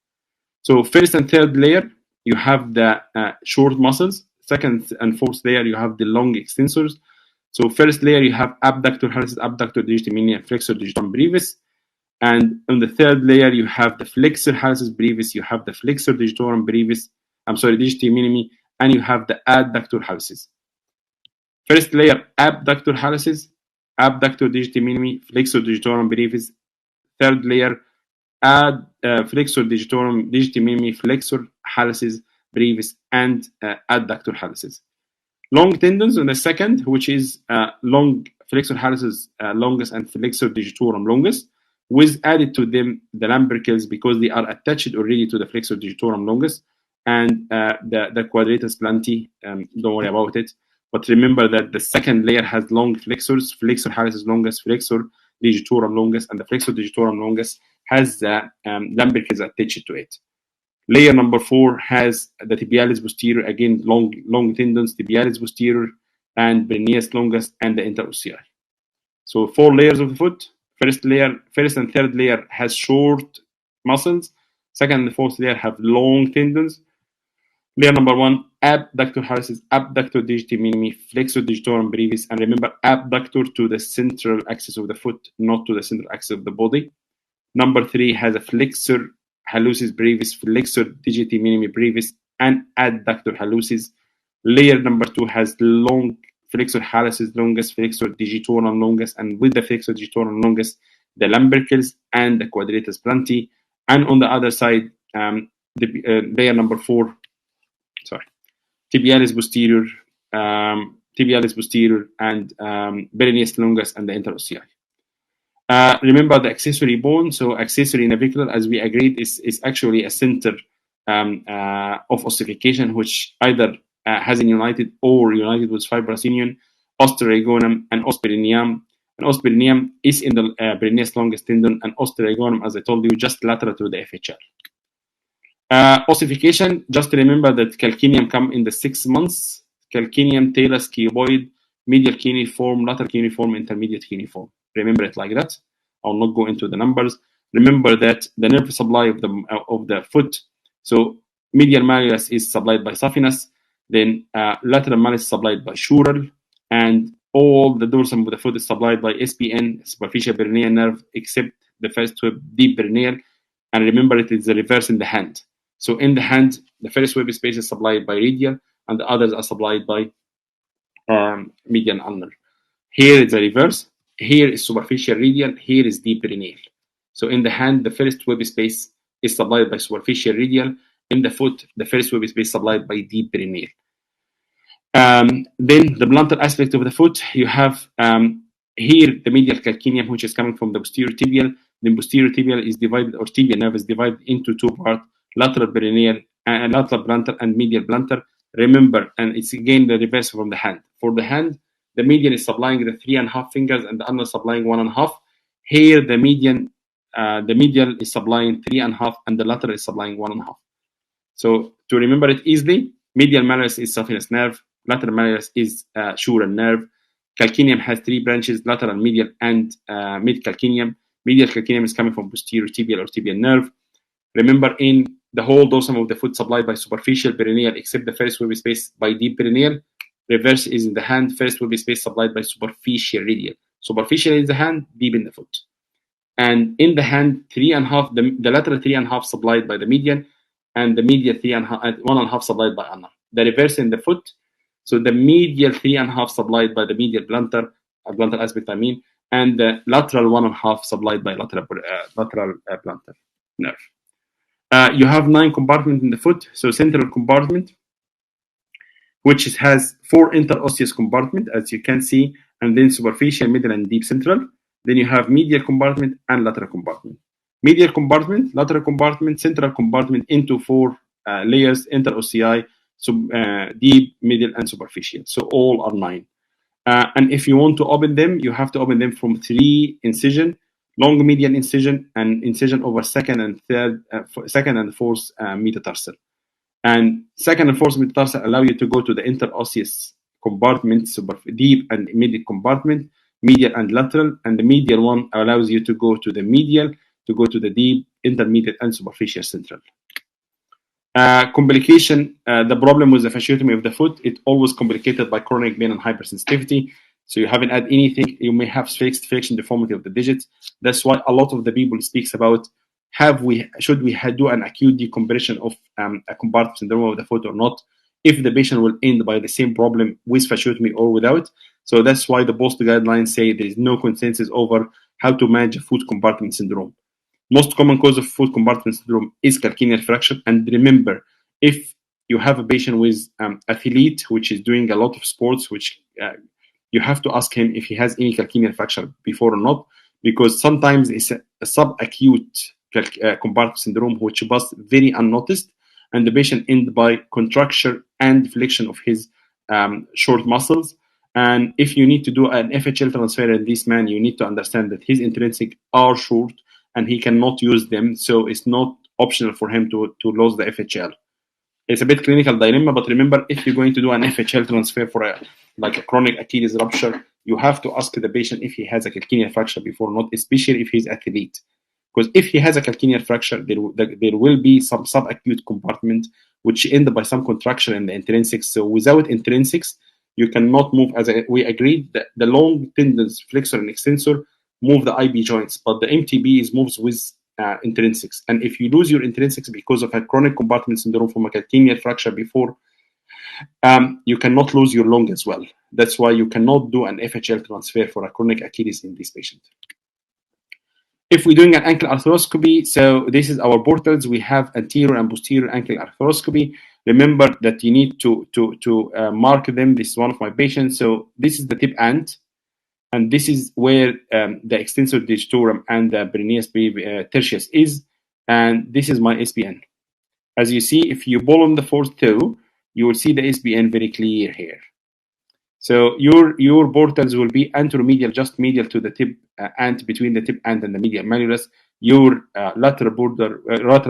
So first and third layer, you have the short muscles. Second and fourth layer, you have the long extensors. So first layer, you have abductor hallucis, abductor digiti minimi, and flexor digitorum brevis. And on the third layer, you have the flexor hallucis brevis, you have the flexor digitorum brevis, digiti minimi, and you have the adductor hallucis. First layer, abductor hallucis, abductor digiti minimi, flexor digitorum brevis. Third layer, flexor digitorum digiti minimi, flexor hallucis brevis, and adductor hallucis. Long tendons on the second, which is long flexor hallucis longus and flexor digitorum longus, with added to them the lumbricals, because they are attached already to the flexor digitorum longus, and the quadratus planti. Don't worry about it. But remember that the second layer has long flexors, flexor hallucis longus, flexor digitorum longus, and the flexor digitorum longus has the lumbricals attached to it. Layer number 4 has the tibialis posterior, again long tendons, tibialis posterior, and peroneus longus, and the interossei. So 4 layers of the foot. First and third layer has short muscles. Second and fourth layer have long tendons. Layer number 1, abductor hallucis, abductor digiti minimi, flexor digitorum brevis, and remember abductor to the central axis of the foot, not to the central axis of the body. Number 3 has a flexor hallucis brevis, flexor digiti minimi brevis, and adductor hallucis. Layer number 2 has long flexor hallucis longus, flexor digitorum longus, and with the flexor digitorum longus, the lumbricals and the quadratus planti. And on the other side, layer number 4, tibialis posterior, and peroneus longus, and the interossei. Remember the accessory bone. So accessory navicular, as we agreed, is actually a center of ossification, which either hasn't united or united with fibrous union, osteoregonum and osperineum. And osperineum is in the peroneus longus tendon, and osteoregonum, as I told you, just lateral to the FHL. Ossification, just remember that calcaneum come in the 6 months. Calcaneum, talus, cuboid, medial cuneiform, lateral cuneiform, intermediate cuneiform. Remember it like that. I'll not go into the numbers. Remember that the nerve supply of the foot, so medial malleus is supplied by saphenous, then lateral malleus is supplied by sural, and all the dorsum of the foot is supplied by SPN, superficial peroneal nerve, except the first web, deep peroneal. And remember, it is the reverse in the hand. So in the hand, the first web space is supplied by radial, and the others are supplied by medial ulnar. Here is the reverse. Here is superficial radial. Here is deep peroneal. So in the hand, the first web space is supplied by superficial radial. In the foot, the first web space is supplied by deep peroneal. Then the plantar aspect of the foot, you have here the medial calcaneum, which is coming from the posterior tibial. The posterior tibial is divided, or tibial nerve is divided into 2 parts: lateral peroneal, lateral plantar, and medial plantar. Remember, and it's again the reverse from the hand. For the hand, the median is supplying the 3.5 fingers, and the ulnar supplying 1.5. Here, the medial is supplying 3.5, and the lateral is supplying 1.5. So to remember it easily, medial malleus is saphenous nerve, lateral malleus is sural nerve. Calcaneum has 3 branches: lateral, medial, and mid calcaneum. Medial calcaneum is coming from posterior tibial or tibial nerve. Remember, in the whole dorsum of the foot supplied by superficial perineal, except the first will be spaced by deep perineal. Reverse is in the hand. First will be space supplied by superficial radial. Superficial is the hand, deep in the foot. And in the hand, 3.5, the lateral 3.5 supplied by the median, and the medial 1.5 supplied by ulnar. The reverse in the foot, so the medial 3.5 supplied by the medial plantar aspect, and the lateral 1.5 supplied by lateral plantar nerve. You have 9 compartments in the foot. So central compartment, which has 4 interosseous compartments, as you can see, and then superficial, middle, and deep central. Then you have medial compartment and lateral compartment. Medial compartment, lateral compartment, central compartment into 4 layers: interossei, deep, middle, and superficial. So all are 9. And if you want to open them, you have to open them from 3 incision: long medial incision, and incision over second and fourth metatarsal. And second and fourth metatarsal allow you to go to the interosseous compartment, deep and middle compartment, medial and lateral, and the medial one allows you to go to the medial, to go to the deep, intermediate, and superficial central. Complication, the problem with the fasciotomy of the foot, it always complicated by chronic pain and hypersensitivity. So you haven't had anything, you may have fixed flexion deformity of the digits. That's why a lot of the people speaks about should we do an acute decompression of a compartment syndrome of the foot or not, if the patient will end by the same problem with fasciotomy or without. So that's why the post guidelines say there is no consensus over how to manage a foot compartment syndrome. Most common cause of foot compartment syndrome is calcaneal fracture. And remember, if you have a patient with athlete which is doing a lot of sports, which you have to ask him if he has any calcaneal fracture before or not, because sometimes it's a subacute compartment syndrome which was very unnoticed, and the patient end by contracture and flexion of his short muscles. And if you need to do an FHL transfer in this man, you need to understand that his intrinsic are short and he cannot use them, so it's not optional for him to lose the FHL. It's a bit clinical dilemma, but remember, if you're going to do an FHL transfer for a chronic Achilles rupture, you have to ask the patient if he has a calcaneal fracture before or not, especially if he's athlete. Because if he has a calcaneal fracture, there will be some subacute compartment which end by some contraction in the intrinsics. So without intrinsics, you cannot move, as we agreed, that the long tendons, flexor and extensor, move the IB joints, but the MTB moves with intrinsics. And if you lose your intrinsics because of a chronic compartment syndrome from a calcaneal fracture before, you cannot lose your long as well. That's why you cannot do an FHL transfer for a chronic Achilles in this patient. If we're doing an ankle arthroscopy, so this is our portals. We have anterior and posterior ankle arthroscopy. Remember that you need to mark them. This is one of my patients. So this is the tib ant, and this is where the extensor digitorum and the peroneus tertius is, and this is my SPN. As you see, if you pull on the fourth toe, you will see the SPN very clear here. So your portals will be anteromedial, just medial to the tib ant, between the tib ant and the medial malleolus. Your lateral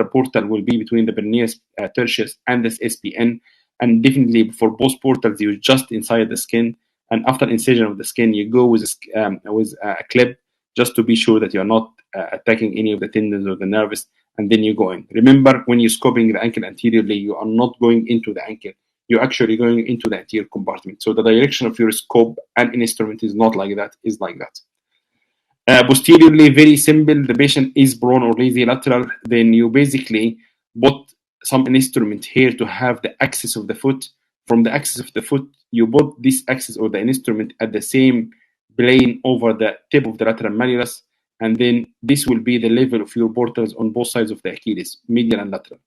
portal will be between the peroneus tertius and this SPN, and definitely for both portals, you're just inside the skin. And after incision of the skin, you go with a clip just to be sure that you're not attacking any of the tendons or the nerves, and then you go in. Remember, when you're scoping the ankle anteriorly, you are not going into the ankle. You're actually going into the anterior compartment. So the direction of your scope and instrument is not like that, is like that. Posteriorly, very simple. The patient is prone or lazy lateral. Then you basically put some instrument here to have the axis of the foot. From the axis of the foot, you put this axis or the instrument at the same plane over the tip of the lateral malleolus, and then this will be the level of your portals on both sides of the Achilles, medial and lateral.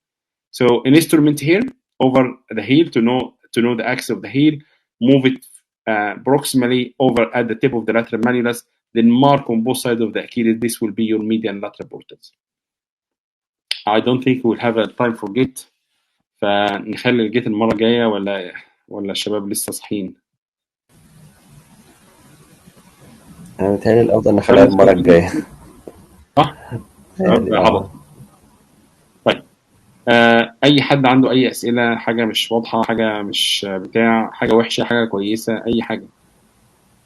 So an instrument here over the heel to know the axis of the heel, move it proximally over at the tip of the lateral malleolus, then mark on both sides of the Achilles. This will be your medial and lateral portals. I don't think we'll have a time for Gait, فنخلي الجيت المرة الجاية ولا الشباب لسه صاحيين؟ أنا متهيألي الأفضل نخليها المرة الجاية. صح؟ عبط. طيب اي حد عنده اي اسئله، حاجه مش واضحه، حاجه مش بتاع، حاجه وحشه، حاجه كويسه، اي حاجه،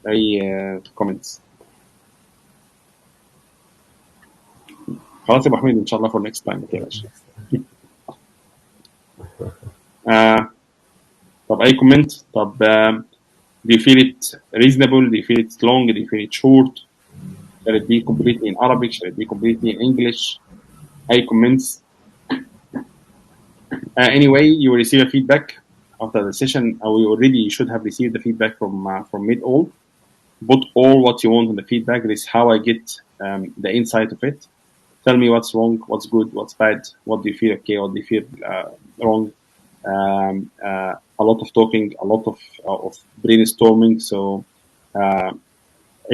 اي كومنتس. خلاص يا ابو حميد، ان شاء الله for next time ما تقلقش. طب اي كومنت؟ طب do you feel it reasonable? Do you feel it long? Do you feel it short? Shall it be completely in Arabic? Shall it be completely in English? Any comments? Anyway, you will receive a feedback after the session. We already should have received the feedback from Mid All. Put all what you want in the feedback. This is how I get the insight of it. Tell me what's wrong, what's good, what's bad. What do you feel okay? What do you feel wrong? A lot of talking, a lot of brainstorming. So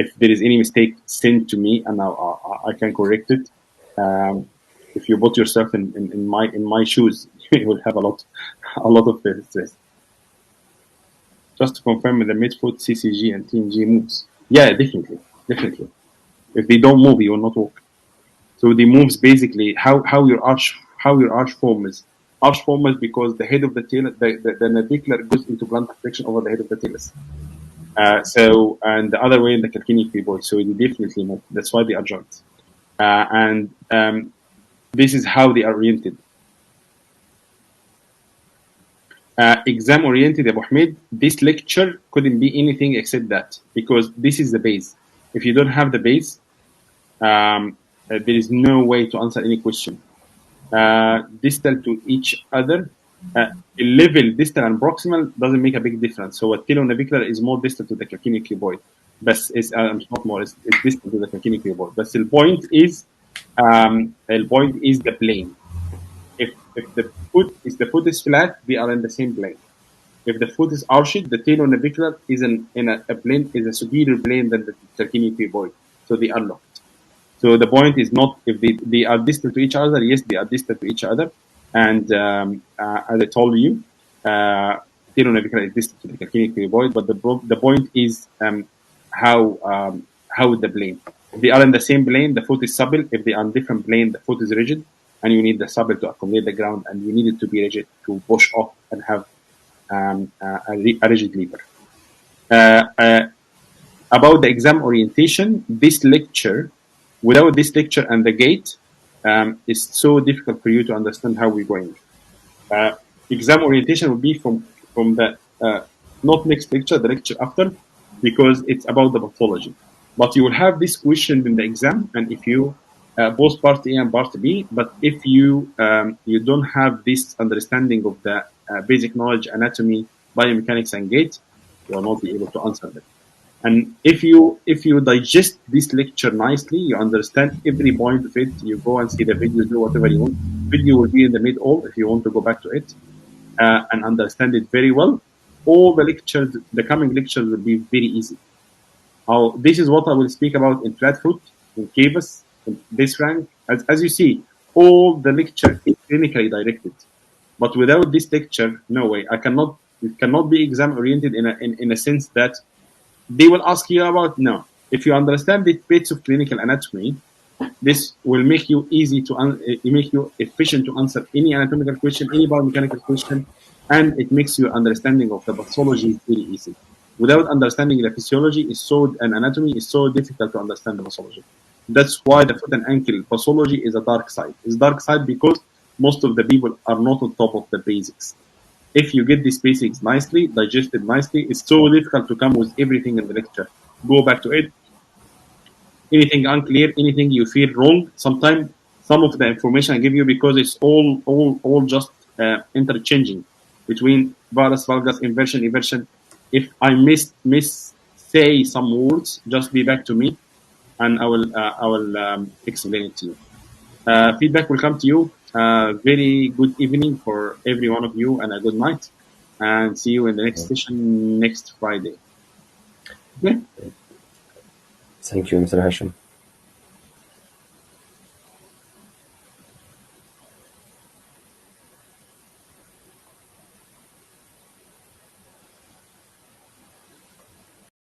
if there is any mistake, send to me and I can correct it. If you put yourself in my shoes, you will have a lot of stress. Just to confirm, the midfoot, CCG, and TNG moves. Yeah, definitely. If they don't move, you will not walk. So the moves basically how your arch forms. Arch forms because the head of the tail, the navicular goes into plantar flexion over the head of the talus. So and the other way in the calcaneus cuboid. So they definitely move. That's why they are joints. And this is how they are oriented. Exam oriented, Abu Hamid. This lecture couldn't be anything except that, because this is the base. If you don't have the base, there is no way to answer any question. Distal to each other, level distal and proximal doesn't make a big difference. So a talonavicular is more distal to the calcaneus cuboid, but it's not more. It's distal to the calcaneus cuboid. But the point is the plane. If the foot is flat, they are in the same plane. If the foot is arched, the talonavicular is in a plane, is a superior plane than the calcaneus cuboid. So they are locked. So the point is not if they are distal to each other. Yes, they are distal to each other. And as I told you, talonavicular is distal to the calcaneus cuboid. But the point is how the plane. If they are in the same plane, the foot is supple. If they are in different plane, the foot is rigid. And you need the supple to accommodate the ground, and you need it to be rigid to push off and have a rigid lever. About the exam orientation, this lecture, without this lecture and the gait, is so difficult for you to understand how we're going. Exam orientation will be from the not next lecture, the lecture after, because it's about the pathology. But you will have this question in the exam, and if you both part A and part B, but if you don't have this understanding of the basic knowledge, anatomy, biomechanics, and gait, you will not be able to answer them. And if you digest this lecture nicely, you understand every point of it. You go and see the videos, do whatever you want. Video will be in the mid-all if you want to go back to it and understand it very well. All the lectures, the coming lectures, will be very easy. This is what I will speak about in flat foot, in cavus, in this rank. As you see, all the lecture is clinically directed. But without this lecture, no way. It cannot be exam oriented in a sense that they will ask you about. No. If you understand the bits of clinical anatomy, this will make you make you efficient to answer any anatomical question, any biomechanical question, and it makes your understanding of the pathology very easy. Without understanding the physiology and anatomy is so difficult to understand the pathology. That's why the foot and ankle pathology is a dark side. It's dark side because most of the people are not on top of the basics. If you get these basics nicely, digested nicely, it's so difficult to come with everything in the lecture. Go back to it. Anything unclear, anything you feel wrong, sometimes some of the information I give you, because it's all just interchanging between varus, valgus, inversion, eversion. If I miss say some words, just be back to me, and I will explain it to you. Feedback will come to you. Very good evening for every one of you, and a good night. And see you in the next session next Friday. Okay? Thank you, Mr. Hashem.